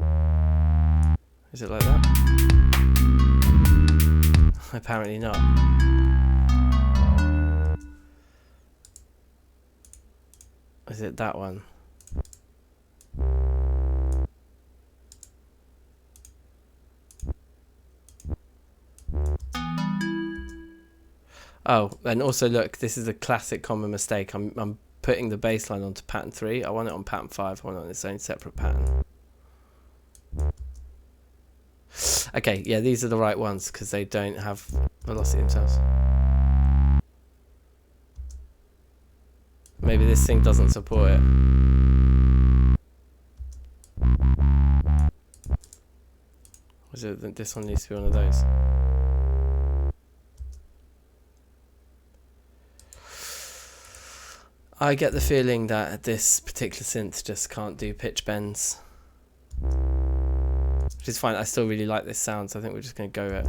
Is it like that? Apparently not. Is it that one? Oh, and also look, this is a classic common mistake. I'm putting the bass line onto pattern 3. I want it on pattern 5. I want it on its own separate pattern. Okay, yeah, these are the right ones because they don't have velocity themselves. Maybe this thing doesn't support it. Was it that this one needs to be one of those? I get the feeling that this particular synth just can't do pitch bends. Which is fine, I still really like this sound, so I think we're just going to go with it.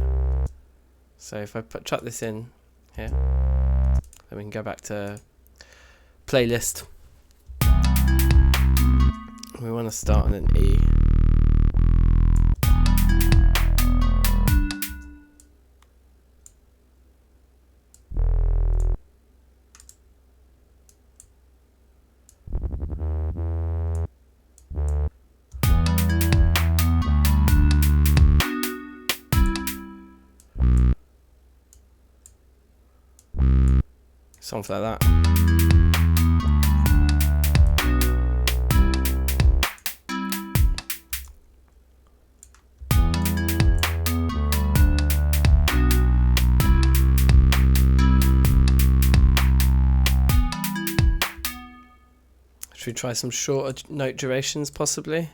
So if I chuck this in here, then we can go back to playlist. We want to start on an E. Something like that. Should we try some shorter note durations possibly?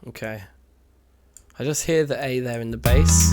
Okay. I just hear the A there in the bass.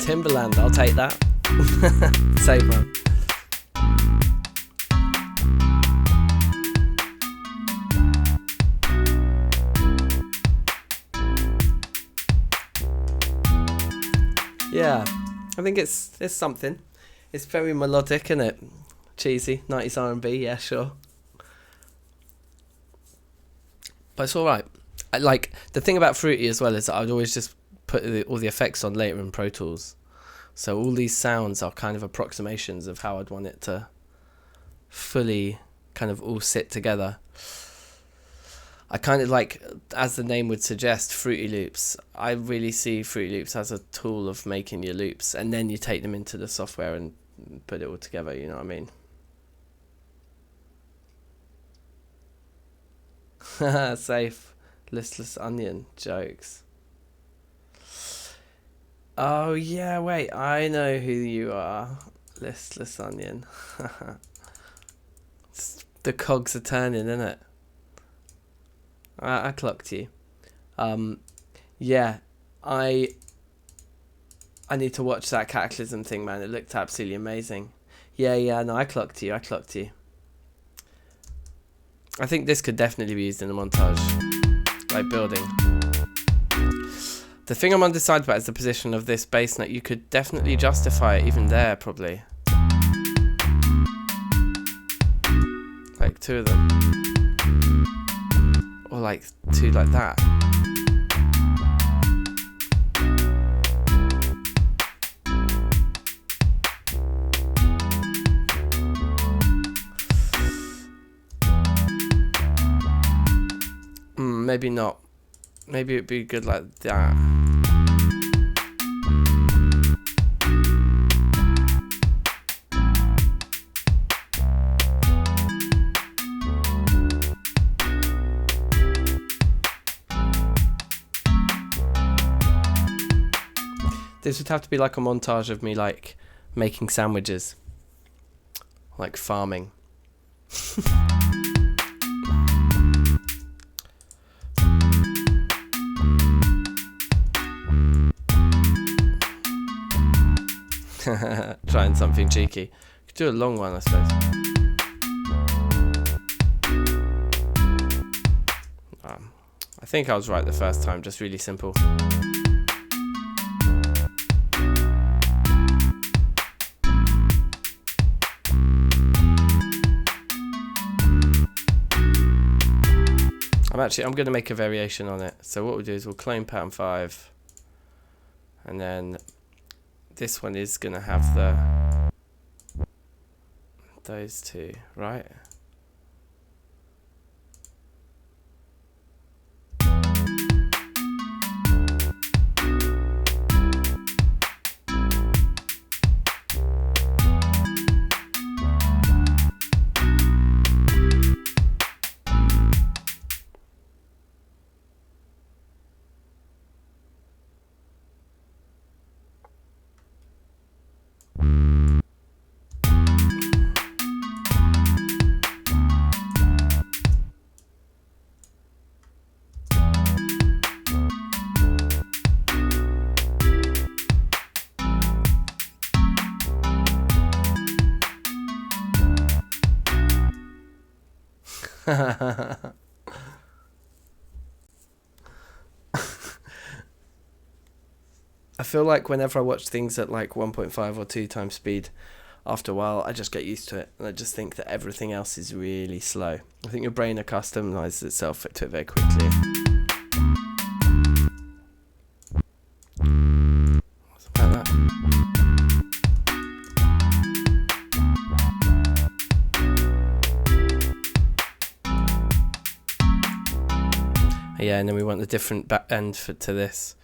Timberland, I'll take that. Save one. Yeah, I think it's something. It's very melodic, isn't it? Cheesy, 90s R&B, yeah, sure. But it's all right. I like the thing about Fruity as well is that I'd always just put all the effects on later in Pro Tools. So all these sounds are kind of approximations of how I'd want it to fully kind of all sit together. I kind of like, as the name would suggest, Fruity Loops. I really see Fruity Loops as a tool of making your loops, and then you take them into the software and put it all together, you know what I mean? Safe. Listless Onion jokes. Oh yeah, wait, I know who you are. Listless Onion. The cogs are turning, isn't it? I clocked you. Yeah, I need to watch that Cataclysm thing, man. It looked absolutely amazing. Yeah, no, I clocked you. I think this could definitely be used in a montage, like building. The thing I'm undecided about is the position of this bass note. You could definitely justify it even there, probably. Like two of them. Or like two like that. maybe not. Maybe it'd be good like that. This would have to be like a montage of me like making sandwiches, like farming. Trying something cheeky. Could do a long one, I suppose. I think I was right the first time, just really simple. I'm going to make a variation on it. So what we'll do is we'll clone pattern 5, and then this one is going to have those two, right? I feel like whenever I watch things at like 1.5 or 2 times speed, after a while I just get used to it, and I just think that everything else is really slow. I think your brain accustoms itself to it very quickly. Something like that. Yeah, and then we want the different back end to this.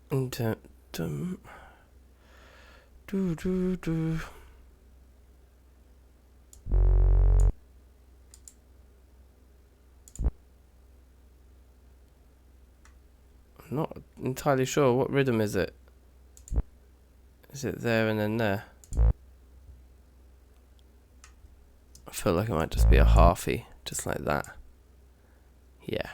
And I'm not entirely sure. What rhythm is it? Is it there and then there? I feel like it might just be a halfie, just like that. Yeah.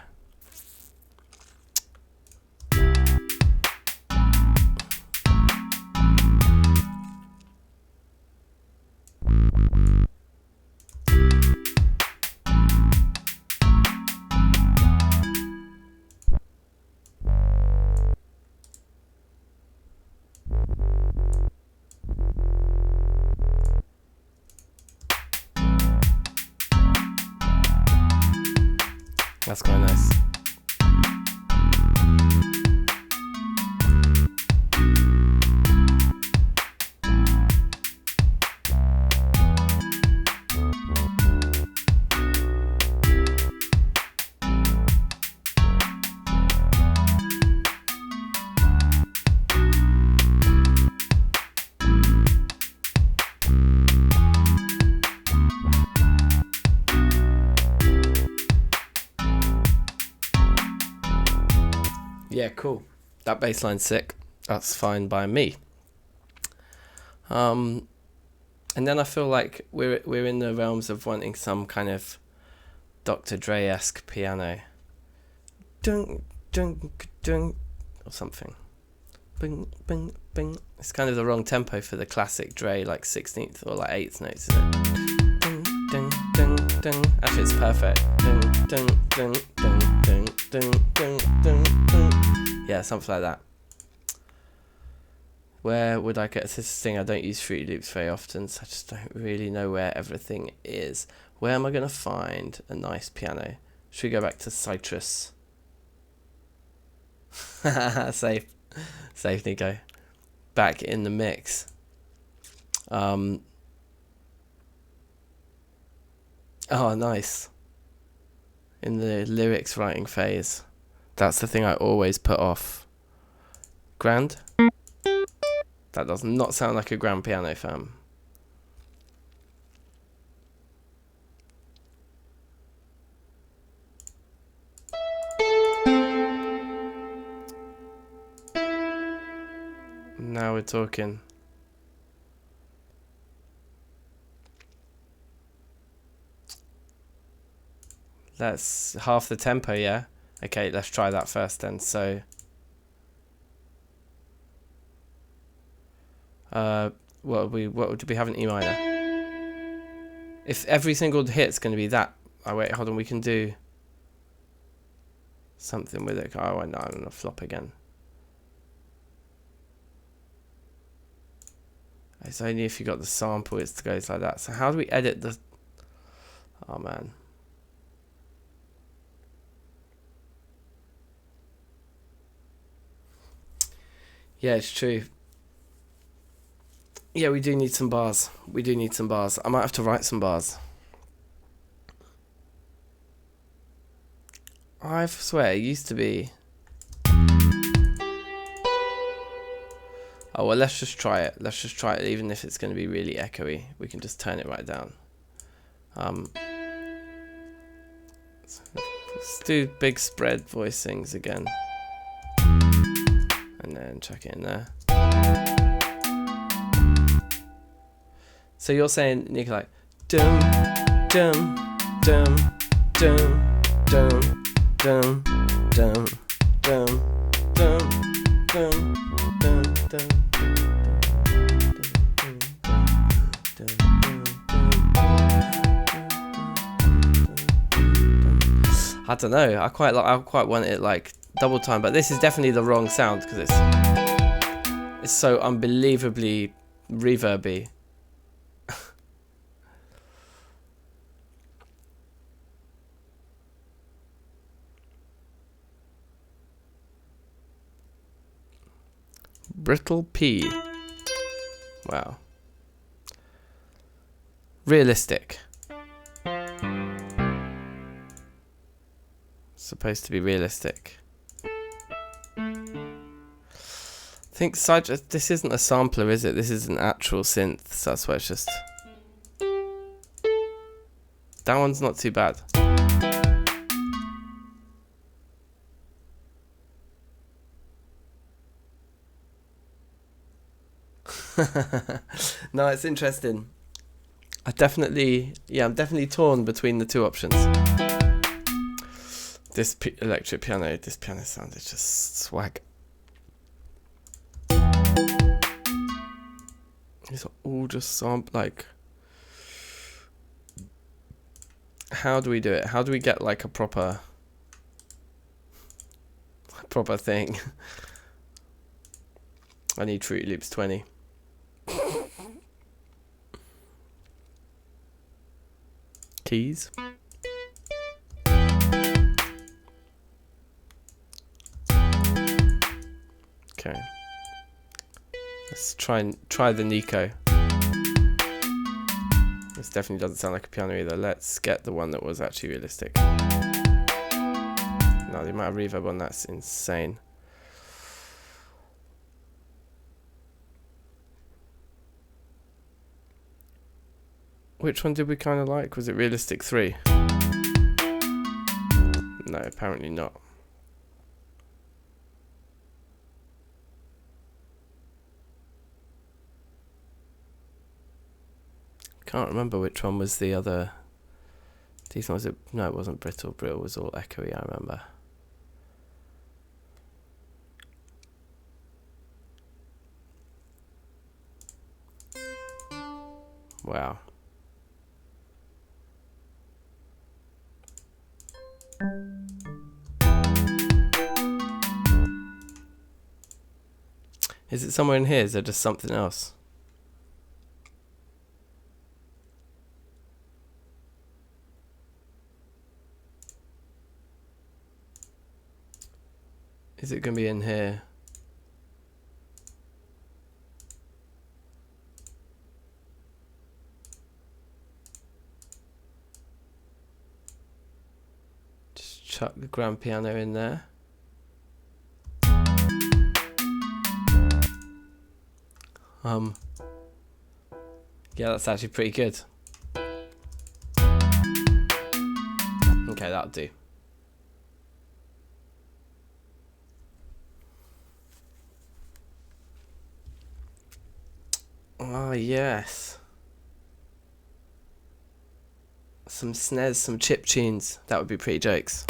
That's quite nice. Yeah, cool. That bass line's sick. That's fine by me. And then I feel like we're in the realms of wanting some kind of Dr. Dre-esque piano. Dun, dun, dun, or something. Bing, bing, bing. It's kind of the wrong tempo for the classic Dre, like 16th or like 8th notes, isn't it? Dun, dun, dun, dun. Actually, it's perfect. Dun, dun, dun, dun, dun, dun, dun, dun, dun. Yeah, something like that. Where would I get this thing? I don't use Fruity Loops very often, so I just don't really know where everything is. Where am I going to find a nice piano? Should we go back to Citrus? Safe, Nico. Back in the mix. Oh, nice. in the lyrics writing phase. That's the thing I always put off. Grand? That does not sound like a grand piano, fam. Now we're talking. That's half the tempo, yeah? Okay, let's try that first then. So, what would we have in E minor? If every single hit's going to be that, oh wait, hold on, we can do something with it. Oh, no, I'm gonna flop again. It's only if you got the sample it goes like that. So how do we edit the? Oh man. Yeah, it's true. Yeah, we do need some bars. We do need some bars. I might have to write some bars. I swear, it used to be. Oh, well, let's just try it. Let's just try it, even if it's going to be really echoey. We can just turn it right down. Let's do big spread voicings again. And then chuck it in there. So you're saying, Nikolai, dum, dum, dum, dum, dum, dum, dum, dum, dum, dum, dum, dum. I don't know. I quite want it like double time, but this is definitely the wrong sound because it's so unbelievably reverby. Brittle P. Wow. Realistic. Supposed to be realistic. I think this isn't a sampler, is it? This is an actual synth, so that's why it's just. That one's not too bad. No, it's interesting. I'm definitely torn between the two options. This electric piano, this piano sound is just swag. These are all just like. How do we do it? How do we get like a proper thing? I need Fruity Loops 20. Keys. Okay. Let's try the Nico. This definitely doesn't sound like a piano either. Let's get the one that was actually realistic. No, the amount of reverb on that's insane. Which one did we kind of like? Was it Realistic 3? No, apparently not. Can't remember which one was the other. Decent, was it? No, it wasn't Brittle. Brittle was all echoey, I remember. Wow. Is it somewhere in here? Is there just something else? Is it going to be in here? chuck the grand piano in there. Yeah, that's actually pretty good. Okay, that'll do. Oh, yes. Some snares, some chip tunes. That would be pretty jokes.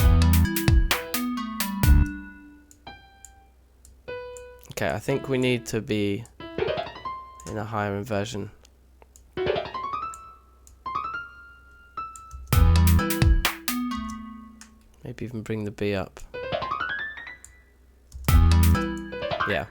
Okay, I think we need to be in a higher inversion. Maybe even bring the B up. Yeah.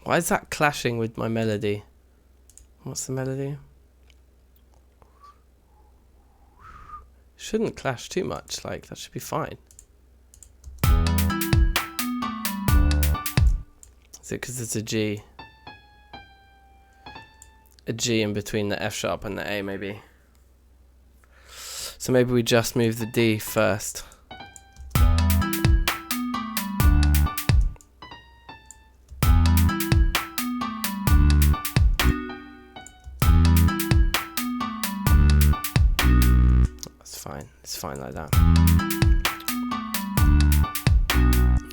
Why is that clashing with my melody? What's the melody? Shouldn't clash too much, like that should be fine. Is it because it's a G? A G in between the F sharp and the A maybe. So maybe we just move the D first. It's fine like that.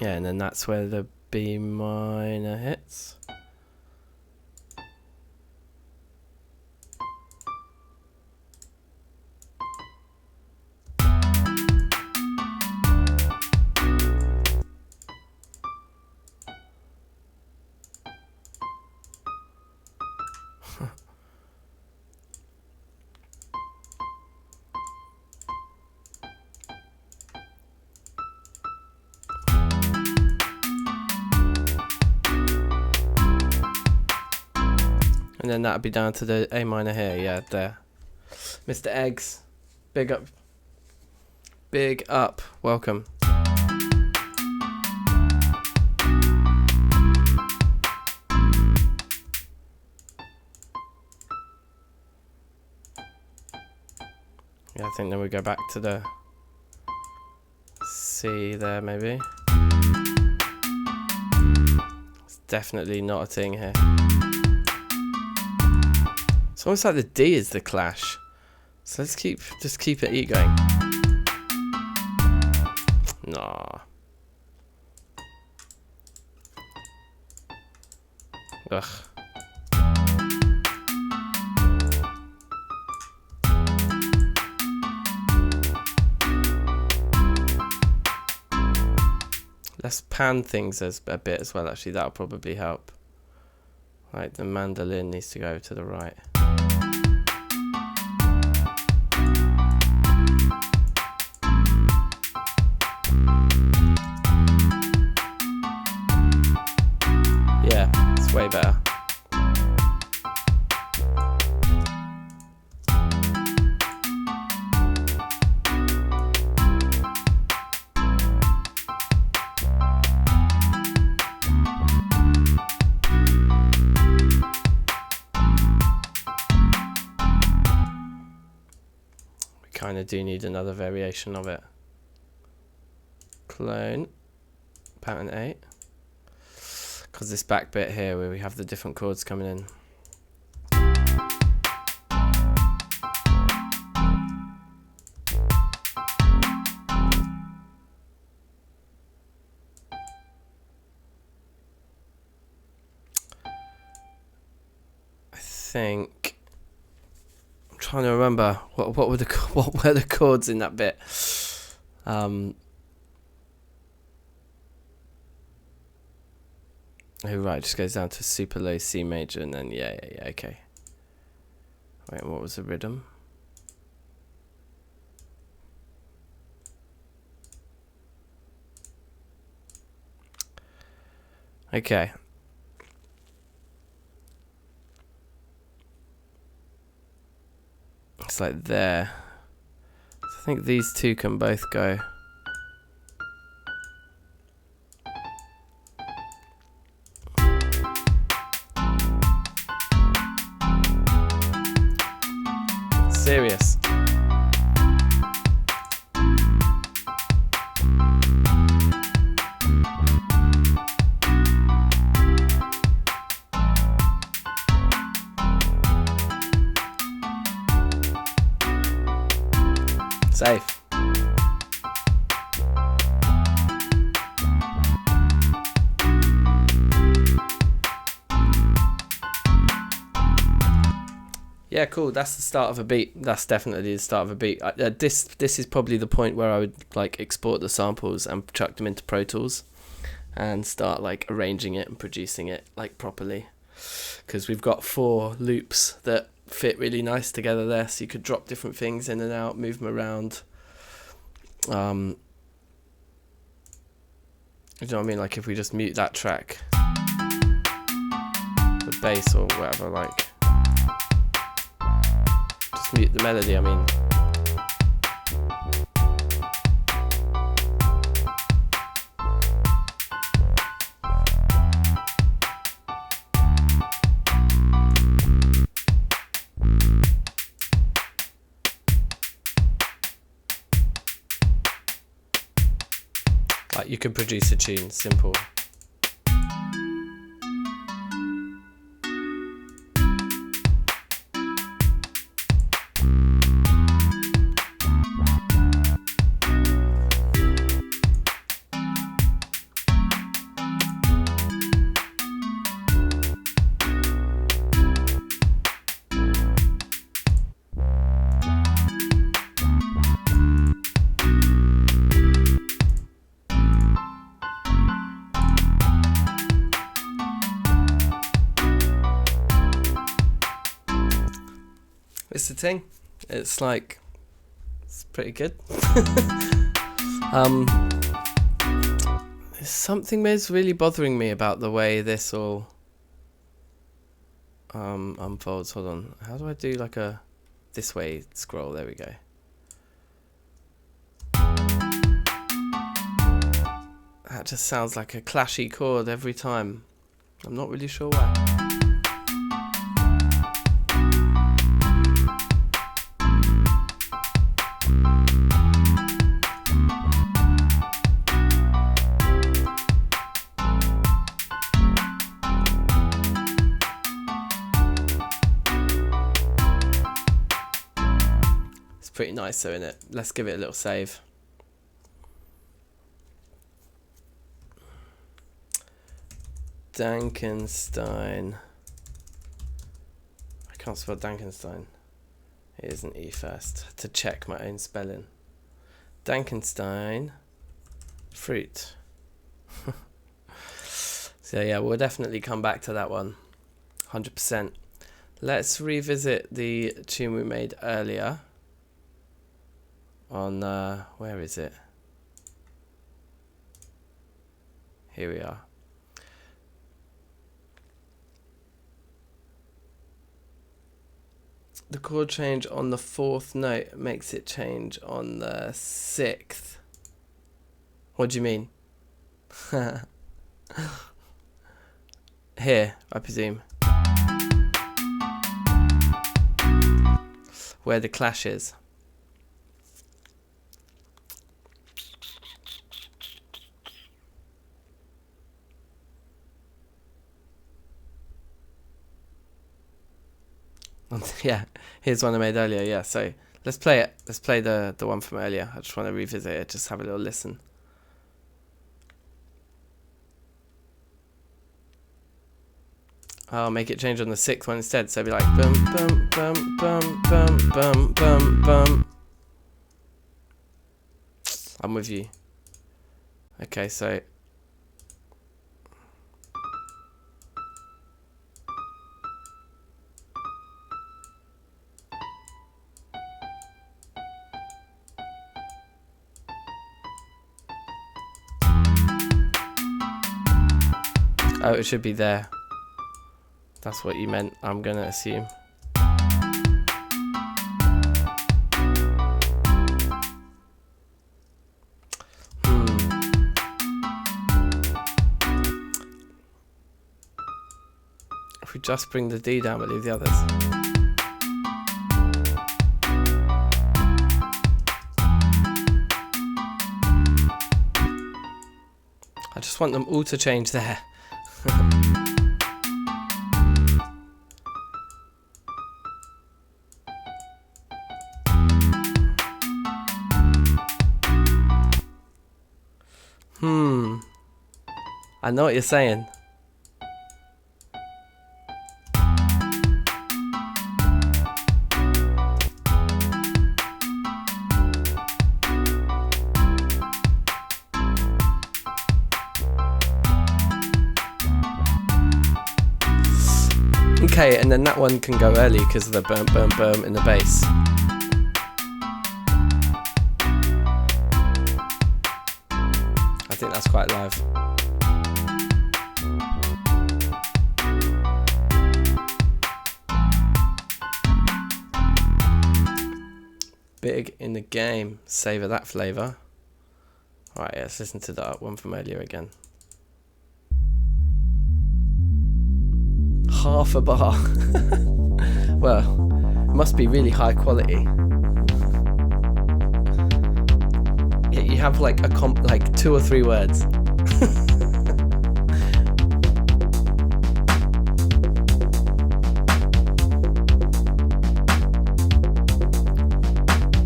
Yeah, and then that's where the B minor hits. And then that'd be down to the A minor here, yeah, there. Mr. Eggs, big up. Big up, welcome. Yeah, I think then we go back to the C there maybe. It's definitely not a thing here. It's almost like the D is the clash. So let's just keep it E going. Nah. Ugh. Let's pan things a bit as well, actually. That'll probably help. Like the mandolin needs to go to the right. Yeah, it's way better. Kind of do need another variation of it. Clone pattern 8, because this back bit here where we have the different chords coming in. I think trying to remember what were the chords in that bit. Oh right, it just goes down to super low C major and then yeah, okay. Wait, what was the rhythm? Okay. It's like there. So I think these two can both go. Serious. Safe. Yeah, cool. That's the start of a beat. That's definitely the start of a beat. This is probably the point where I would like export the samples and chuck them into Pro Tools and start like arranging it and producing it like properly. Because we've got 4 loops that fit really nice together there, so you could drop different things in and out, move them around. You know what I mean? Like if we just mute that track, the bass or whatever, like just mute the melody. I mean, like you could produce a tune, simple. It's the thing. It's like, it's pretty good. There's something that's really bothering me about the way this all unfolds. Hold on. How do I do like a this way scroll? There we go. That just sounds like a clashy chord every time. I'm not really sure why. Pretty nice though, innit? Let's give it a little save. DankNStein. I can't spell DankNStein. It is an E first to check my own spelling. DankNStein fruit. So yeah, we'll definitely come back to that one. 100%. Let's revisit the tune we made earlier. On where is it? Here we are. The chord change on the 4th note makes it change on the 6th. What do you mean? Here, I presume. Where the clash is. Yeah, here's one I made earlier. Yeah, so let's play it. Let's play the one from earlier. I just want to revisit it. Just have a little listen. I'll make it change on the 6th one instead. So it'll be like bum bum bum bum bum bum bum bum. I'm with you. Okay, so Oh, it should be there. That's what you meant, I'm gonna assume. If we just bring the D down but leave the others. I just want them all to change there. I know what you're saying. Okay, and then that one can go early because of the boom, boom, boom in the bass. I think that's quite live. Big in the game. Savour that flavour. Alright, yeah, let's listen to that one from earlier again. Half a bar. Well, it must be really high quality. Yeah, you have like like 2 or 3 words.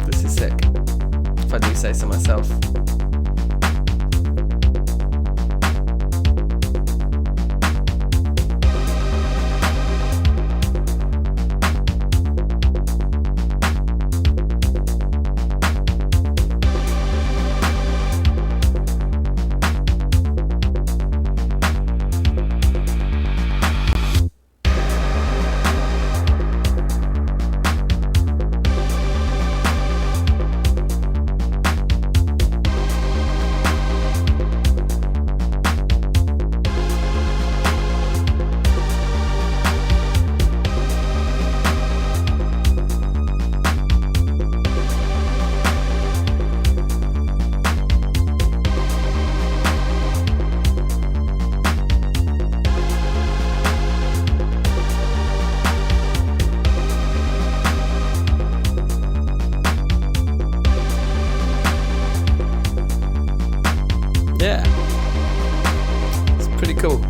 This is sick, if I do say so myself. Yeah, it's pretty cool.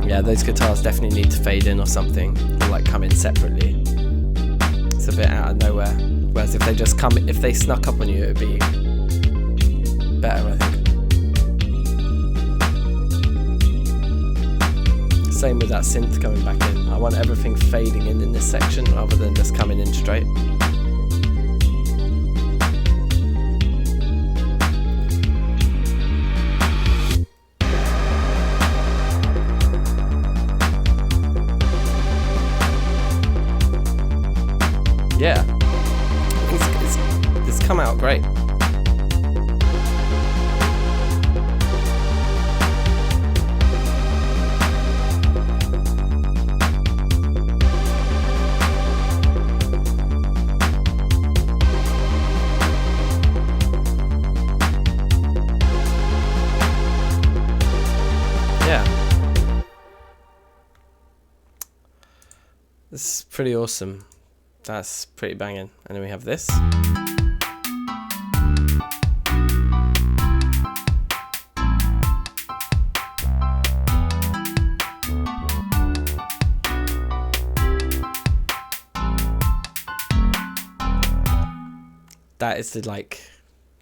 Yeah, those guitars definitely need to fade in or something, or like come in separately. It's a bit out of nowhere. Whereas if they just come, if they snuck up on you, it'd be better, I think. Same with that synth coming back in. I want everything fading in this section rather than just coming in straight. Yeah, it's come out great. This is pretty awesome. That's pretty banging. And then we have this. That is the like,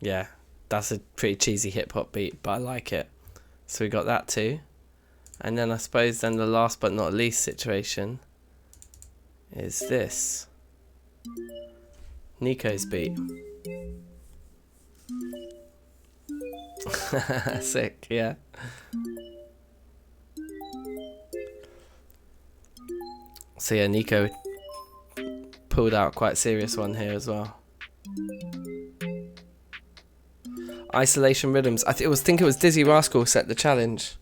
yeah, that's a pretty cheesy hip hop beat, but I like it. So we got that too. And then I suppose then the last but not least situation is this. Nico's beat. Sick, yeah. So yeah, Nico pulled out quite a serious one here as well. Isolation Rhythms. I think it was Dizzy Rascal set the challenge.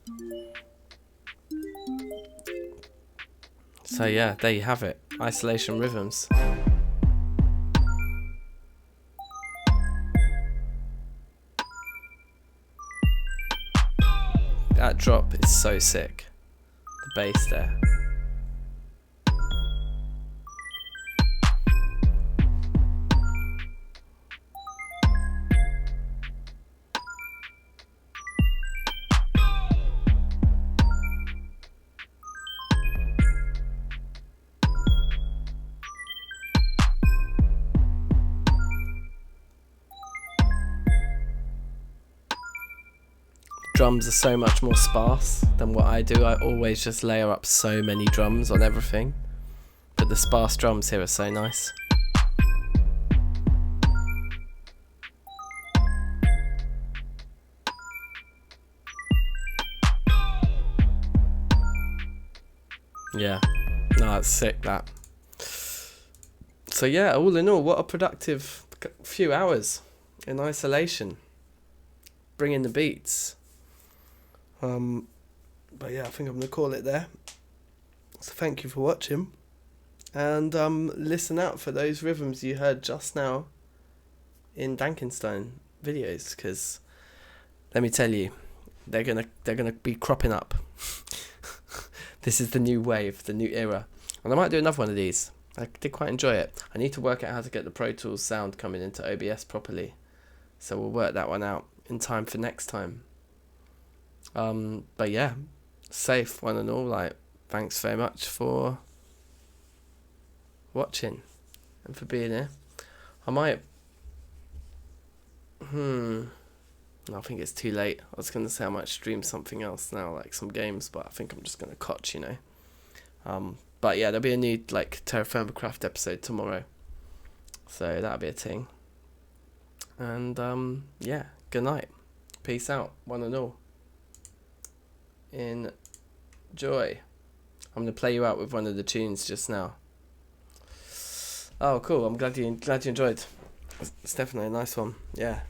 So yeah, there you have it. Isolation Rhythms. That drop is so sick. The bass there. Drums are so much more sparse than what I do. I always just layer up so many drums on everything, but the sparse drums here are so nice. Yeah, no, that's sick, that. So yeah, all in all, what a productive few hours in isolation, bringing the beats. But yeah, I think I'm gonna call it there. So thank you for watching, and listen out for those rhythms you heard just now in DankNStein videos, because let me tell you, they're gonna be cropping up. This is the new wave, the new era, and I might do another one of these. I did quite enjoy it. I need to work out how to get the Pro Tools sound coming into OBS properly, so we'll work that one out in time for next time. But yeah, safe one and all, like, thanks very much for watching and for being here. I might I think it's too late. I was gonna say I might stream something else now, like some games, but I think I'm just gonna cotch, you know. But yeah, there'll be a new like Terra Firma Craft episode tomorrow, so that'll be a thing. And yeah, good night, peace out, one and all. Enjoy. I'm gonna play you out with one of the tunes just now. Oh, cool! I'm glad you enjoyed. It's definitely a nice one. Yeah.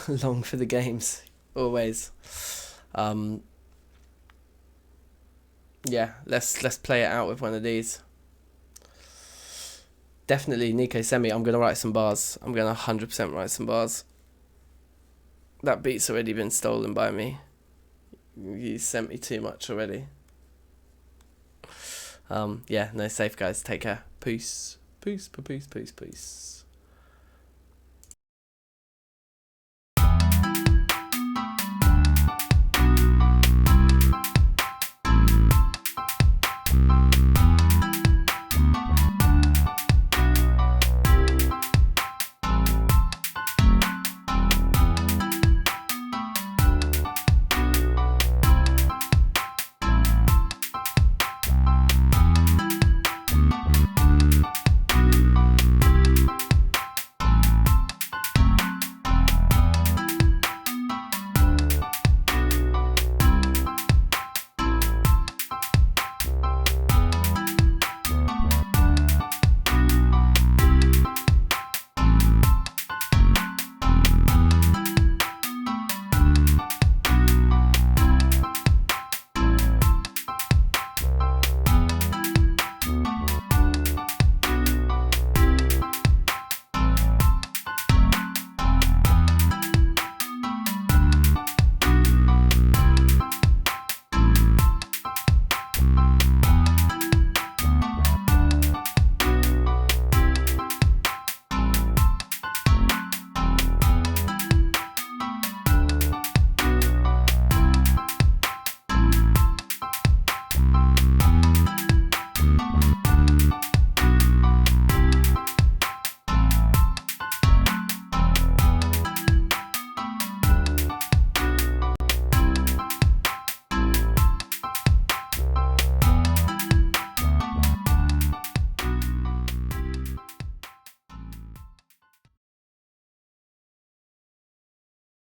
Long for the games, always. Yeah, let's play it out with one of these. Definitely Nico send me. I'm gonna write some bars. I'm gonna 100% write some bars. That beat's already been stolen by me. You sent me too much already. Yeah, no, safe guys. Take care. Peace. Peace.